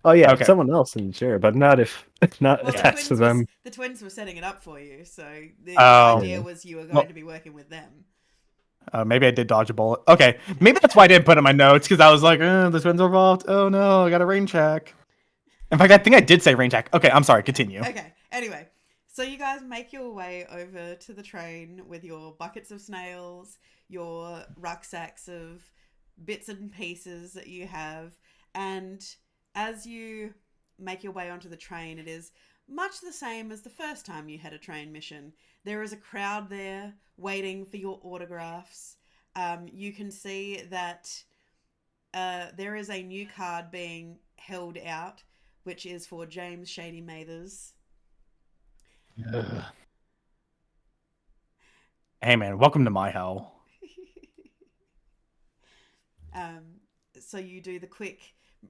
D: Oh yeah,
C: Okay.
D: someone else, and sure, but not
B: Well,
D: attached to them.
B: the twins were setting it up for you, so the
C: Oh.
B: idea was you were going to be working with them.
C: Maybe I did dodge a bullet. Okay, maybe that's why I didn't put it in my notes, because I was like, the twins are involved. Oh no, I got a rain check. In fact, I think I did say rain check. Okay, I'm sorry. Continue.
B: Okay, anyway. So you guys make your way over to the train with your buckets of snails, your rucksacks of bits and pieces that you have, and as you make your way onto the train, it is much the same as the first time you had a train mission. There is a crowd there waiting for your autographs. You can see that there is a new card being held out, which is for James Shady Mathers.
E: Ugh.
C: Hey man, welcome to my hell.
B: So you do the quick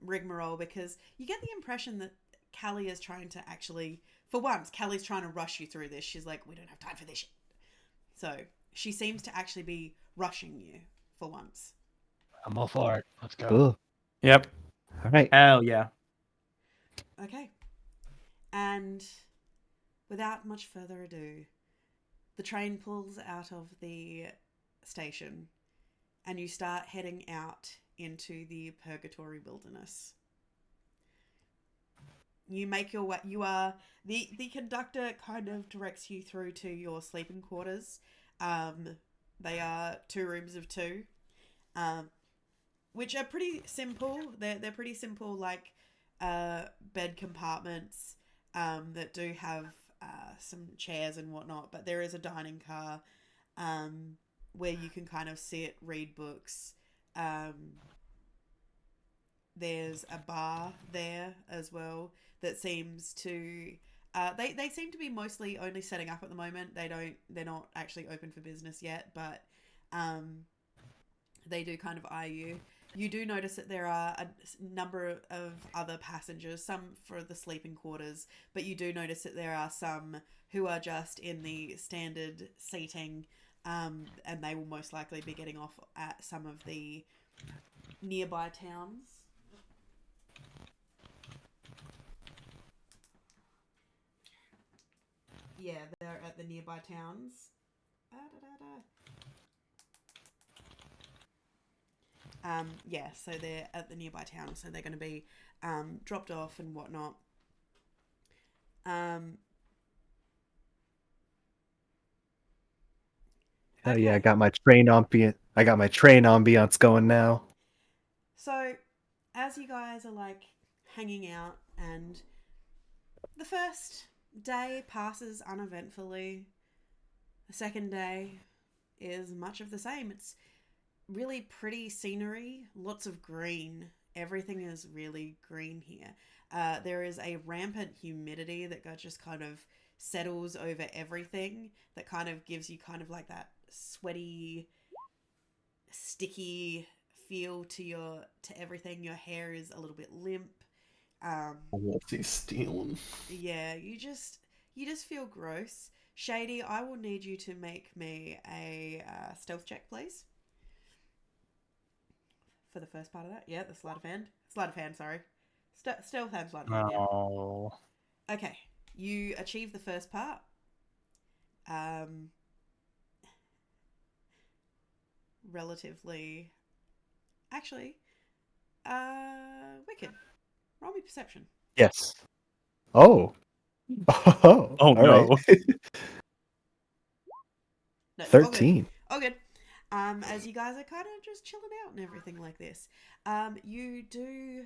B: rigmarole because you get the impression that Callie is trying to actually, for once, Callie's trying to rush you through this. She's like, we don't have time for this shit. So she seems to actually be rushing you for once.
E: I'm all for it. Let's go.
D: Cool.
C: Yep.
D: All right.
C: Hell yeah.
B: Okay. And without much further ado, the train pulls out of the station and you start heading out into the Purgatory Wilderness. You make your way. The conductor kind of directs you through to your sleeping quarters. They are 2 rooms of 2, which are pretty simple. They're pretty simple, like bed compartments that do have some chairs and whatnot. But there is a dining car where you can kind of sit, read books. There's a bar there as well that seems to they seem to be mostly only setting up at the moment. They're not actually open for business yet, but they do kind of eye you. You do notice that there are a number of other passengers, some for the sleeping quarters, but you do notice that there are some who are just in the standard seating, and they will most likely be getting off at some of the nearby towns. Yeah, they're at the nearby towns. Yeah, so they're at the nearby towns, so they're going to be dropped off and whatnot.
D: Oh yeah, I
B: Okay.
D: got my train ambiance going now.
B: So, as you guys are like hanging out, and the first day passes uneventfully, the second day is much of the same. It's really pretty scenery, lots of green. Everything is really green here. There is a rampant humidity that just kind of settles over everything that kind of gives you kind of like that sweaty, sticky feel to everything. Your hair is a little bit limp.
A: What's he stealing?
B: Yeah, you just feel gross. Shady, I will need you to make me a stealth check, please. For the first part of that. Yeah, the sleight of hand. Sleight of hand, sorry. Stealth and sleight of hand, yeah.
C: Oh.
B: Okay, you achieve the first part. Relatively... Actually, Wicked. Roll me perception.
F: Yes. Oh. Oh.
C: Oh,
F: all right.
C: no.
B: No,
F: 13.
B: All good. As you guys are kind of just chilling out and everything like this, you do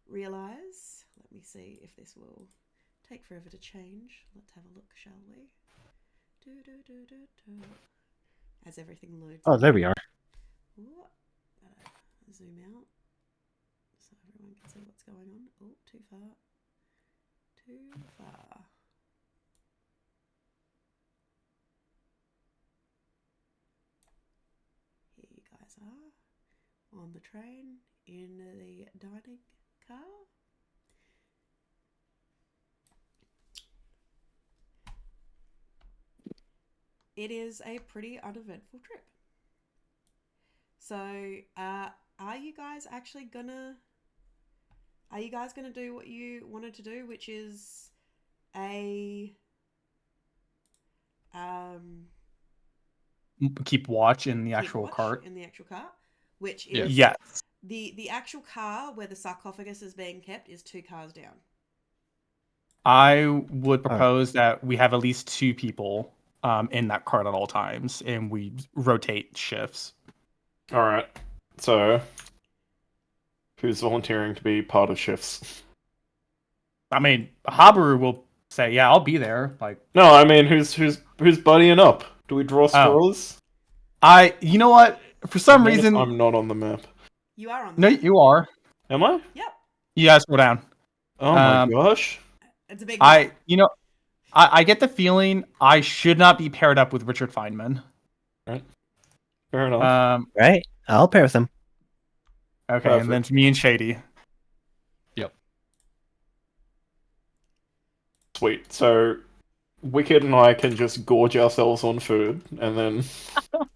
B: realize. Let me see if this will take forever to change. Let's have a look, shall we? As everything loads.
F: Oh, there we are.
B: Ooh, zoom out so everyone can see what's going on. Oh, too far. Too far. Here you guys are on the train in the dining car. It is a pretty uneventful trip. So, are you guys gonna do what you wanted to do, which is
C: Keep watch in the
B: keep
C: actual
B: watch
C: cart.
B: in the actual cart, which
E: Yes.
B: is
C: Yes.
B: the actual car where the sarcophagus is being kept is 2 cars down.
C: I would propose that we have at least 2 people in that cart at all times, and we rotate shifts.
A: All right. So, who's volunteering to be part of shifts?
C: I mean, Habaru will say, "Yeah, I'll be there." Like,
A: No, I mean, who's buddying up? Do we draw straws?
C: you know what? For some
A: Notice
C: reason,
A: I'm not on the map.
B: You are on the
C: no,
B: map.
C: you are.
A: Am I?
B: Yep.
C: You guys go down.
A: Oh my
C: Um,
A: gosh.
B: It's a big map.
C: I get the feeling I should not be paired up with Richard Feynman.
A: Fair enough.
F: Right. I'll pair with him.
C: Okay, and then it's me and Shady.
A: Sweet. So, Wicked and I can just gorge ourselves on food, and then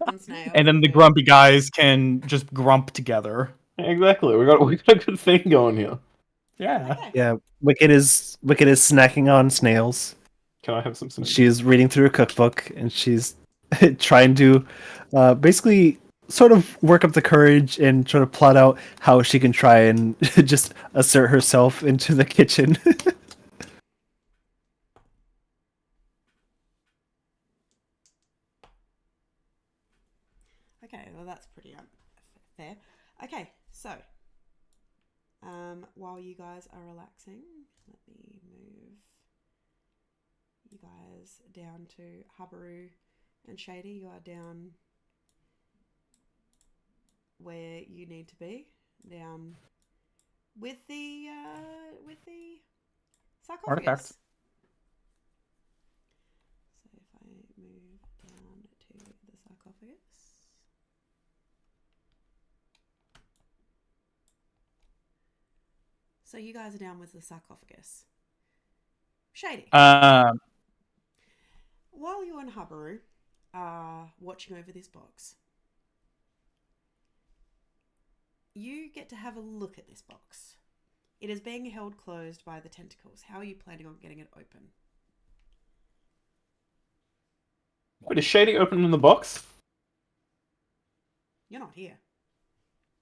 B: On snails
C: And then the
B: food.
C: grumpy guys can just grump together.
A: exactly, we got a good thing going here.
C: Yeah.
B: Okay.
F: Yeah. Wicked is snacking on snails.
A: Can I have some?
F: She's reading through a cookbook and she's trying to basically sort of work up the courage and try to plot out how she can try and just assert herself into the kitchen.
B: Okay, well that's pretty fair. Okay, so while you guys are relaxing, let me move you guys down to Habaru and Shady. You are down where you need to be, down with the sarcophagus.
C: Artifact.
B: So if I move down to the sarcophagus. So you guys are down with the sarcophagus. Shady. While you and Habaru are watching over this box, you get to have a look at this box. It is being held closed by the tentacles. How are you planning on getting it open?
A: Wait, is Shady opening the box?
B: You're not here.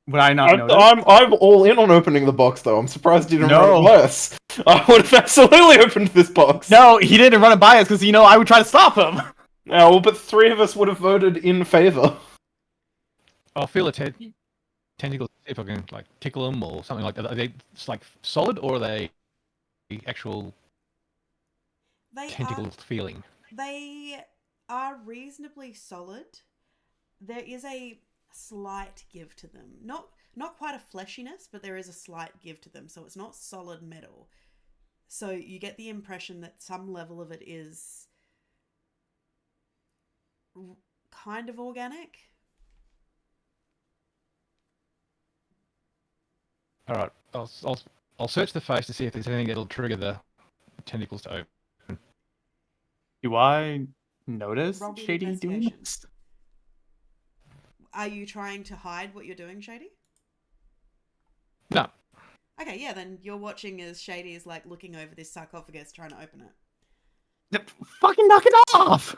C: Would I not know?
A: I'm all in on opening the box, though. I'm surprised you didn't run
C: No.
A: it worse. I would have absolutely opened this box.
C: No, he didn't run it by us because I would try to stop him.
A: Yeah, well, but 3 of us would have voted in favor.
E: I'll feel a tentacle if I can like tickle them or something like that. Are they like solid or are they actual tentacle feeling?
B: They are reasonably solid. There is a slight give to them. Not quite a fleshiness, but there is a slight give to them. So it's not solid metal. So you get the impression that some level of it is kind of organic.
E: All right, I'll search the face to see if there's anything that'll trigger the tentacles to open.
C: Do I notice
B: Roll me an
C: Shady doing
B: investigation.
C: this?
B: Are you trying to hide what you're doing, Shady?
E: No,
B: Okay, yeah, then you're watching as Shady is like looking over this sarcophagus trying to open it.
C: Fucking knock it off!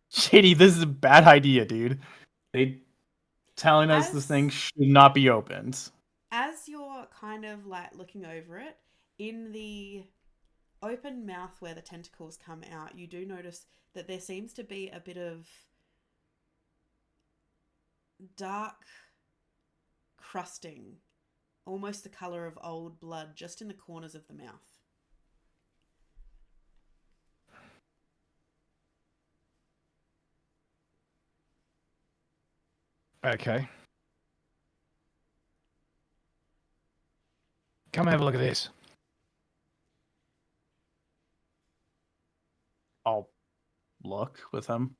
C: Shady, this is a bad idea, dude. They telling us this thing should not be opened.
B: As you're kind of like looking over it, in the open mouth where the tentacles come out, you do notice that there seems to be a bit of dark crusting, almost the color of old blood, just in the corners of the mouth.
E: okay. Come have a look at this.
C: I'll look with him.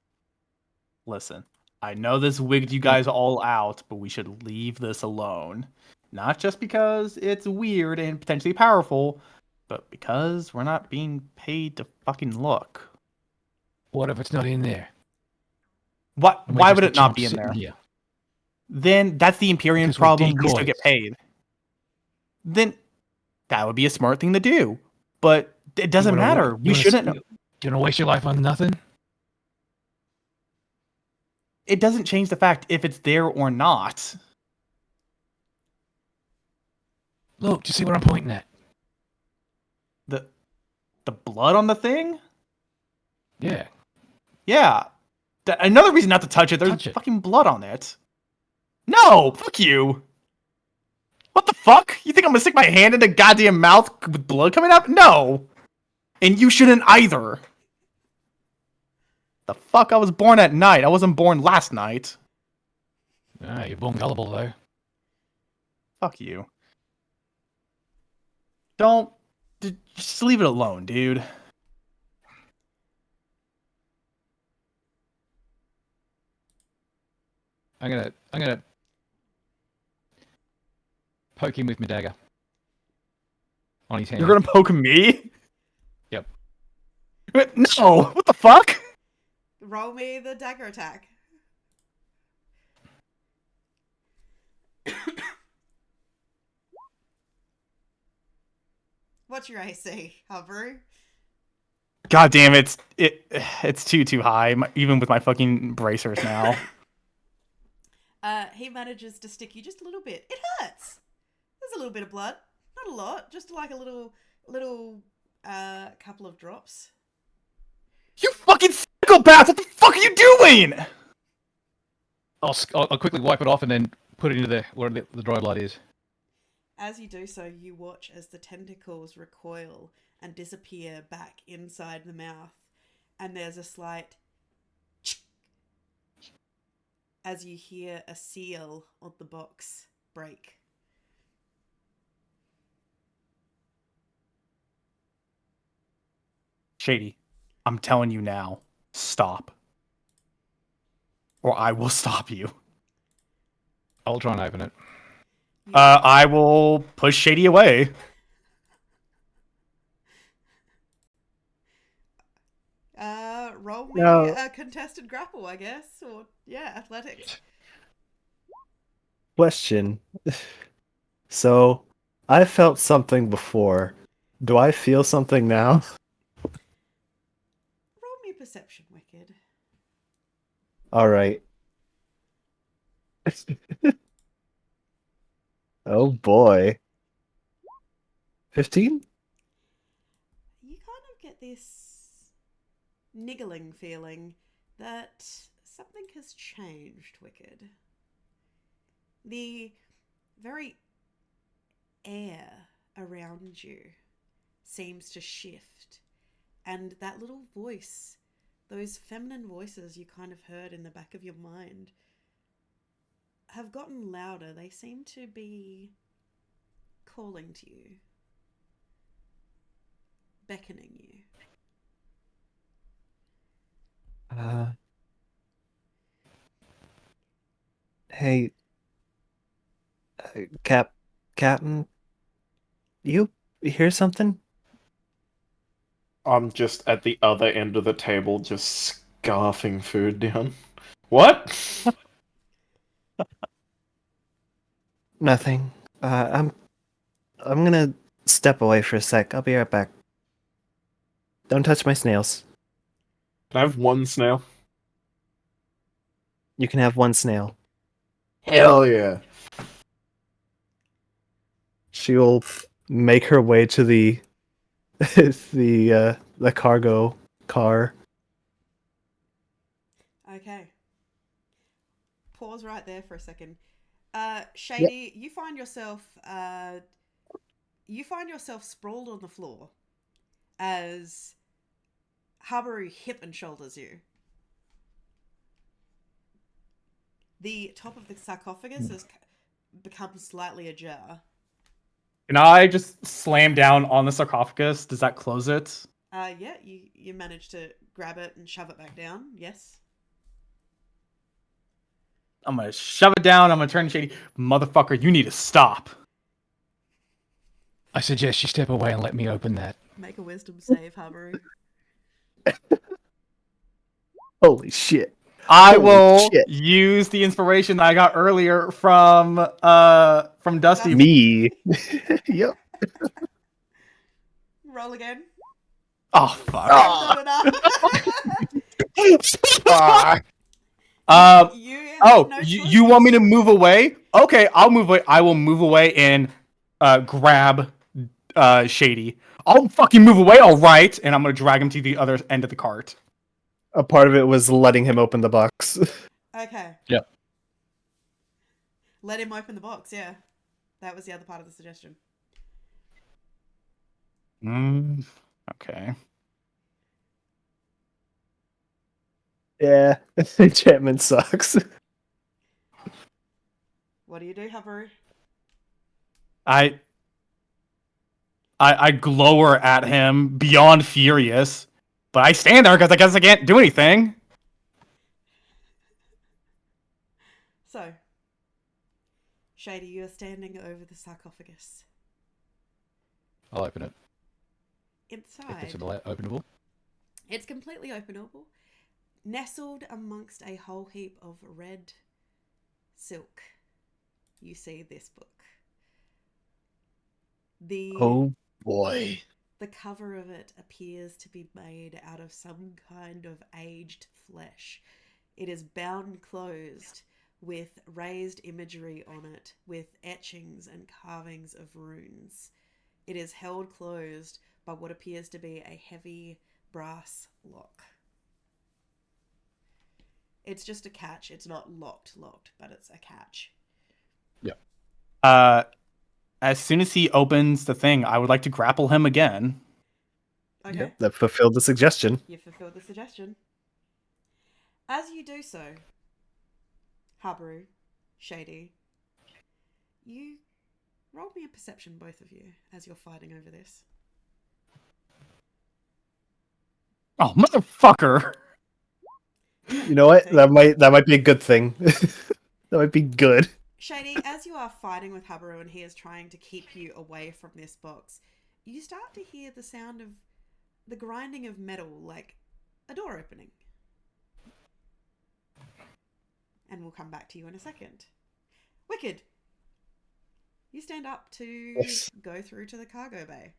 C: Listen, I know this wigged you guys all out, but we should leave this alone. Not just because it's weird and potentially powerful, but because we're not being paid to fucking look.
E: What if it's not in there?
C: What?
E: And we're
C: Why
E: just
C: would
E: the
C: it not
E: chumps
C: be in
E: sitting
C: there?
E: here?
C: Then that's the Imperium's
E: Because we're
C: problem. We still
E: decoys.
C: get paid. Then that would be a smart thing to do. But it doesn't matter. We shouldn't.
E: You want to waste your life on nothing?
C: It doesn't change the fact if it's there or not.
E: Look, do you see what I'm pointing at?
C: The blood on the thing?
E: Yeah.
C: Yeah. Another reason not to touch it. There's
E: Touch it.
C: fucking blood on it. No, fuck you. What the fuck? You think I'm gonna stick my hand in a goddamn mouth with blood coming out? No. And you shouldn't either. The fuck? I was born at night. I wasn't born last night.
E: Ah, you're born gullible, though.
C: Fuck you. Don't. Just leave it alone, dude.
E: I'm gonna poke him with my dagger on his hand.
C: You're gonna poke me?
E: Yep.
C: No! What the fuck?
B: Roll me the dagger attack. What's your AC, Hovru?
C: God damn it! It's too high, even with my fucking bracers now.
B: He manages to stick you just a little bit. It hurts. There's a little bit of blood, not a lot, just like a little couple of drops.
C: You fucking psychopath! What the fuck are you doing?
E: I'll quickly wipe it off and then put it into where the dry blood is.
B: As you do so, you watch as the tentacles recoil and disappear back inside the mouth, and there's a slight as you hear a seal on the box break.
C: Shady, I'm telling you now, stop. Or I will stop you.
E: I'll try and open it.
C: I will push Shady away.
B: Roll me
D: No.
B: a contested grapple, I guess, or yeah, athletics.
D: Question. So, I felt something before. Do I feel something now?
B: Roll me perception, Wicked.
D: All right. Oh boy. 15?
B: You kind of get this niggling feeling that something has changed, Wicked. The very air around you seems to shift, and that little voice, those feminine voices you kind of heard in the back of your mind, have gotten louder. They seem to be calling to you, beckoning you.
D: Hey, Captain, you hear something?
A: I'm just at the other end of the table, just scarfing food down. What?
D: Nothing. I'm gonna step away for a sec. I'll be right back. Don't touch my snails.
A: Can I have one snail?
D: You can have one snail.
A: Hell yeah.
D: She'll make her way to the the cargo car.
B: Okay. Pause right there for a second. Shady, you find yourself sprawled on the floor as Habaru hip and shoulders you. The top of the sarcophagus has become slightly ajar.
C: Can I just slam down on the sarcophagus? Does that close it?
B: Yeah, you managed to grab it and shove it back down. Yes.
C: I'm gonna shove it down. I'm gonna turn to Shady. Motherfucker, you need to stop.
E: I suggest you step away and let me open that.
B: Make a wisdom save, Habaru.
D: Holy shit.
C: I
D: Holy
C: will
D: shit.
C: use the inspiration that I got earlier from Dusty.
D: Me. Yep.
B: Roll again.
C: Oh fuck.
B: Not enough.
A: Fuck.
B: You have
C: Oh,
B: no
C: you want me to move away? Okay, I'll move away. I will move away and grab Shady. I'll fucking move away, all right, and I'm gonna drag him to the other end of the cart.
D: A part of it was letting him open the box.
B: Okay.
E: Yep.
B: Let him open the box, yeah. That was the other part of the suggestion.
C: Okay.
D: Yeah, enchantment sucks.
B: What do you do, Habaru?
C: I glower at him beyond furious, but I stand there because I guess I can't do anything.
B: So, Shady, you are standing over the sarcophagus.
E: I'll open it. If
B: Inside,
E: it's openable.
B: it's completely openable. Nestled amongst a whole heap of red silk, you see this book.
D: Oh boy.
B: The cover of it appears to be made out of some kind of aged flesh. It is bound closed with raised imagery on it, with etchings and carvings of runes. It is held closed by what appears to be a heavy brass lock. It's just a catch. It's not locked, but it's a catch.
C: As soon as he opens the thing, I would like to grapple him again.
B: Okay.
D: Yep, that fulfilled the suggestion.
B: You fulfilled the suggestion. As you do so, Habaru, Shady, you roll me a perception, both of you, as you're fighting over this.
C: Oh, motherfucker!
D: You know what? That might be a good thing. That might be good.
B: Shady, as you are fighting with Habaru and he is trying to keep you away from this box, you start to hear the sound of the grinding of metal, like a door opening. And we'll come back to you in a second. Wicked. You stand up to go through to the cargo bay.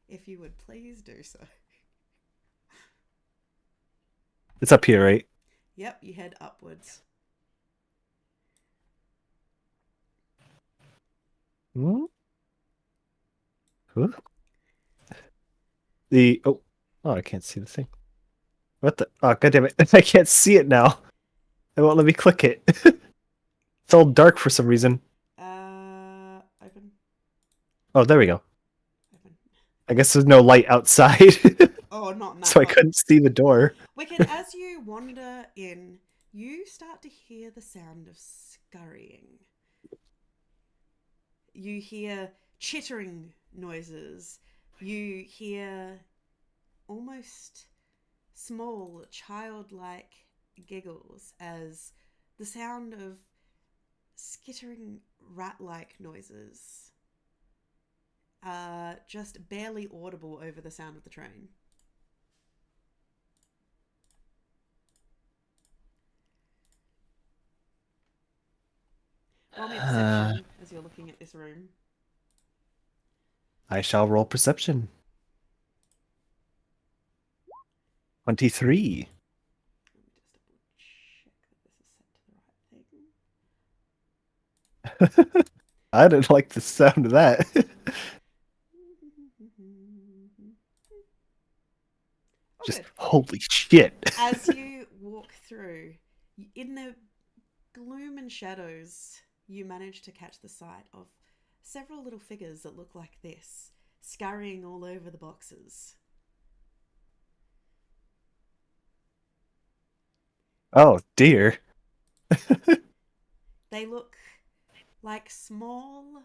B: If you would please do so.
D: It's up here, right?
B: Yep, you head upwards.
D: Hmm? Huh? Oh, I can't see the thing. What the? Oh, goddammit. I can't see it now. It won't let me click it. It's all dark for some reason.
B: Open.
D: Oh, there we go.
B: Open.
D: I guess there's no light outside.
B: Oh, not in that
D: So I
B: one.
D: couldn't see the door.
B: Wicked, as you wander in, you start to hear the sound of scurrying. You hear chittering noises. You hear almost small, childlike giggles as the sound of skittering rat-like noises are just barely audible over the sound of the train. Roll me a perception as you're looking at this room.
D: I shall roll perception. 23.
B: Let me just double check that this is set to the right thing.
D: I didn't like the sound of that. Just
B: Good.
D: holy shit.
B: As you walk through, in the gloom and shadows, you manage to catch the sight of several little figures that look like this, scurrying all over the boxes.
D: Oh dear.
B: They look like small,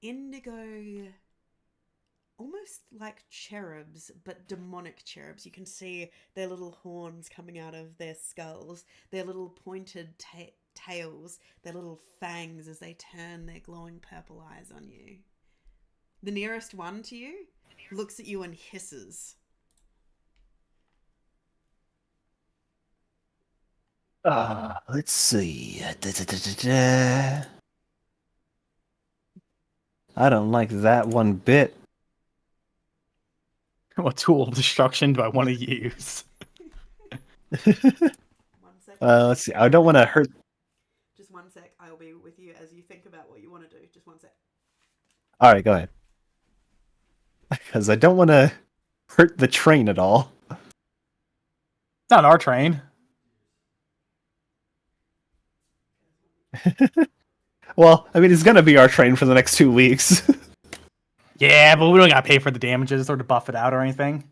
B: indigo, almost like cherubs, but demonic cherubs. You can see their little horns coming out of their skulls, their little pointed tails, their little fangs as they turn their glowing purple eyes on you. The nearest one to you looks at you and hisses.
D: Let's see. Da. I don't like that one bit.
C: What tool of destruction do I want to use?
B: 1 second.
D: Let's see. I don't want to hurt.
B: Just 1 sec. I'll be with you as you think about what you want to do. Just 1 sec.
D: All right, go ahead. Because I don't want to hurt the train at all.
C: It's not our train.
D: Well, I mean, it's gonna be our train for the next 2 weeks.
C: Yeah, but we don't gotta pay for the damages or to buff it out or anything.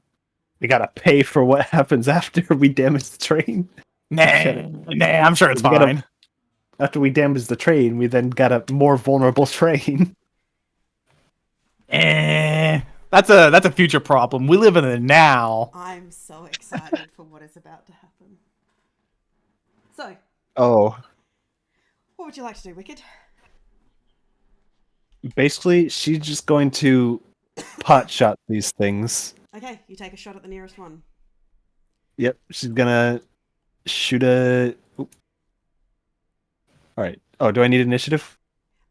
D: We gotta pay for what happens after we damage the train.
C: Nah, I'm sure it's
D: We gotta-
C: fine.
D: After we damage the train, we then got a more vulnerable train.
C: That's a future problem. We live in the now.
B: I'm so excited for what is about to happen. So,
D: Oh,
B: what would you like to do, Wicked?
D: basically, she's just going to pot shot these things.
B: Okay, you take a shot at the nearest one.
D: Yep, she's gonna shoot a. Oop. All right. Oh, do I need initiative?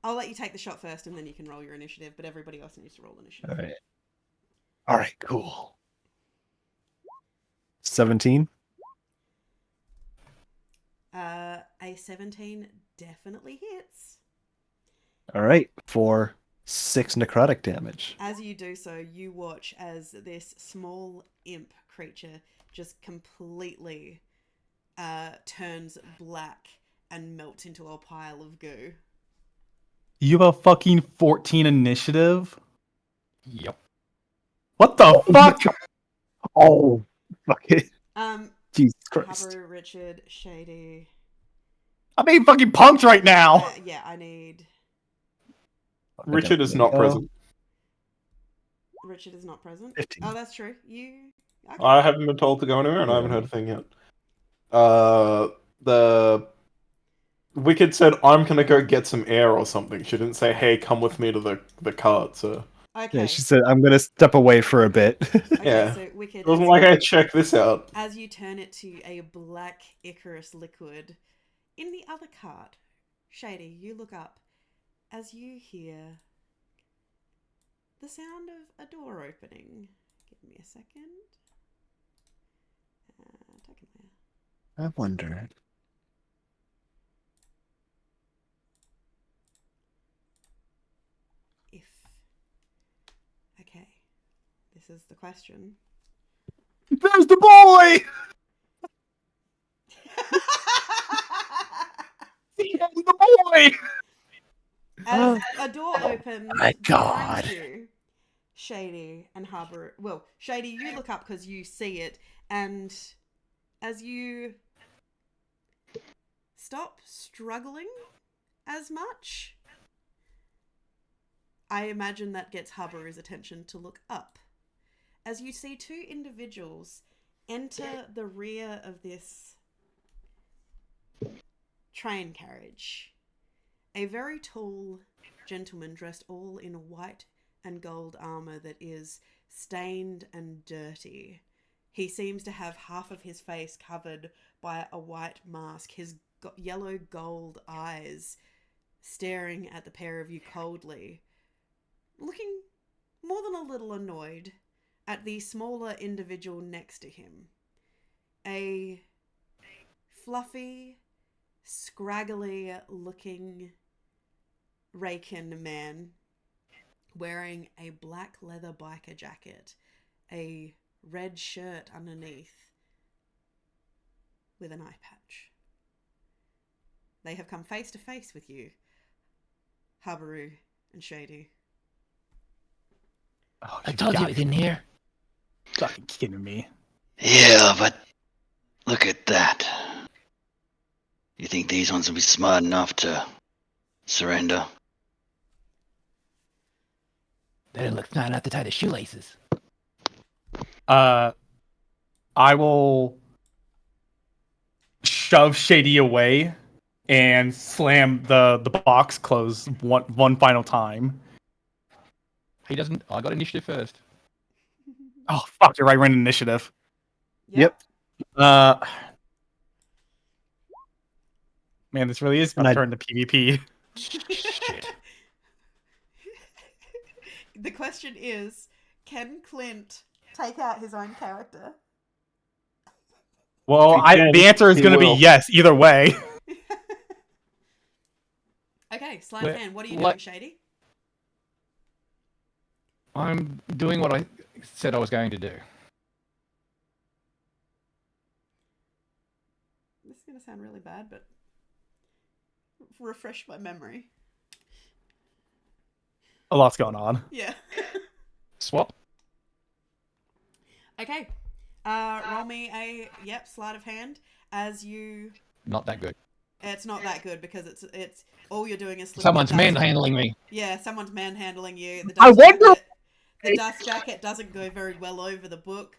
B: I'll let you take the shot first and then you can roll your initiative, but everybody else needs to roll initiative.
D: All right. All right. Cool. 17.
B: A 17 definitely hits.
D: All right. For 6 necrotic damage.
B: As you do so, you watch as this small imp creature just completely turns black and melts into a pile of goo.
C: You have a fucking 14 initiative?
E: Yep.
C: What the fuck?
D: Oh, fuck it. Jesus Christ.
B: Habaru, Richard, Shady.
C: I'm being fucking punked right now.
B: Yeah, I need...
A: Richard is not present.
B: Richard is not present.
D: 15.
B: Oh, that's true. You... Okay.
A: I haven't been told to go anywhere, and I haven't heard a thing yet. The Wicked said, I'm gonna go get some air or something. She didn't say, hey, come with me to the cart, so...
B: Okay.
D: Yeah, she said, I'm going to step away for a bit.
B: Okay,
A: Yeah.
B: so Wicked...
A: It wasn't like I check this out.
B: As you turn it to a black Icarus liquid, in the other cart, Shady, you look up as you hear the sound of a door opening. Give me a second.
D: I wonder.
B: If... Okay, this is the question.
C: There's the boy! There's the boy!
B: As a door opens
D: My
B: behind
D: God.
B: you, Shady and Harbour... Well, Shady, you look up because you see it, and as you stop struggling as much, I imagine that gets Habaru's attention to look up as you see two individuals enter the rear of this train carriage. A very tall gentleman dressed all in white and gold armor that is stained and dirty. He seems to have half of his face covered by a white mask, his yellow gold eyes staring at the pair of you coldly, looking more than a little annoyed at the smaller individual next to him. A fluffy, scraggly looking Raken man wearing a black leather biker jacket, a red shirt underneath with an eye patch. They have come face to face with you, Habaru and Shady.
C: Oh,
E: I told you it was in here.
C: fucking kidding me.
G: Yeah, but look at that. You think these ones will be smart enough to surrender?
E: They didn't look smart enough to tie the shoelaces.
C: I will shove Shady away and slam the box closed one final time.
E: He doesn't. I got initiative first.
C: Oh fuck! You're right. We're in initiative.
D: Yep.
C: Man, this really is
D: And
C: going to turn to PvP.
E: Shit.
B: The question is, can Clint take out his own character?
C: Well,
D: He can,
C: the answer is
D: he
C: going to be
D: will.
C: yes, either way.
B: Okay, sleight of hand. What are you
E: What-
B: doing, Shady?
E: I'm doing what I said I was going to do.
B: This is going to sound really bad, but refresh my memory.
C: A lot's going on.
B: Yeah.
E: Swap.
B: Okay. Roll me a sleight of hand as you.
E: Not that good.
B: It's not that good because it's all you're doing is slipping
E: Someone's
B: the dust.
E: manhandling me.
B: Yeah, someone's manhandling you. The
C: I
B: dust
C: wonder-
B: jacket, the dust jacket doesn't go very well over the book,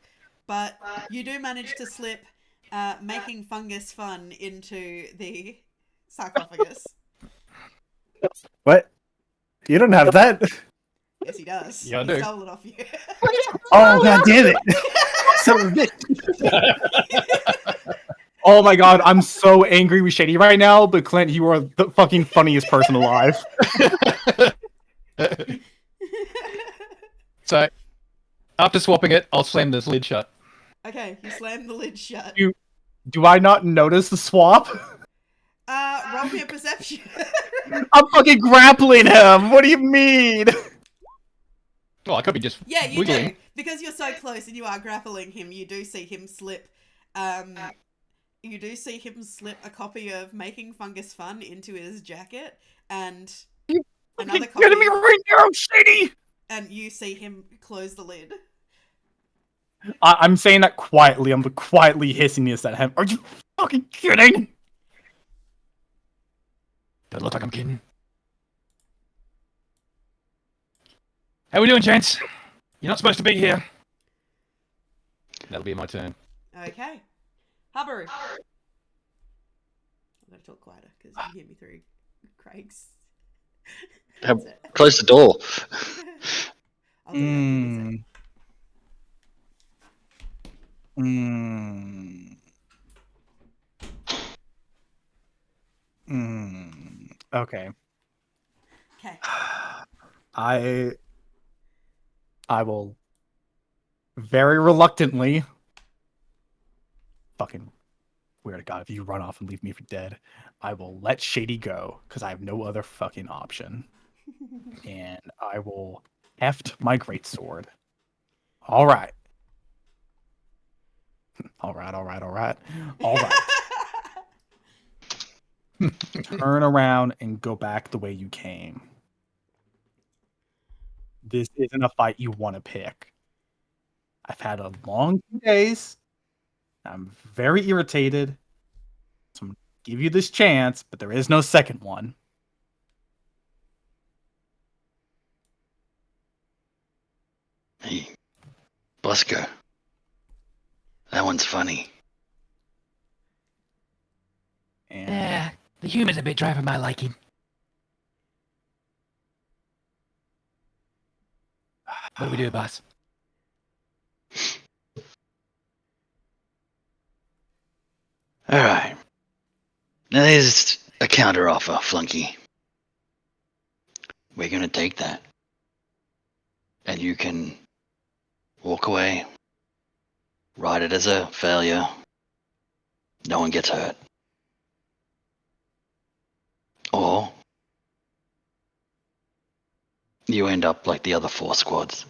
B: but you do manage to slip making fungus fun into the sarcophagus.
D: What? You don't have that.
B: Yes, he does.
E: Yeah, I
B: he
E: do.
B: stole it off you.
D: Oh god damn it! Son of a bitch.
C: Oh my god, I'm so angry with Shady right now, but Clint, you are the fucking funniest person alive.
E: So, after swapping it, I'll slam this lid shut.
B: Okay, you slam the lid shut.
C: Do I not notice the swap?
B: Roll me a perception.
C: I'm fucking grappling him. What do you mean?
E: Well, I could be just
B: Yeah, you
E: wiggling.
B: do. Because you're so close and you are grappling him, you do see him slip. You do see him slip a copy of Making Fungus Fun into his jacket, and another copy.
C: Get me right now, Shady.
B: And you see him close the lid.
C: I'm saying that quietly. I'm quietly hissing this at him. Are you fucking kidding?
E: Doesn't look like I'm kidding. How we doing, gents? You're not supposed to be here. That'll be my turn.
B: Okay. Habaru. I'm going to talk quieter because you hear me through Craig's.
G: Have-
B: headset.
G: Close the door.
B: I'll do that in a sec.
C: Okay.
B: Okay.
C: I will very reluctantly fucking swear to God, if you run off and leave me for dead, I will let Shady go because I have no other fucking option. And I will heft my greatsword. All right. All right. Turn around and go back the way you came. This isn't a fight you want to pick. I've had a long 2 days. I'm very irritated. So I'm going to give you this chance, but there is no second one.
G: Hey, Bosco. That one's funny.
C: And
E: The humor's a bit dry for my liking. What do we do, boss?
G: Alright. Now there's a counter offer, Flunky. We're gonna take that. And you can walk away. Write it as a failure. No one gets hurt. Or you end up like the other 4 squads.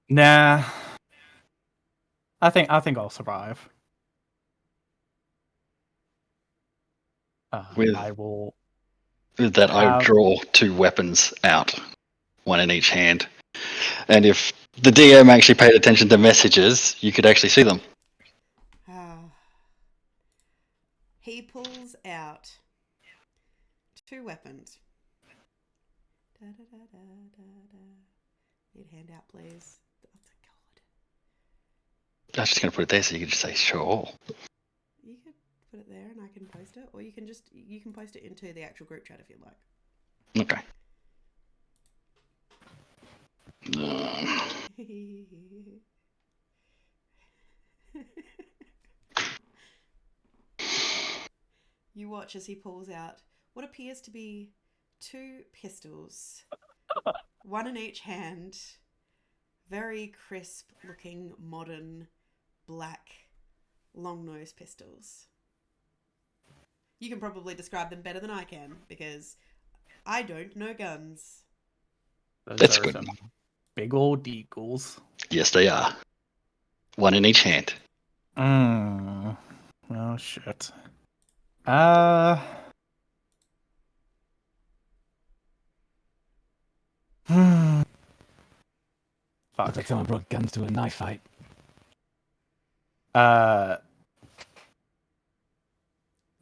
C: nah. I think I'll survive.
G: With-
C: I will.
G: With that, I
C: Have-
G: draw 2 weapons out, one in each hand. And if the DM actually paid attention to messages, you could actually see them.
B: He pulls out 2 weapons. Da, da, da, da, da, da. Need a handout, please. Oh, God.
G: I was just going to put it there so you could just say, sure.
B: You could put it there and I can post it, or you can post it into the actual group chat if you'd like.
G: Okay.
B: You watch as he pulls out what appears to be 2 pistols, one in each hand, very crisp looking modern black long nose pistols. You can probably describe them better than I can because I don't know guns.
C: Those
G: That's
C: are
G: good.
C: some big old deagles.
G: Yes, they are. One in each hand.
C: Oh shit. Fuck.
E: Looks like someone brought guns to a knife fight.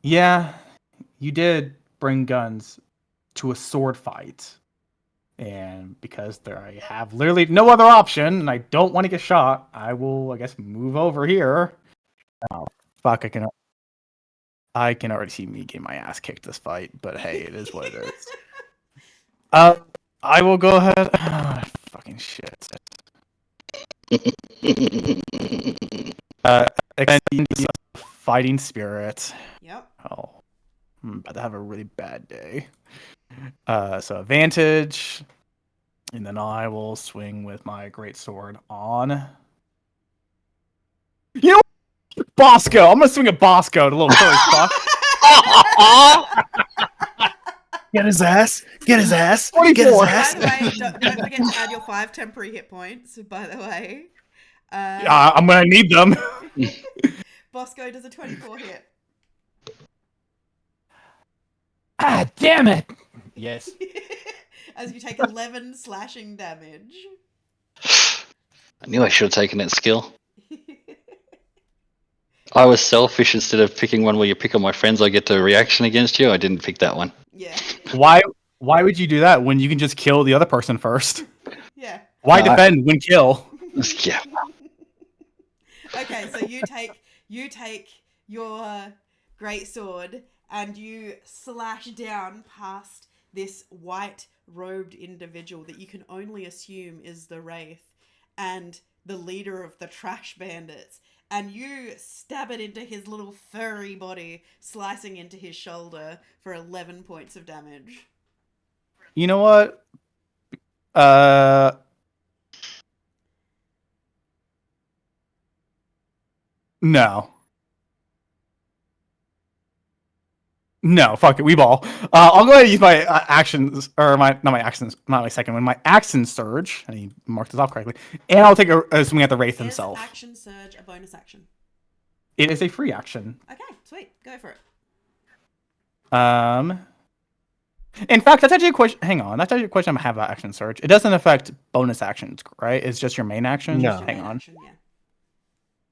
C: Yeah, you did bring guns to a sword fight. And because I have literally no other option, and I don't want to get shot, I will, I guess, move over here. Oh, fuck, I can already see me getting my ass kicked this fight, but hey, it is what it is. I will go ahead. Fucking shit. Extend fighting spirit.
B: Yep.
C: Oh, I'm about to have a really bad day. So advantage, and then I will swing with my great sword on. You know, what? Bosco. I'm gonna swing at Bosco, the little curly fuck.
F: Get his ass! Get his ass!
C: 24.
F: Get his
B: By
F: ass!
B: the way, don't forget to add your 5 temporary hit points. By the way,
C: I'm gonna need them.
B: Bosco does a 24 hit.
E: Ah, damn it! Yes.
B: As you take 11 slashing damage.
G: I knew I should have taken that skill. I was selfish. Instead of picking one where you pick on my friends, I get the reaction against you. I didn't pick that one.
B: Yeah.
C: Why would you do that when you can just kill the other person first?
B: Yeah.
C: Why defend when kill?
G: Yeah.
B: Okay, so you take your great sword and you slash down past this white robed individual that you can only assume is the Wraith and the leader of the trash bandits, and you stab it into his little furry body, slicing into his shoulder for 11 points of damage.
C: You know what? No. No, fuck it, we ball. I'll go ahead and use my actions, or not my second one, my action surge. I need to mark this off correctly. And I'll take a swing at the Wraith himself.
B: Is action surge a bonus action?
C: It is a free action.
B: Okay, sweet. Go for it.
C: In fact, that's actually a question. Hang on, that's actually a question I have about action surge. It doesn't affect bonus actions, right? It's just your main action.
D: No.
C: Hang on.
B: Action, yeah.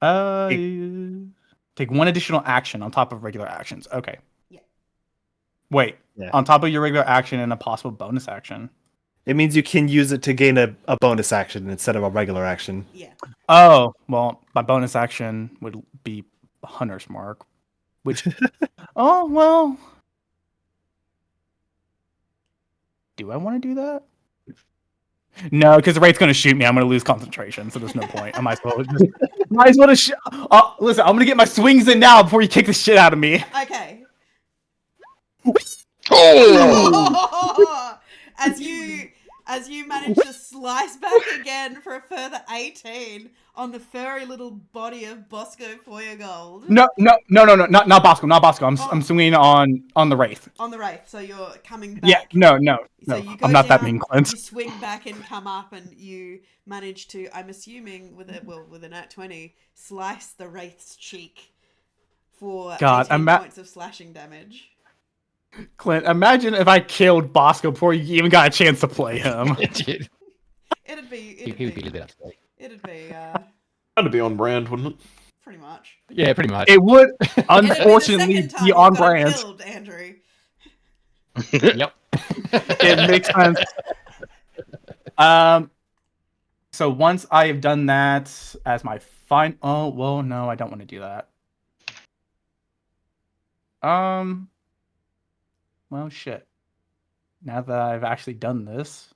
C: Take one additional action on top of regular actions. Okay.
B: Yeah.
C: Wait.
D: Yeah.
C: On top of your regular action and a possible bonus action.
D: It means you can use it to gain a bonus action instead of a regular action.
B: Yeah.
C: Oh, well, my bonus action would be Hunter's Mark, which, oh, well, do I want to do that? No, because the Wraith's going to shoot me. I'm going to lose concentration, so there's no point. I might as well just, listen, I'm going to get my swings in now before you kick the shit out of me.
B: Okay.
G: Oh!
B: As you manage to slice back again for a further 18 on the furry little body of Bosco Foyergold.
C: No, not Bosco. I'm swinging on the Wraith.
B: On the Wraith, so you're coming back.
C: Yeah, no.
B: So you go
C: I'm not
B: down,
C: that mean, Clint.
B: You swing back and come up, and you manage to, I'm assuming with a nat 20, slice the Wraith's cheek for 18 points of slashing damage.
C: Clint, imagine if I killed Bosco before you even got a chance to play him.
E: It'd
B: It'd be
A: That'd be on brand, wouldn't it?
B: pretty much.
E: Yeah, pretty much.
C: It would, unfortunately, be on brand.
B: Killed, Andrew.
E: Yep.
C: It makes sense. So once I have done that as my oh, well, no, I don't want to do that. Well, shit. Now that I've actually done this,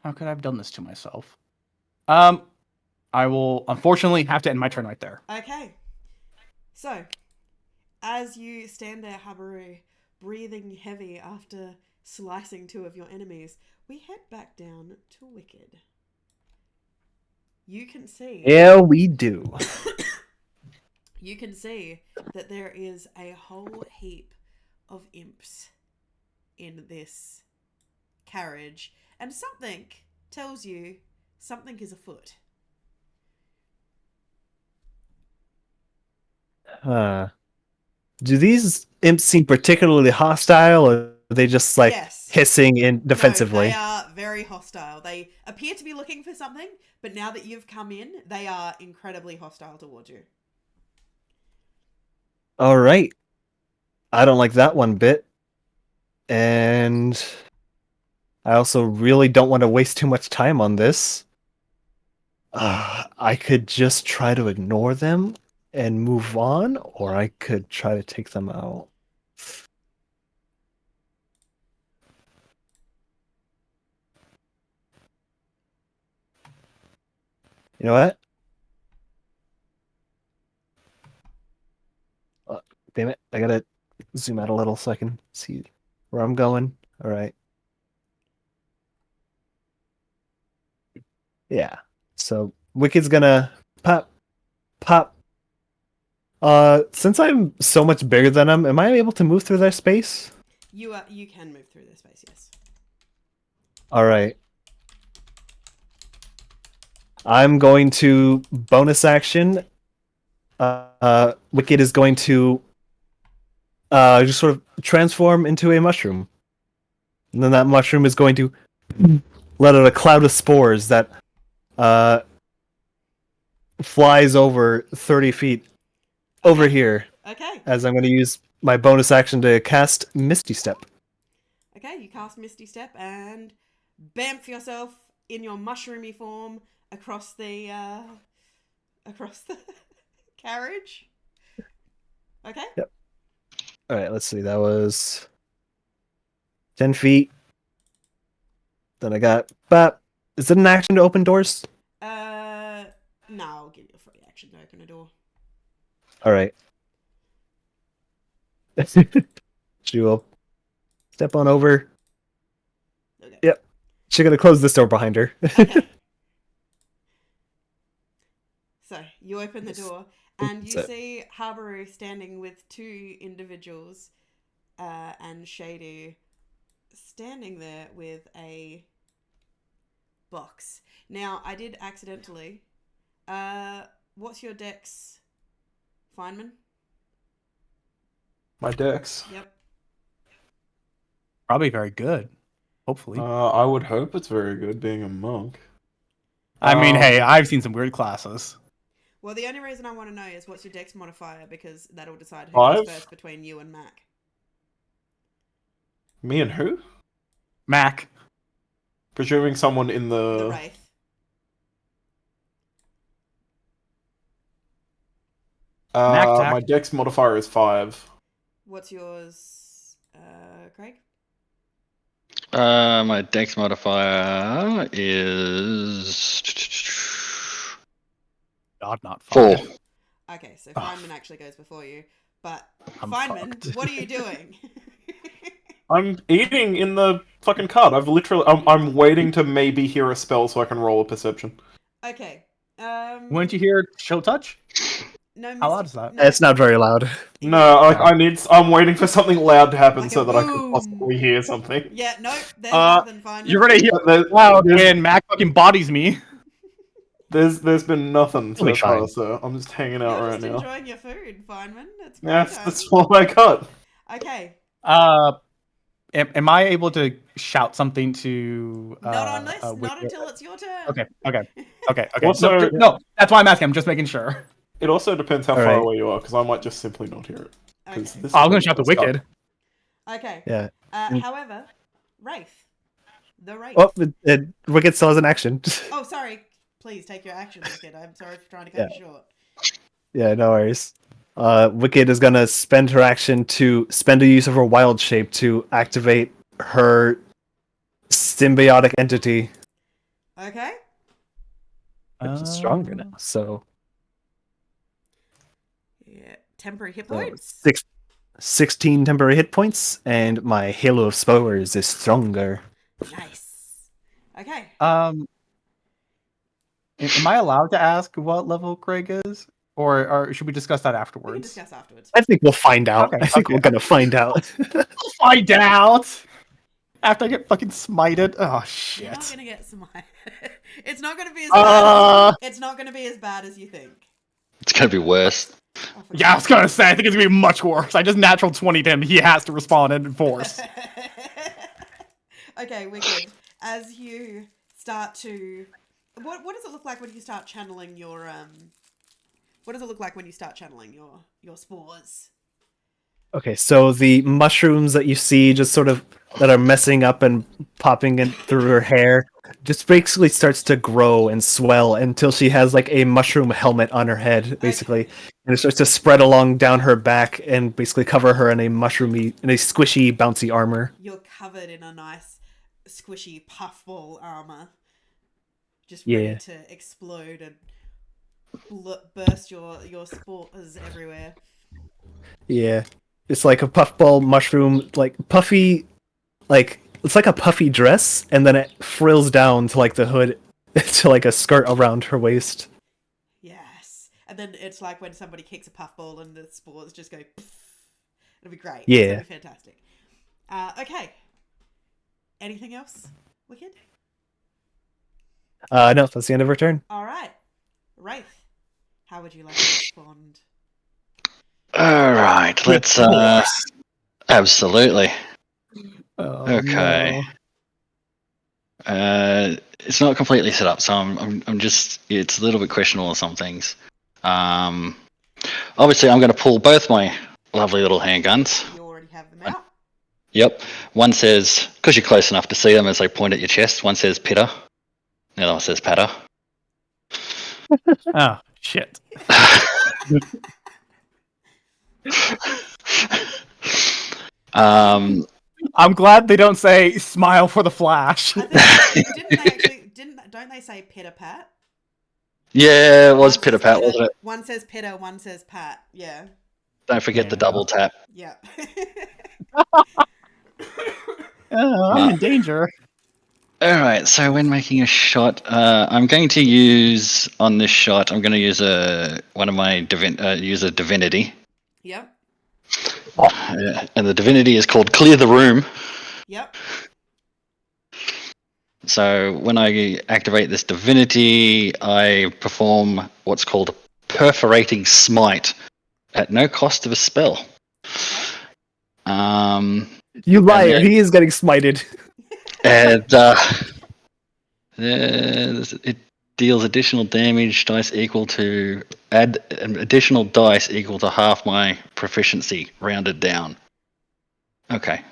C: how could I have done this to myself? I will unfortunately have to end my turn right there.
B: Okay. So, as you stand there, Habaru, breathing heavy after slicing two of your enemies, we head back down to Wicked. You can see...
D: Yeah, we do.
B: You can see that there is a whole heap of imps in this carriage, and something tells you something is afoot.
D: Do these imps seem particularly hostile, or are they just like hissing in defensively?
B: No, they are very hostile. They appear to be looking for something, but now that you've come in, they are incredibly hostile towards you.
D: All right. I don't like that one bit. And I also really don't want to waste too much time on this. I could just try to ignore them and move on, or I could try to take them out. You know what? Damn it. I gotta zoom out a little so I can see where I'm going. All right. Yeah. So Wicked's gonna pop. Since I'm so much bigger than them, am I able to move through their space?
B: You can move through their space, yes.
D: All right. I'm going to bonus action. Wicked is going to just sort of transform into a mushroom. And then that mushroom is going to let out a cloud of spores that flies over 30 feet over here.
B: Okay.
D: As I'm going to use my bonus action to cast Misty Step.
B: Okay, you cast Misty Step and bamf yourself in your mushroomy form across the carriage. Okay?
D: Yep. Alright, let's see. That was 10 feet. Then I got bop. Is it an action to open doors?
B: No, I'll give you a free action to open a door.
D: Alright. She will step on over.
B: Okay.
D: Yep. She's gonna close this door behind her.
B: Okay. So, you open the door, and you see Habaru standing with two individuals, and Shady standing there with a box. Now, I did accidentally... what's your dex, Feynman?
A: My dex.
B: Yep.
C: Probably very good. Hopefully.
A: I would hope it's very good being a monk.
C: I mean, hey, I've seen some weird classes.
B: Well, the only reason I want to know is what's your dex modifier, because that'll decide who
A: 5?
B: goes first between you and Mac.
A: Me and who?
C: Mac.
A: Presuming someone in
B: The
A: the...
B: Wraith.
C: Mac-tac.
A: my dex modifier is 5.
B: What's yours, Craig?
G: My dex modifier is
C: God, not
G: 4.
C: 5.
B: Okay, so
C: Oh.
B: Feynman actually goes before you. But,
C: I'm
B: Feynman,
C: fucked.
B: what are you doing?
A: I'm eating in the fucking cart. I'm waiting to maybe hear a spell so I can roll a perception.
B: Okay.
C: Wouldn't you hear Show Touch?
B: No,
C: How loud is that?
B: No,
D: It's not very loud.
A: No, I'm waiting for something loud to happen
B: Like a
A: so that I can
B: boom.
A: possibly hear something.
B: Yeah, nope, there's nothing, Feynman.
C: You're gonna hear
A: But there-
C: loud when Mac fucking bodies me.
A: there's been nothing
D: It'll be
A: so far,
D: fine.
A: so I'm just hanging out
B: You're
A: right
B: just
A: now.
B: enjoying your food, Feynman. It's great.
A: Yes, that's what I got.
B: Okay.
C: Am I able to shout something to?
B: Not on this.
C: Wicked?
B: Not until it's your turn.
C: Okay.
A: Also-
C: no, that's why I'm asking. I'm just making sure.
A: It also depends how
D: All
A: far
D: right.
A: away you are, because I might just simply not hear it. 'Cause
B: Okay.
A: this
C: Oh, I'm
A: is
C: gonna shout the
A: stuff.
C: Wicked.
B: Okay.
D: Yeah.
B: However, Wraith. The Wraith.
D: Oh, Wicked still has an action.
B: Oh, sorry. Please take your action, Wicked. I'm sorry for trying to cut you short.
D: Yeah, no worries. Wicked is gonna spend her action to spend a use of her wild shape to activate her symbiotic entity,
B: Okay.
D: which is stronger now. So
B: Yeah. Temporary hit
D: so
B: points.
D: 16 temporary hit points, and my Halo of Spores is stronger.
B: Nice. Okay.
C: Am I allowed to ask what level Craig is, or should we discuss that
B: We can
C: afterwards?
B: discuss afterwards.
D: I think we'll find out.
C: Okay,
D: I think we're gonna find out.
C: We'll find out after I get fucking smited. Oh
B: You're not
C: shit.
B: gonna get smited. It's not gonna be as
C: Uh,
B: bad. It's not gonna be as bad as you think.
G: It's gonna be worse.
B: Oh, for
C: Yeah, I was
B: God's
C: gonna say I think it's gonna be much worse. I just natural 20'd him. He has to respond in force.
B: Okay, Wicked. As you start to, what does it look like when you start channeling your What does it look like when you start channeling your spores?
D: Okay, so the mushrooms that you see just sort of that are messing up and popping in through her hair just basically starts to grow and swell until she has like a mushroom helmet on her head, basically.
B: Okay.
D: And it starts to spread along down her back and basically cover her in a squishy, bouncy armor.
B: You're covered in a nice, squishy puffball armor, just
D: Yeah.
B: ready to explode and burst your spores everywhere.
D: Yeah. It's like a puffball mushroom, like puffy, like it's like a puffy dress, and then it frills down to like the hood, to like a skirt around her waist.
B: Yes, and then it's like when somebody kicks a puffball and the spores just go. Pff. It'll be great.
D: Yeah.
B: It'll be fantastic. Okay. Anything else, Wicked?
D: No, that's the end of her turn.
B: All right, Wraith. How would you like to respond?
G: All right, let's. Absolutely.
C: Oh,
G: Okay. It's not completely set up, so I'm just. It's a little bit questionable on some things. Obviously, I'm going to pull both my lovely little handguns.
B: You already have them out.
G: Yep. One says, because you're close enough to see them as they point at your chest. One says pitter. The other one says patter.
C: Oh shit. I'm glad they don't say smile for the flash.
B: I think don't they say pitter pat?
G: Yeah, it was
B: One
G: pitter
B: says
G: pat, wasn't it?
B: One says pitter, one says pat. Yeah.
G: Don't forget the double tap.
B: Yeah.
C: I'm in danger.
G: All right, so when making a shot, I'm going to use on this shot. I'm going to use one of my use a divinity,
B: Yep.
G: and the divinity is called Clear the Room.
B: Yep.
G: So when I activate this divinity, I perform what's called a perforating smite at no cost of a spell.
D: You liar!
G: then-
D: He is getting smited.
G: And deals additional damage dice equal to add an additional dice equal to half my proficiency rounded down. Okay.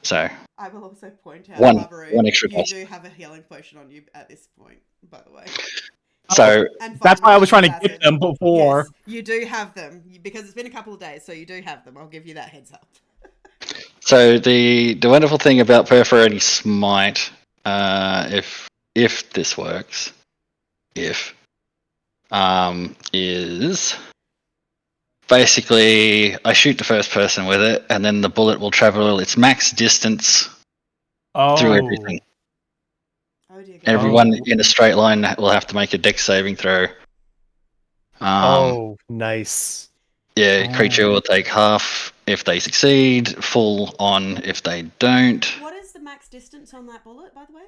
G: So
B: I will also point out,
G: one
B: Habaru,
G: extra
B: you
G: dice.
B: do have a healing potion on you at this point, by the way.
G: So
B: And
C: That's why I was trying to
B: has
C: get
B: it.
C: them before.
B: Yes, you do have them because it's been a couple of days, so you do have them. I'll give you that heads up.
G: So the wonderful thing about perforating smite, if this works, is basically I shoot the first person with it, and then the bullet will travel its max distance through everything.
B: Oh dear God.
G: Everyone in a straight line will have to make a dex saving throw.
D: Nice.
G: Yeah, creature will take half if they succeed, full on if they don't.
B: What is the max distance on that bullet, by the way?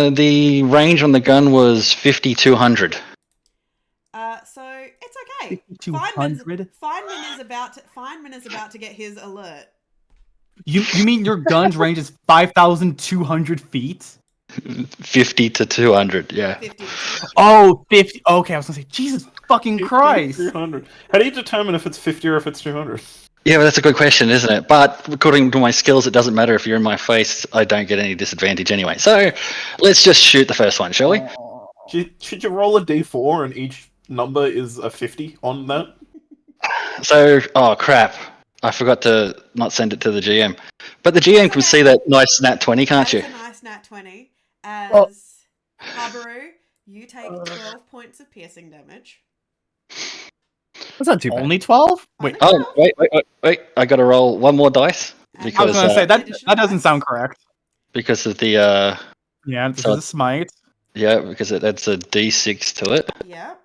G: The range on the gun was 5,200.
B: So it's okay.
C: 200.
B: Feynman is about to get his alert.
C: You mean your gun's range is 5,200 feet?
G: 50 to 200, yeah.
B: 50 to 200.
C: Oh, 50. Okay, I was gonna say, Jesus fucking Christ.
A: 200. How do you determine if it's 50 or if it's 200?
G: Yeah, well, that's a good question, isn't it? But according to my skills, it doesn't matter if you're in my face. I don't get any disadvantage anyway. So let's just shoot the first one, shall we?
A: Should you roll a d4 and each number is a 50 on that?
G: So, oh crap. I forgot to not send it to the GM. But the GM can see that nice nat 20, can't
B: That
G: you?
B: is a nice nat 20. As Habaru, you take 12 points of piercing damage.
D: That's not too bad.
C: Only 12? Wait,
B: Only
G: Oh, wait. I gotta roll one more dice.
B: And
G: Because,
C: I was gonna say, that
B: additional
C: doesn't
B: dice.
C: sound correct.
G: Because of the,
C: Yeah, this
G: So-
C: is a smite.
G: yeah, because it adds a d6 to it.
B: Yeah.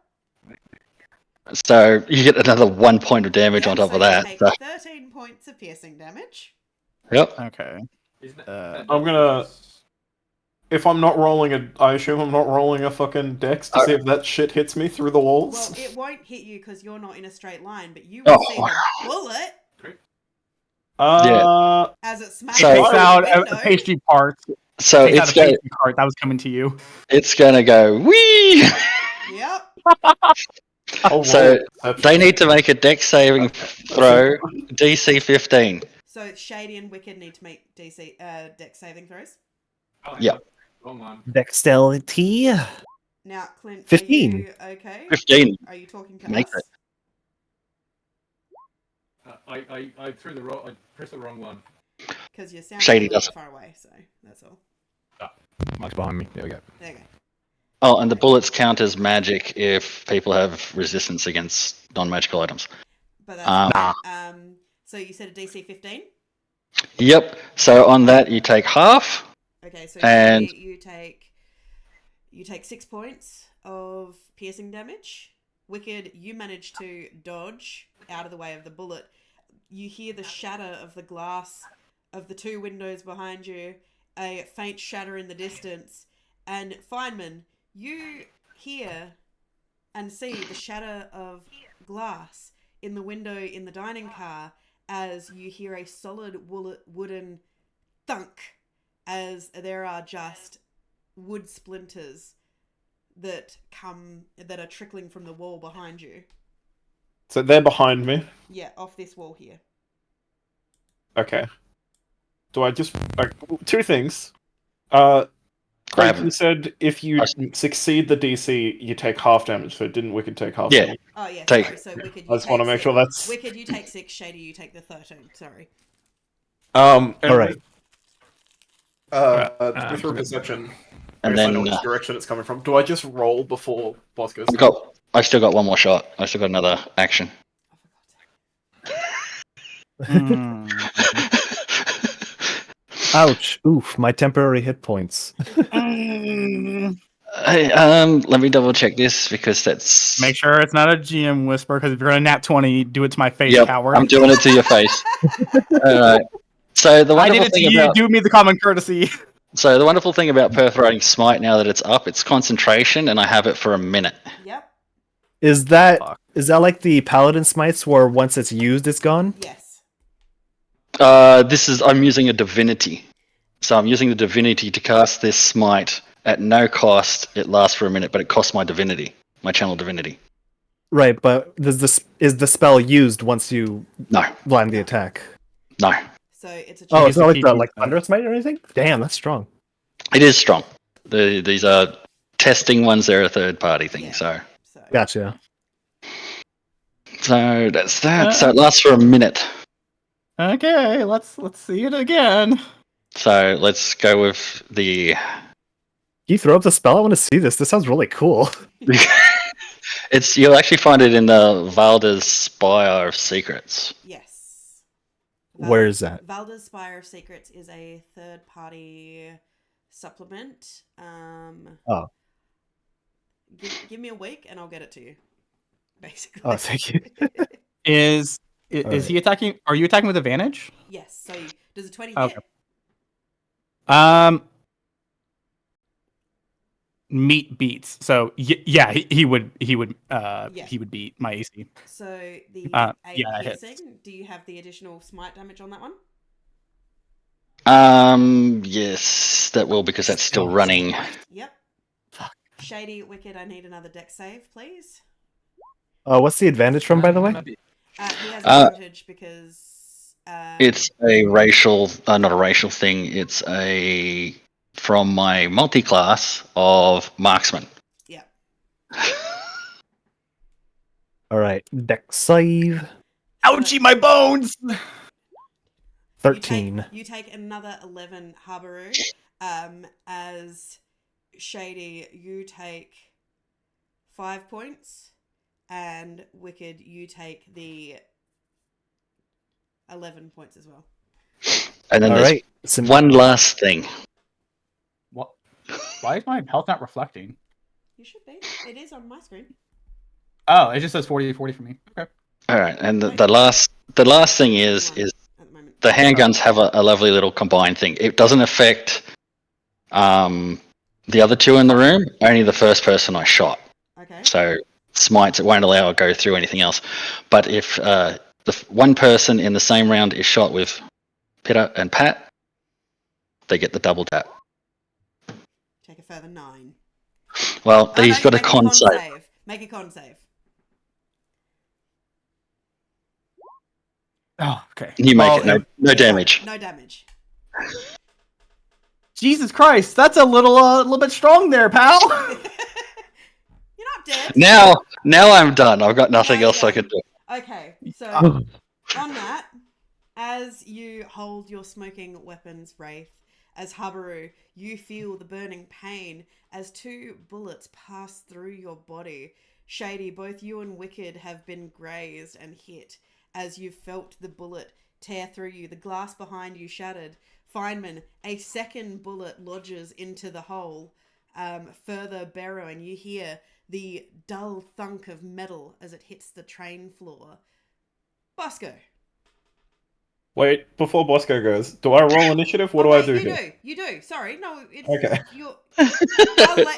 G: So you get another 1 point of damage
B: Yep,
G: on top
B: so
G: of that.
B: You take
G: So,
B: 13 points of piercing damage.
G: yep.
C: Okay.
A: I'm gonna... If I'm not rolling I assume I'm not rolling a fucking dex to see if that shit hits me through the walls?
B: Well, it won't hit you because you're not in a straight line, but you will see the bullet as it smashes
G: So-
C: Takes
B: through
C: out
B: the
C: a
B: window.
C: pastry part.
G: So
C: Takes out
G: it's
C: a
G: going
C: pastry cart that was coming to you.
G: it's gonna go wee.
B: Yep.
A: I'll
G: So
A: roll perception.
G: they need to make a dex saving throw, DC 15.
B: So Shady and Wicked need to make dex saving throws.
G: Yep.
D: Dexterity.
B: Now, Clint,
D: 15.
B: are you okay?
G: 15.
B: Are you talking to
G: Make
B: us?
G: it.
E: I threw the wrong. I pressed the wrong one.
B: Because you're sounding
G: Shady
B: a little
G: does.
B: far away, so that's all.
E: Mike's behind me. There we go.
B: There you go.
G: Oh, and the bullets count as magic if people have resistance against non-magical items.
B: But that's
G: Nah.
B: fine. So you said a DC 15?
G: Yep. So on that you take half.
B: Okay, so
G: And-
B: Shady, you take 6 points of piercing damage. Wicked, you manage to dodge out of the way of the bullet. You hear the shatter of the glass of the two windows behind you, a faint shatter in the distance, and Feynman, you hear and see the shatter of glass in the window in the dining car as you hear a solid wooden thunk as there are just wood splinters that are trickling from the wall behind you.
A: So they're behind me.
B: Yeah, off this wall here.
A: Okay. Do I just... two things. Craig,
G: Grab
A: you
G: him.
A: said if you succeed the DC, you take half damage, so didn't Wicked take half
G: Yeah.
A: damage?
B: Oh yeah,
G: Take-
B: sorry. So Wicked,
A: I just want to make sure that's...
B: Wicked, you take 6. Shady, you take the 13. Sorry.
A: And
D: Alright.
A: with your perception, I
G: And
A: guess I know
G: then
A: which direction it's coming from. Do I just roll before boss goes?
G: I still got one more shot. I still got another action.
C: Hmm.
D: Ouch. Oof, my temporary hit points.
G: Let me double check this because that's.
C: Make sure it's not a GM whisper, because if you're gonna nat 20, do it to my face,
G: Yep,
C: coward.
G: I'm doing it to your face. Alright. So the
C: I did
G: wonderful
C: it to
G: thing
C: you.
G: about
C: Do me the common courtesy.
G: so the wonderful thing about perforating smite now that it's up, it's concentration, and I have it for a minute.
B: Yep.
D: Is that
C: Fuck.
D: like the paladin smites where once it's used it's gone?
B: Yes.
G: I'm using a divinity, so I'm using the divinity to cast this smite, at no cost. It lasts for a minute, but it costs my divinity, my channel divinity.
D: Right, but is the spell used once you
G: No,
D: land the attack?
G: no,
B: So it's a
D: Oh,
B: chance.
D: it's not like the
C: keep
D: like
C: moving.
D: Thunder Smite or anything? Damn, that's strong.
G: it is strong. These are testing ones. They're a third party thing.
B: Yeah.
G: So
D: Gotcha.
G: that's that. So it lasts for a minute.
C: Okay, let's see it again.
G: So let's go with the.
D: Can you throw up the spell? I want to see this. This sounds really cool.
G: You'll actually find it in the Valda's Spire of Secrets.
B: Yes.
D: Where is that?
B: Valda's Spire of Secrets is a third-party supplement.
D: Oh.
B: Give me a week and I'll get it to you. Basically.
D: Oh, thank you.
C: Is
D: Alright.
C: he attacking? Are you attacking with advantage?
B: Yes. So does a 20
C: Okay.
B: hit?
C: Meat beats. So yeah, he would beat my AC.
B: So the 8
C: yeah, it hits.
B: piercing. Do you have the additional smite damage on that one?
G: Yes, that will because that's still running.
B: Yep. Shady, Wicked, I need another deck save, please.
D: What's the advantage from, by the way?
B: He has advantage because...
G: It's a racial, not a racial thing. It's from my multi-class of marksman.
B: Yeah.
D: Alright, deck save.
C: Ouchie, my bones!
D: 13.
B: You take another 11, Habaru. As Shady, you take 5 points. And Wicked, you take the 11 points as well.
G: And then
D: Alright.
G: there's one last thing.
C: What? Why is my health not reflecting?
B: You should be. It is on my screen.
C: Oh, it just says 40 for me. Okay.
G: All right, and the last thing is
B: At the moment.
G: the handguns have a lovely little combined thing. It doesn't affect the other two in the room. Only the first person I shot.
B: Okay.
G: So smites, it won't allow it to go through anything else. But if the one person in the same round is shot with Pitta and Pat, they get the double tap.
B: Take a further 9.
G: Well, he's
B: no,
G: got a
B: make
G: con save.
B: Make a con save.
C: Oh, okay.
G: You make it, no damage.
B: No damage.
C: Jesus Christ, that's a little bit strong there, pal.
B: You're not dead.
G: Now I'm done. I've got nothing
B: Now
G: else
B: you're
G: I can do.
B: Okay, so on that, as you hold your smoking weapons, Wraith, as Habaru, you feel the burning pain as 2 bullets pass through your body. Shady, both you and Wicked have been grazed and hit as you felt the bullet tear through you. The glass behind you shattered. Feynman, a second bullet lodges into the hole, further burrowing. You hear the dull thunk of metal as it hits the train floor. Bosco.
A: Wait, before Bosco goes, do I roll initiative? What do I do
B: you
A: here?
B: You do. Sorry, no. It's,
A: Okay.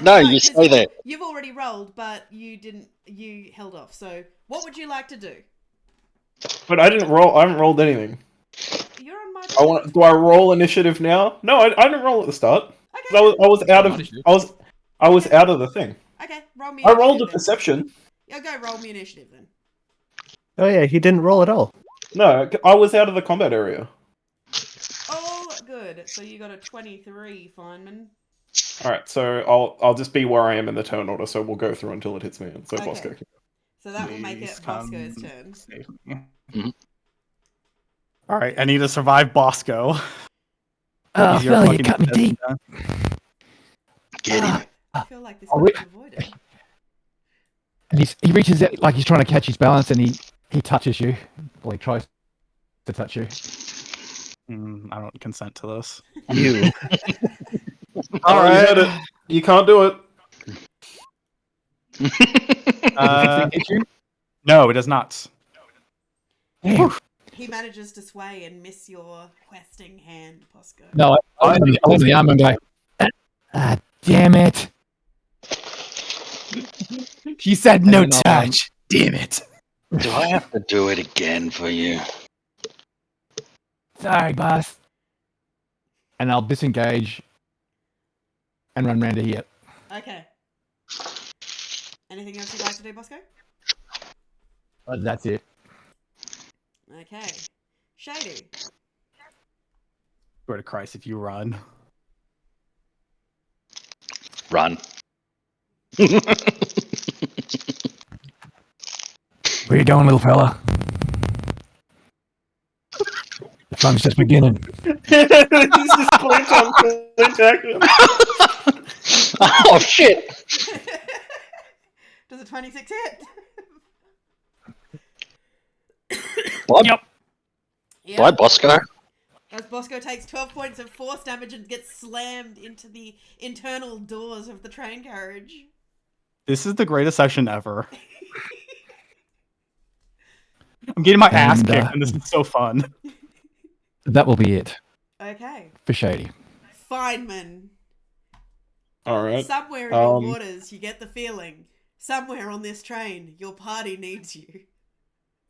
G: No, you stay there.
B: You've already rolled, but you didn't. You held off. So, what would you like to do?
A: But I didn't roll. I haven't rolled anything.
B: You're on my.
A: Do I roll initiative now? No, I didn't roll at the start.
B: Okay.
A: I was out of. I was out of the thing.
B: Okay, roll me.
A: I rolled a
B: then.
A: perception.
B: Yeah, go roll me initiative then.
D: Oh yeah, he didn't roll at all.
A: No, I was out of the combat area.
B: Oh, good. So you got a 23, Feynman.
A: All right, so I'll just be where I am in the turn order. So we'll go through until it hits me, and so
B: Okay.
A: Bosco.
B: So that will make
C: Please
B: it Bosco's turn.
C: save me.
G: Mhm.
C: All right, I need to survive Bosco.
E: Oh,
C: Use your
E: Phil, you
C: fucking
E: cut me deep.
G: Get him.
B: I feel like this
E: Oh,
B: is avoided.
E: And he reaches out like he's trying to catch his balance, and he touches you. Well, he tries to touch you.
C: I don't consent to this.
D: You.
A: All right, you can't do it.
E: Hit you?
C: No, it does not.
E: Damn.
B: He manages to sway and miss your questing hand, Bosco.
E: No, I was the arm and go, damn it.
C: He said no
E: And then
C: touch. Damn it.
G: Do I have to do it again for you?
E: Sorry, boss. And I'll disengage and run round to here.
B: Okay. Anything else you'd like to do, Bosco?
E: That's it.
B: Okay. Shady.
C: Swear to Christ, if you run.
G: Run.
E: Where you going, little fella? The fun's just beginning.
A: He's just clicked on action.
G: Oh shit!
B: Does a 26 hit?
G: What?
E: Yep.
B: Yeah.
G: Right, Bosco.
B: As Bosco takes 12 points of force damage and gets slammed into the internal doors of the train carriage.
C: This is the greatest session ever. I'm getting my ass
E: And,
C: kicked, and this is so fun.
E: That will be it
B: Okay.
E: for Shady.
B: Feynman.
A: All right.
B: Somewhere in your waters, you get the feeling. Somewhere on this train, your party needs you.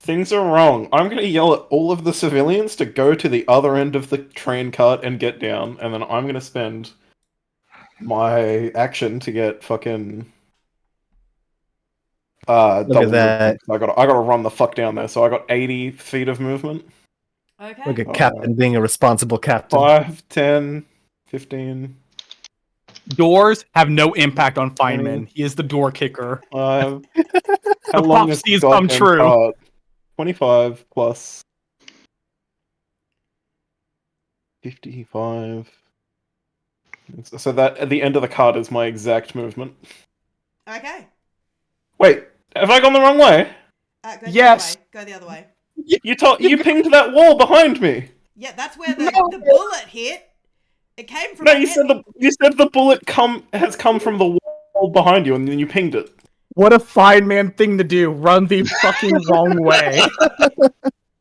A: Things are wrong. I'm going to yell at all of the civilians to go to the other end of the train cart and get down, and then I'm going to spend my action to get fucking double
D: at that.
A: movement. I got to run the fuck down there. So I got 80 feet of movement.
B: Okay.
D: Look at Captain being a responsible captain.
A: 5, 10, 15,
C: Doors have no impact on Feynman. He is the door kicker.
A: 5.
C: The
A: How long is
C: prophecies
A: the
C: come
A: goddamn
C: true.
A: cart? 25 plus 55. So that at the end of the card is my exact movement.
B: Okay.
A: Wait, have I gone the wrong way?
B: Go the
C: Yes.
B: other way. Go the other way.
A: You pinged that wall behind me.
B: Yeah, that's where the bullet hit. It came from
A: No,
B: my
A: you
B: head.
A: said the bullet has come from the wall behind you, and then you pinged it.
C: What a Feynman thing to do. Run the fucking wrong way.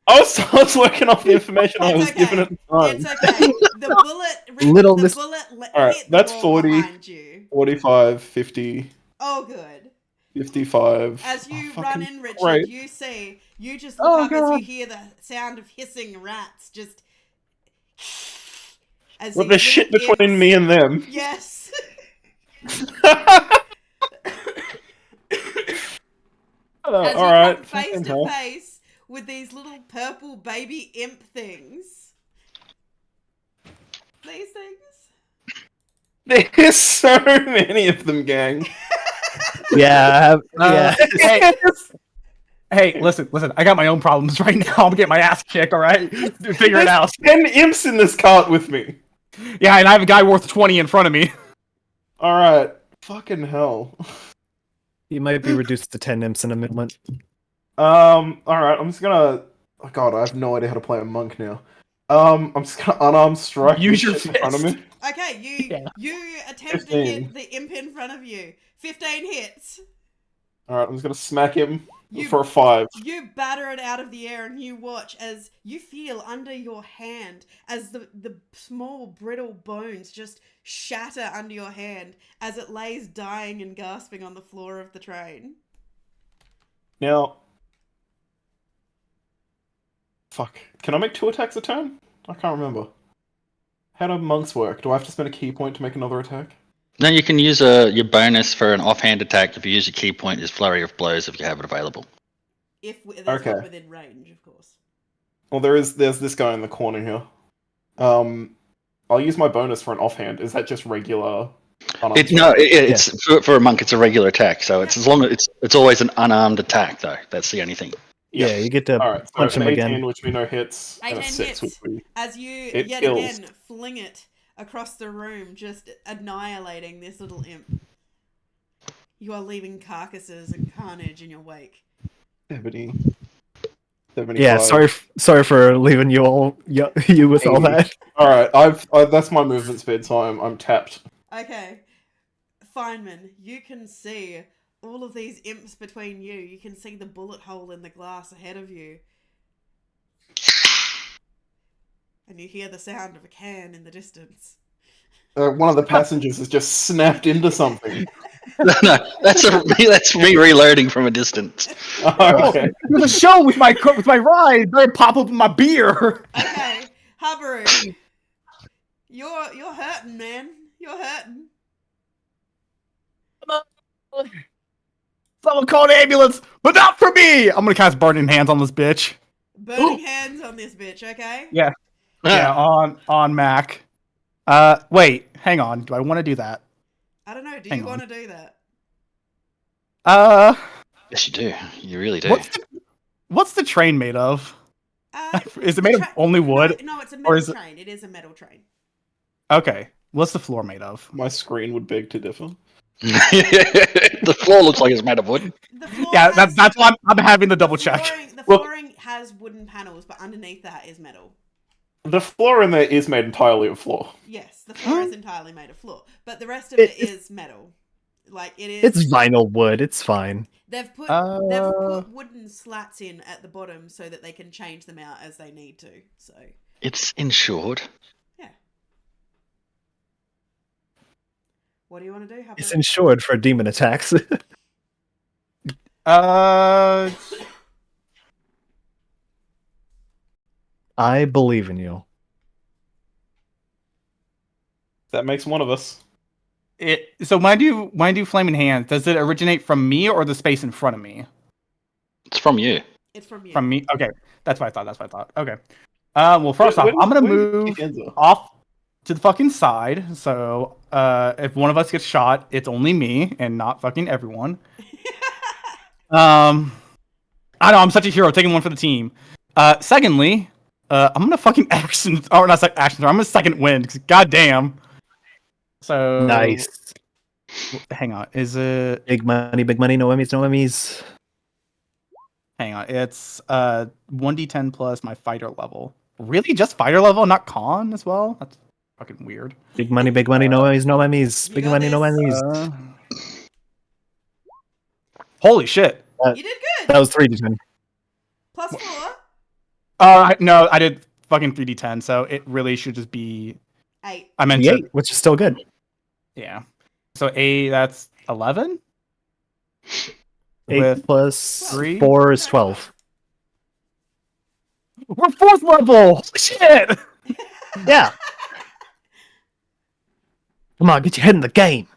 A: I was working off the information I was
B: It's okay.
A: given at the time.
B: It's okay. The bullet,
D: Little
B: the
D: mis-
B: bullet
A: Alright,
B: hit the
A: that's
B: wall
A: 40.
B: behind you.
A: 45, 50,
B: Oh, good.
A: 55.
B: As you
A: Oh,
B: run
A: fucking
B: in, Richard,
A: great.
B: you just look up as you hear the sound of hissing rats just. As
A: With
B: these
A: the shit
B: little
A: between
B: imps-
A: me and them.
B: Yes. As you
A: Alright.
B: come face to face with these little purple baby imp things. These things.
A: There's so many of them, gang.
D: Yeah,
C: Hey, hey, listen. I got my own problems right now. I'm getting my ass kicked, alright? Figure it out.
A: 10 imps in this cart with me.
C: Yeah, and I have a guy worth 20 in front of me.
A: Alright. Fucking hell.
D: You might be reduced to 10 imps in a moment.
A: Alright, I'm just gonna... Oh god, I have no idea how to play a monk now. I'm just gonna unarmed strike
C: Use
A: the
C: your
A: shit in front of me.
B: Okay, you attempt to
A: 15.
B: hit the imp in front of you. 15 hits.
A: Alright, I'm just gonna smack him
B: You-
A: for a 5.
B: You batter it out of the air and you watch as you feel under your hand as the small brittle bones just shatter under your hand as it lays dying and gasping on the floor of the train.
A: Now... Fuck. Can I make 2 attacks a turn? I can't remember. How do monks work? Do I have to spend a key point to make another attack?
G: No, you can use your bonus for an offhand attack. If you use your key point, is flurry of blows if you have it available.
B: If there's
A: Okay.
B: one within range, of course.
A: Well, there's this guy in the corner here. I'll use my bonus for an offhand. Is that just regular?
G: It's for a monk. It's a regular attack, so it's as long as it's always an unarmed attack, though. That's the only thing.
D: Yeah, you get to
A: Alright, so
D: punch him
A: 18,
D: again.
A: which we know hits, and a
B: 18
A: 6,
B: hits.
A: which we...
B: As you
A: It
B: yet
A: kills.
B: again fling it across the room, just annihilating this little imp. You are leaving carcasses and carnage in your wake.
A: 70.
D: Yeah,
A: 75.
D: sorry for leaving you with all
A: 80.
D: that.
A: Alright, that's my movement speed, so I'm tapped.
B: Okay. Feynman, you can see all of these imps between you. You can see the bullet hole in the glass ahead of you. And you hear the sound of a can in the distance.
A: One of the passengers has just snapped into something.
G: No, that's me reloading from a distance.
A: Okay.
C: There's a show with my ride. Better pop open my beer.
B: Okay, Habaru. You're hurting, man. You're hurting.
C: Someone call an ambulance, but not for me! I'm gonna cast Burning Hands on this bitch.
B: Burning hands on this bitch, okay?
C: Yeah. Yeah, on Mac. Wait, hang on. Do I want to do that?
B: I don't know. Do
C: Hang
B: you
C: on.
B: want to do that?
G: Yes, you do. You really do.
C: What's the train made of? Is it
B: the
C: made of only wood?
B: No, it's a
C: or
B: metal
C: is it-
B: train. It is a metal train.
C: Okay. What's the floor made of?
A: My screen would beg to differ.
G: The floor looks like it's made of wood.
B: The floor
C: Yeah,
B: has,
C: that's why I'm having the double check.
B: the
A: Look-
B: flooring has wooden panels, but underneath that is metal.
A: The floor in there is made entirely of floor.
B: Yes, the floor is entirely made of floor, but the rest of it is metal. Like it is.
F: It's vinyl wood. It's fine.
B: They've put wooden slats in at the bottom so that they can change them out as they need to. So
G: It's insured.
B: yeah. What do you want to do? How
F: It's
B: about-
F: insured for demon attacks. I believe in you.
A: That makes one of us.
C: So when I do Flaming Hands, does it originate from me or the space in front of me?
G: It's from you.
B: It's from you.
C: From me? Okay. That's what I thought. Okay. Well, first off, I'm gonna
A: Where do you
C: move
A: think your hands are?
C: off to the fucking side. So if one of us gets shot, it's only me and not fucking everyone. I know I'm such a hero, taking one for the team. Secondly, I'm gonna fucking action, or not action. I'm gonna second wind because goddamn. So
F: Nice.
C: Hang on, is it?
F: Big money, no enemies, no enemies.
C: Hang on, it's 1d10 plus my fighter level. Really, just fighter level, not con as well? That's fucking weird.
F: Big money, no enemies, no enemies.
B: You
F: Big
B: got
F: money, no
B: this.
F: enemies.
C: Holy shit!
B: You did good.
F: That was 3d10.
B: Plus 4.
C: No, I did fucking 3d10, so it really should just be.
B: 8.
C: I meant
F: D8,
C: to.
F: which is still good.
C: Yeah. So that's 11.
F: 8
C: With
F: plus
C: 3?
F: 4 is 12.
C: We're 4th level. Holy shit!
F: Yeah. Come on, get your head in the game.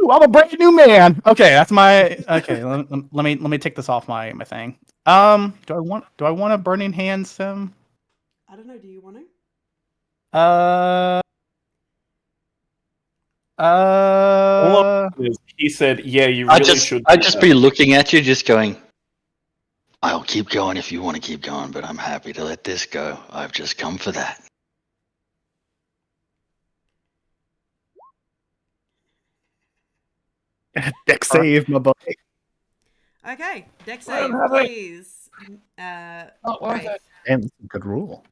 C: Ooh, I'm a brand new man. Okay, that's my. Okay, let me take this off my thing. Do I want a burning hands him?
B: I don't know. Do you want to?
A: He said, "Yeah, you really should."
G: I'd just be looking at you, just going, "I'll keep going if you want to keep going, but I'm happy to let this go. I've just come for that."
F: Deck save, my boy.
B: Okay. Deck
A: Let him
B: save,
A: have it.
B: please.
E: Not worth
B: Wraith.
E: it.
F: Damn, that's a good rule.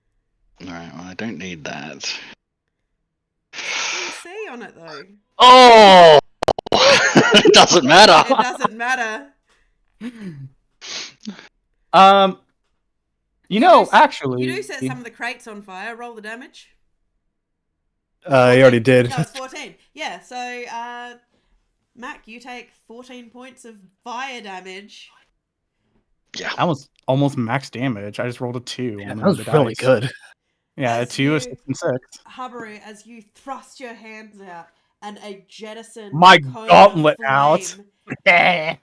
G: All right, well, I don't need that.
B: C on it though.
G: Oh, it doesn't matter.
B: It doesn't matter.
C: Actually,
B: You do set some of the crates on fire. Roll the damage.
F: You already did.
B: No, it's 14. Yeah, so, Mac, you take 14 points of fire damage.
G: Yeah.
C: that was almost max damage. I just rolled a 2.
F: Yeah,
C: on
F: that
C: the
F: was really
C: dice.
F: good.
C: Yeah, a
B: As
C: 2, a
B: you-
C: 6, and 6.
B: Habaru, as you thrust your hands out and a jettison
C: My
B: cone of
C: gauntlet out.
B: flame,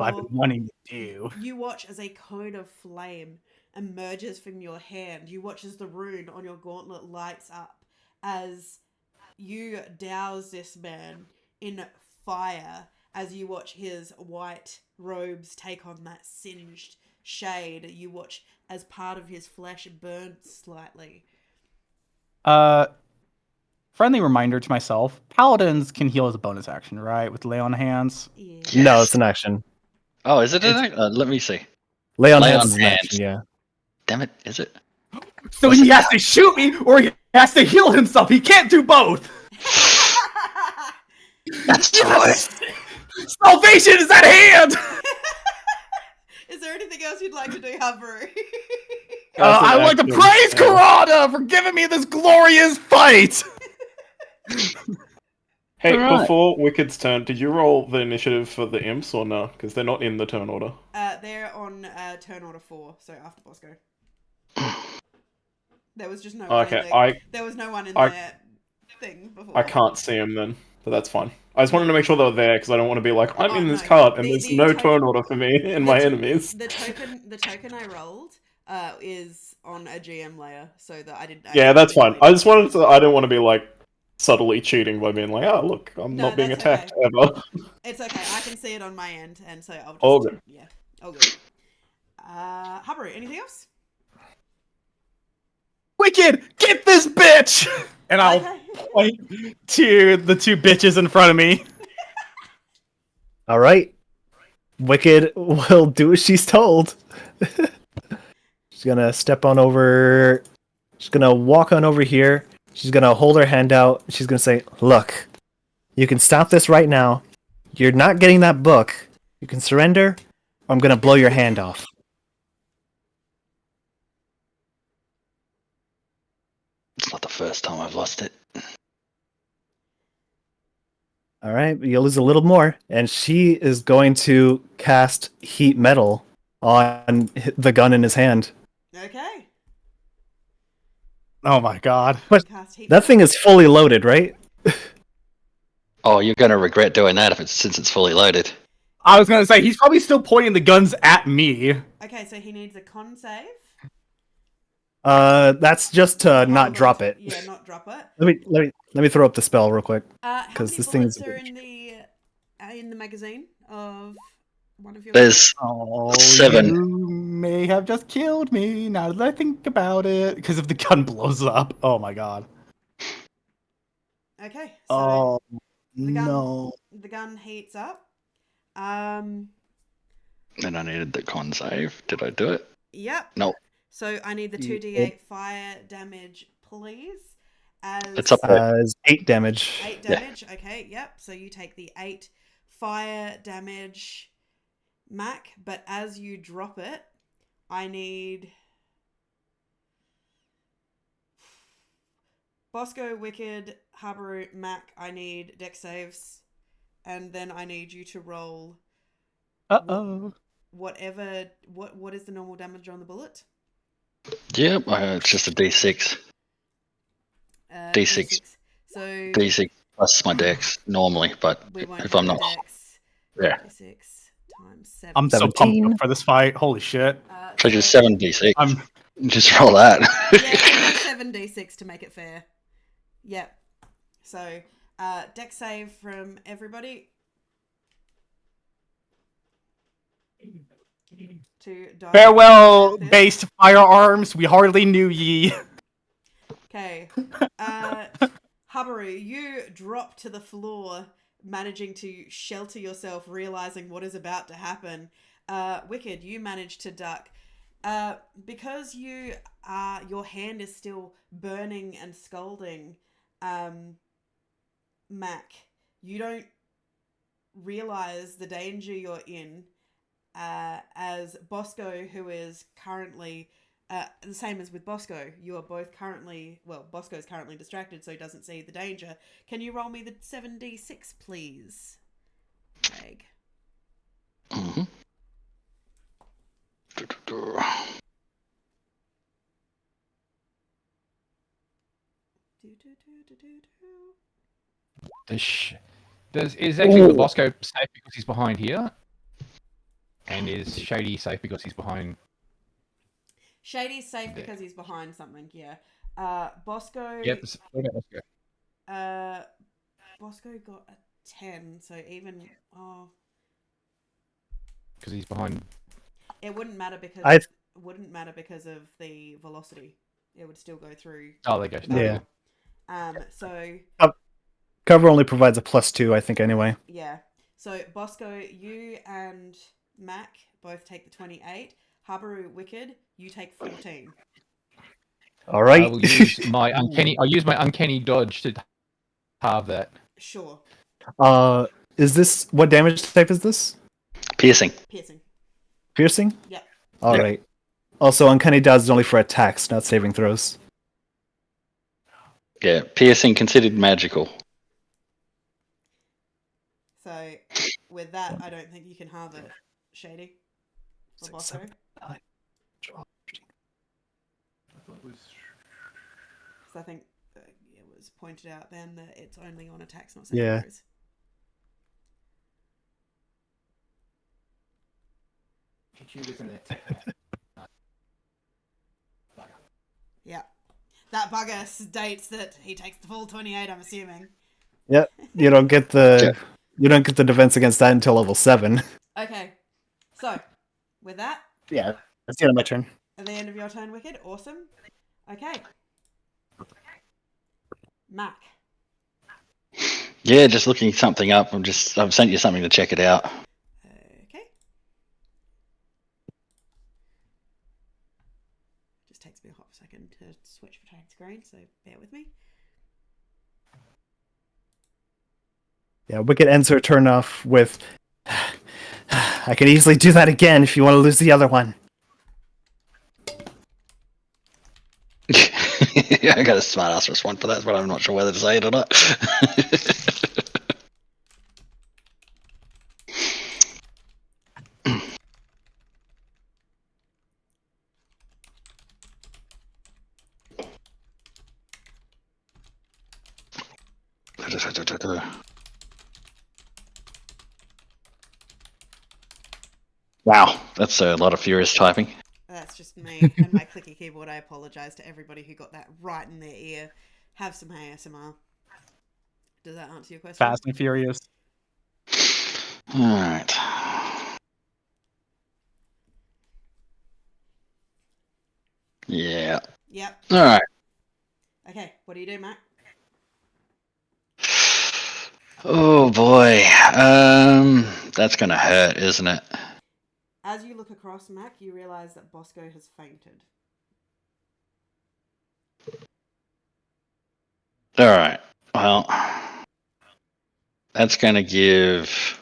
C: I've been wanting to do.
B: You watch as a cone of flame emerges from your hand. You watch as the rune on your gauntlet lights up as you douse this man in fire, as you watch his white robes take on that singed shade. You watch as part of his flesh burns slightly.
C: Friendly reminder to myself: Paladins can heal as a bonus action, right? With lay on hands.
B: Yeah.
F: No, it's an action.
G: Oh, is it? Let me see.
F: Lay on
G: Lay
F: hands
G: on
F: is an
G: hands.
F: action, yeah.
G: Damn it, is it?
C: So he has to shoot me, or he has to heal himself. He can't do both.
G: That's right.
C: Salvation is at hand.
B: Is there anything else you'd like to do, Habaru?
C: I would like to praise Karada for giving me this glorious fight.
A: Hey,
G: Alright.
A: before Wicked's turn, did you roll the initiative for the imps or no? Because they're not in the turn order.
B: They're on turn order 4, so after boss go. There was just no one in
A: Okay,
B: there. There was no one in
A: I-
B: their thing before.
A: I can't see him then. but that's fine. I just wanted to make sure they were there because I don't want to be like, I'm
B: Oh,
A: in this
B: no.
A: cart and
B: The-
A: there's
B: the
A: no
B: token-
A: turn order for me and my enemies.
B: The token I rolled is on a GM layer, so that I didn't.
A: Yeah, that's fine.
B: accidentally
A: I just
B: delete
A: wanted to. I didn't want to be like subtly cheating by being like, oh look, I'm
B: No,
A: not being
B: that's
A: attacked
B: okay.
A: ever.
B: It's okay. I can see it on my end, and so I'll just
A: All good.
B: yeah, all good. Habaru, anything else?
C: Wicked, get this bitch! And I'll
B: Okay.
C: point to the two bitches in front of me.
D: All right. Wicked will do as she's told. She's gonna step on over. She's gonna walk on over here. She's gonna hold her hand out. She's gonna say, "Look, you can stop this right now. You're not getting that book. You can surrender, or I'm gonna blow your hand off."
G: It's not the first time I've lost it.
D: All right, you'll lose a little more, and she is going to cast heat metal on the gun in his hand.
B: Okay.
C: Oh my god.
D: But
B: Cast heat
D: that thing is fully loaded, right?
G: Oh, you're gonna regret doing that since it's fully loaded.
C: I was gonna say, he's probably still pointing the guns at me.
B: Okay, so he needs a con save.
D: That's just to not
B: Hold
D: drop
B: on
D: it.
B: to- Yeah, not drop it.
D: Let me throw up the spell real quick.
B: How
D: 'Cause
B: many
D: this thing is
B: bullets
D: a
B: are
D: bit-
B: in the magazine of one of your?
G: There's
C: Oh,
G: 7.
C: You may have just killed me now that I think about it. Because if the gun blows up, oh my god.
B: Okay, so
C: Oh
B: the gun,
C: no.
B: the gun heats up.
G: And I needed the con save. Did I do it?
B: Yep.
G: No.
B: So I need the
D: Yeah.
B: 2d8 fire damage, please. As
G: It's up there.
D: As 8 damage.
B: 8
G: Yeah.
B: damage. Okay, yep. So you take the 8 fire damage, Mac. But as you drop it, I need Bosco, Wicked, Habaru, Mac. I need deck saves, and then I need you to roll
C: Uh-oh.
B: whatever. What is the normal damage on the bullet?
G: Yep, it's just a D6. D6.
B: So
G: D6 plus my dex normally, but
B: we won't
G: if
B: have
G: I'm
B: the
G: not.
B: dex.
G: Yeah.
B: D6 times 7.
C: I'm so
D: 17.
C: pumped up for this fight. Holy shit.
G: So just 7d6.
C: I'm
G: Just roll that.
B: Yeah, so go 7d6 to make it fair. Yep. So, deck save from everybody. To die.
C: farewell, based firearms. We hardly knew ye.
B: Okay. Habaru, you drop to the floor, managing to shelter yourself, realizing what is about to happen. Wicked, you manage to duck. Because your hand is still burning and scalding, Mac, you don't realize the danger you're in, as Bosco, who is currently the same as with Bosco, you are both currently, well, Bosco is currently distracted, so he doesn't see the danger. Can you roll me the 7d6, please, Craig?
G: Mhm.
E: Is actually Bosco safe because he's behind here? And is Shady safe because he's behind?
B: Shady's safe because he's behind something, yeah. Bosco...
E: Yep. What about Bosco?
B: Bosco got a 10, so even... Oh,
E: Because he's behind.
B: it wouldn't matter because...
D: I-
B: It wouldn't matter because of the velocity. It would still go through.
E: Oh, there goes.
D: Yeah.
B: So...
D: Cover only provides a +2, I think, anyway.
B: Yeah. So, Bosco, you and Mac both take the 28. Habaru, Wicked, you take 14.
D: All right.
E: I will use my uncanny. I'll use my uncanny dodge to halve that.
B: Sure.
D: Is this what damage type is this?
G: Piercing.
B: Piercing.
D: Piercing?
B: Yep.
D: All right. Also, uncanny dodge is only for attacks, not saving throws.
G: Yeah, piercing considered magical.
B: So, with that, I don't think you can halve it, Shady. Or
D: Six,
B: Bosco.
D: 7, 9, 12, 13.
B: Because I think it was was pointed out then that it's only on attacks, not saving
D: Yeah.
B: throws. Yeah. That bugger states that he takes the full 28, I'm assuming.
D: Yep. You don't get the defense against that until level 7.
B: Okay. So, with that,
F: Yeah, that's the end of my turn.
B: at the end of your turn, Wicked. Awesome. Okay. Mac.
G: Yeah, just looking something up. I've sent you something to check it out.
B: Okay. Just takes me a hot second to switch between screens, so bear with me.
D: Yeah, Wicked ends her turn off with, I can easily do that again if you want to lose the other one.
G: Yeah, I got a smart ass response for that, but I'm not sure whether to say it or not. Wow, that's a lot of furious typing.
B: That's just me and my clicky keyboard. I apologise to everybody who got that right in their ear. Have some ASMR. Does that answer your question?
C: Fast and Furious.
G: Alright. Yeah.
B: Yep.
G: Alright.
B: Okay, what do you do, Mac?
G: Oh boy. That's gonna hurt, isn't it?
B: As you look across, Mac, you realise that Bosco has fainted.
G: Alright. Well, that's gonna give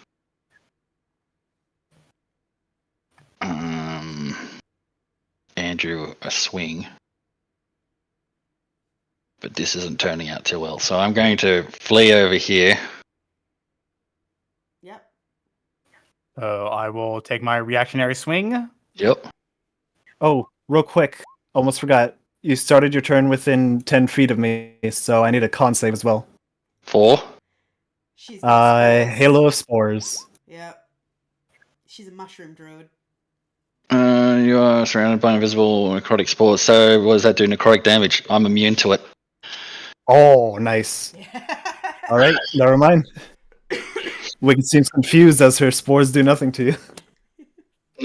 G: Andrew a swing. But this isn't turning out too well. So I'm going to flee over here.
B: Yep.
C: So I will take my reactionary swing.
G: Yep.
D: Oh, real quick, almost forgot. You started your turn within 10 feet of me, so I need a con save as well.
G: 4.
B: She's got spores.
D: Halo of Spores.
B: Yep. She's a mushroom druid.
G: You are surrounded by invisible necrotic spores. So what does that do? Necrotic damage. I'm immune to it.
D: Oh, nice. All right, never mind. Wicked seems confused as her spores do nothing to you.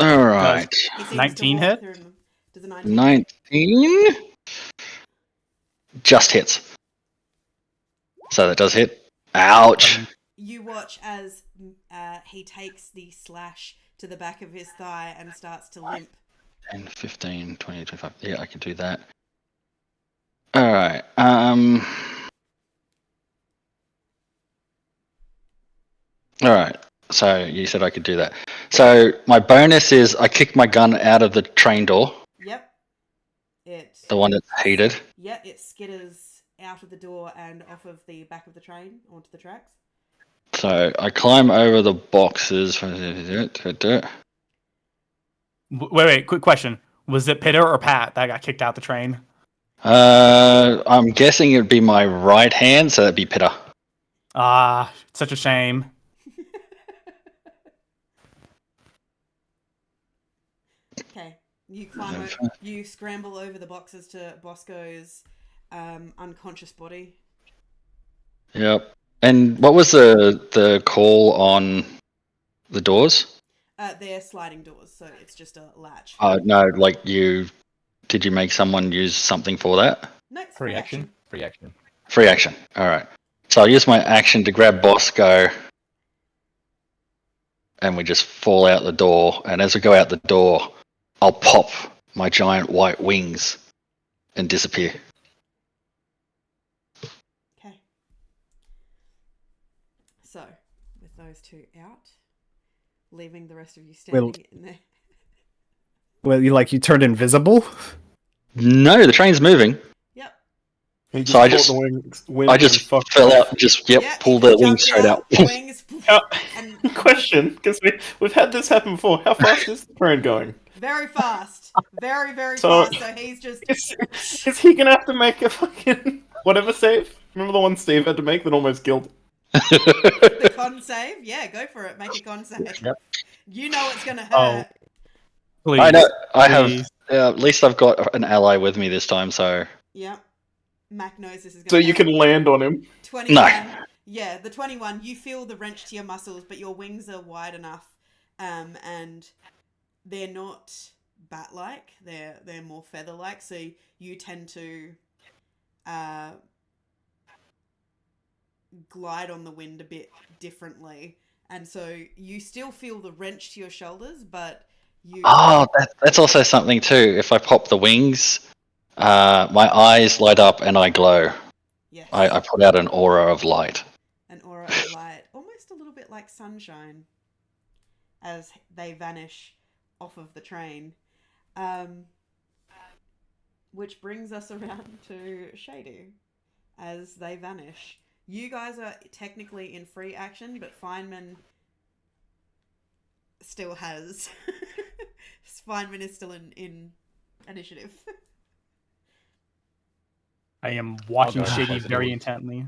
G: All right.
B: He seems to
C: 19
B: walk
C: hit?
B: through them. Does a 19
G: 19 just hits. So that does hit. Ouch.
B: You watch as he takes the slash to the back of his thigh and starts to limp.
G: 10, 15, 20, 25. Yeah, I can do that. All right. All right. So you said I could do that. So my bonus is I kick my gun out of the train door,
B: Yep.
G: the one that's heated.
B: Yep, it skitters out of the door and off of the back of the train onto the tracks.
G: So I climb over the boxes.
C: Wait, quick question. Was it Pitter or Pat that got kicked out the train?
G: I'm guessing it'd be my right hand, so that'd be Pitter.
C: Ah, such a shame.
B: Okay. You you scramble over the boxes to Bosco's unconscious body.
G: Yep. And what was the call on the doors?
B: They're sliding doors, so it's just a latch.
G: No, like did you make someone use something for that?
B: No, it's
E: Free action. Free action.
G: Free action. All right. So I'll use my action to grab Bosco, and we just fall out the door. And as we go out the door, I'll pop my giant white wings and disappear.
B: Okay. So, with those two out, leaving the rest of you standing in there.
D: Well, you turned invisible?
G: No, the train's moving.
B: Yep.
A: He
G: So I
A: caught
G: just-
A: the wind
G: I just
A: and fucked
G: fell
A: off.
G: out. Just
B: Yeah,
G: pulled
B: he
G: the wings
B: jumped
G: straight out.
B: Wings.
A: How-
B: And
A: Question, because we've had this happen before. How fast is the train going?
B: very fast. Very, very
A: So-
B: fast. So he's just...
A: Is he gonna have to make a fucking Whatever save. Remember the one Steve had to make that almost killed?
B: The con save? Yeah, go for it. Make a con save.
C: Yep.
B: You know it's gonna
C: Oh,
B: hurt.
C: please.
G: I know. I have.
C: please.
G: At least I've got an ally with me this time, so
B: Yep. Mac knows this is gonna
A: So you
B: hurt.
A: can land on him.
B: 21. Yeah, the 21. You feel the wrench to your muscles, but your wings are wide enough, and they're not bat-like. They're more feather-like. So you tend to glide on the wind a bit differently, and so you still feel the wrench to your shoulders, but you.
G: Oh, that's also something too. If I pop the wings, my eyes light up and I glow.
B: Yes.
G: I put out an aura of light.
B: An aura of light, almost a little bit like sunshine, as they vanish off of the train. Which brings us around to Shady, as they vanish. You guys are technically in free action, but Feynman still has. Feynman is still in initiative.
C: I am watching
E: go ahead and
C: Shady
E: close the
C: very
E: door.
C: intently.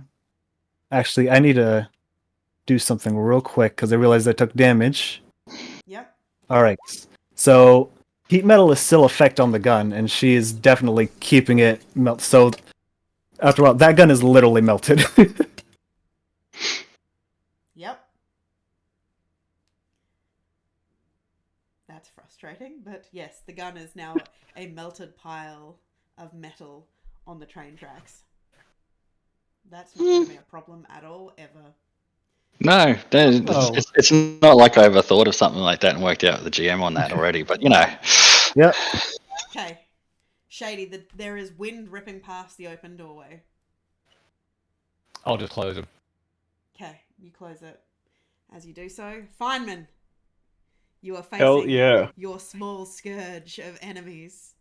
F: Actually, I need to do something real quick because I realized I took damage.
B: Yep.
F: All right. So heat metal is still effect on the gun, and she is definitely keeping it melt. So after all, that gun is literally melted.
B: Yep. That's frustrating, but yes, the gun is now a melted pile of metal on the train tracks. That's not going to be a problem at all, ever.
G: No,
F: Oh.
G: it's not like I ever thought of something like that and worked out with the GM on that already. But you know,
F: Yep.
B: Okay. Shady, there is wind ripping past the open doorway.
E: I'll just close them.
B: Okay, you close it. As you do so, Feynman, you are
A: Hell
B: facing
A: yeah.
B: your small scourge of enemies.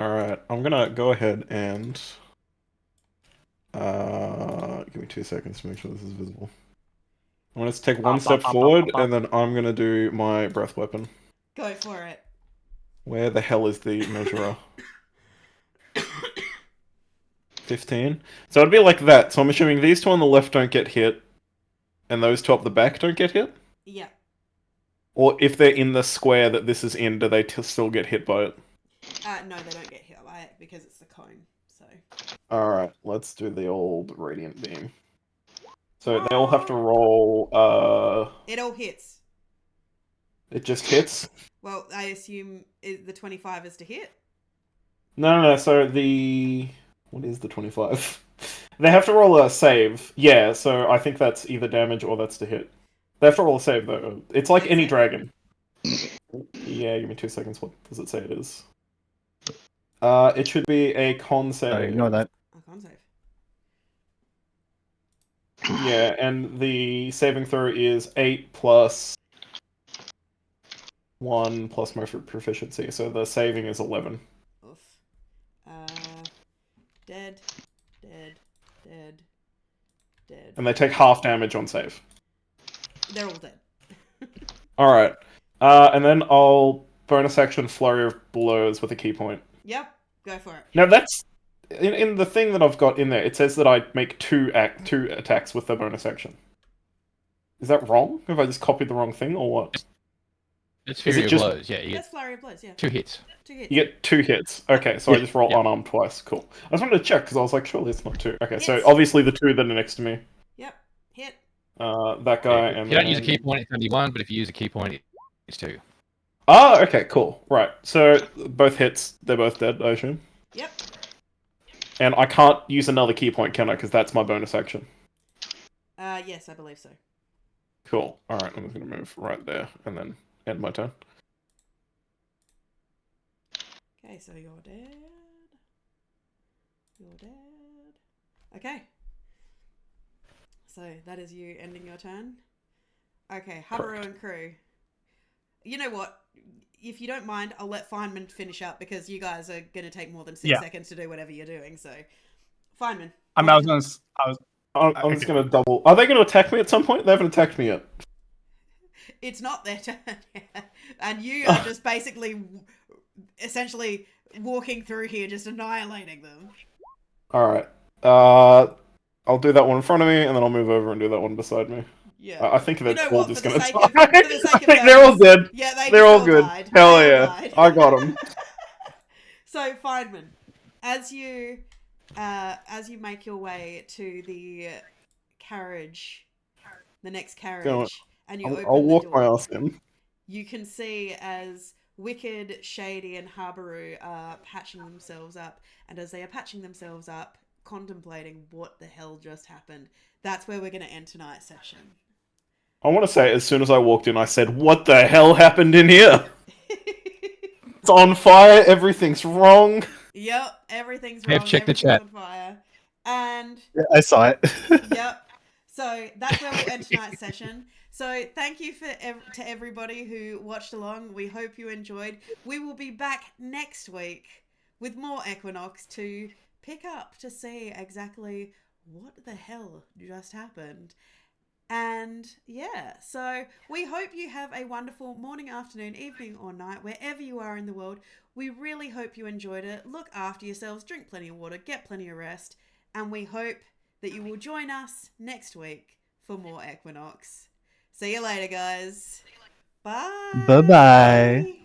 A: Alright, I'm gonna go ahead and... give me 2 seconds to make sure this is visible. I'm gonna take one step forward, and then I'm gonna do my breath weapon.
B: Go for it.
A: Where the hell is the measurer? 15. So it'd be like that. So I'm assuming these two on the left don't get hit, and those two up the back don't get hit?
B: Yeah.
A: Or if they're in the square that this is in, do they still get hit by it?
B: No, they don't get hit by it because it's the cone. So.
A: Alright, let's do the old radiant beam. So they all have to roll,
B: It all hits.
A: it just hits?
B: Well, I assume the 25 is to hit.
A: No, so the... What is the 25? They have to roll a save. Yeah, so I think that's either damage or that's to hit. They have to roll a save, though. It's like any dragon. Yeah, give me 2 seconds. What does it say it is? It should be a con save.
F: Ignore that.
B: Oh, con save.
A: Yeah, and the saving throw is 8 plus 1 plus my proficiency, so the saving is 11.
B: Oof. Dead.
A: And they take half damage on save.
B: They're all dead.
A: Alright. And then I'll bonus action Flurry of Blows with a key point.
B: Yep, go for it.
A: Now that's... In the thing that I've got in there, it says that I make two attacks with the bonus action. Is that wrong? Have I just copied the wrong thing, or what?
E: It's
A: Is it
E: Fury of
A: just-
E: Blows. Yeah, you
B: That's
E: get
B: flurry of blows, yeah.
E: 2 hits.
B: 2 hits.
A: You get 2 hits. Okay, so I
F: Yeah,
A: just roll
E: yeah.
A: unarmed twice. Cool. I just wanted to check, because I was like, surely it's not 2. Okay, so
B: Hits.
A: obviously the 2 that are next to me.
B: Yep, hit.
A: That guy,
E: If
A: and
E: you don't use a
A: then-
E: key point, it's only 1, but if you use a key point, it's 2.
A: Ah, okay, cool. Right, so both hits, they're both dead, I assume?
B: Yep.
A: And I can't use another key point, can I? Because that's my bonus action.
B: Yes, I believe so.
A: Cool. Alright, I'm just going to move right there, and then end my turn.
B: Okay, so you're dead. You're dead. Okay. So that is you ending your turn. Okay, Habaru and crew. You know what? If you don't mind, I'll let Feynman finish up because you guys are going to take more than 6 seconds to do whatever you're doing. So, Feynman.
C: I'm just
A: I'm just going to double... Are they going to attack me at some point? They haven't attacked me yet.
B: It's not their turn yet. And you are just basically, essentially walking through here, just annihilating them.
A: Alright. I'll do that one in front of me, and then I'll move over and do that one beside me.
B: Yeah.
A: I think they're all
B: For
A: just
B: the
A: gonna
B: sake
A: die.
B: of for the sake
A: I
B: of
A: think they're all
B: fairness.
A: dead.
B: Yeah, they
A: They're
B: just
A: all good.
B: died.
A: Hell
B: They all
A: yeah,
B: died.
A: I got them.
B: So Feynman, as you make your way to the carriage, the next carriage, and you
A: I'll
B: open the
A: walk my
B: door,
A: ass in.
B: you can see as Wicked, Shady, and Habaru are patching themselves up, and as they are patching themselves up, contemplating what the hell just happened. That's where we're going to end tonight's session.
A: I want to say, as soon as I walked in, I said, "What the hell happened in here? It's on fire. Everything's wrong."
B: Yep, everything's
E: I have
B: wrong.
E: checked the
B: Everything's
E: chat.
B: on fire. And
D: Yeah, I saw it.
B: yep. So that's where we'll end tonight's session. So thank you to everybody who watched along. We hope you enjoyed. We will be back next week with more Equinox to pick up to see exactly what the hell just happened. And yeah, so we hope you have a wonderful morning, afternoon, evening, or night, wherever you are in the world. We really hope you enjoyed it. Look after yourselves, drink plenty of water, get plenty of rest, and we hope that you will join us next week for more Equinox. See you later, guys. Bye.
D: Bye-bye.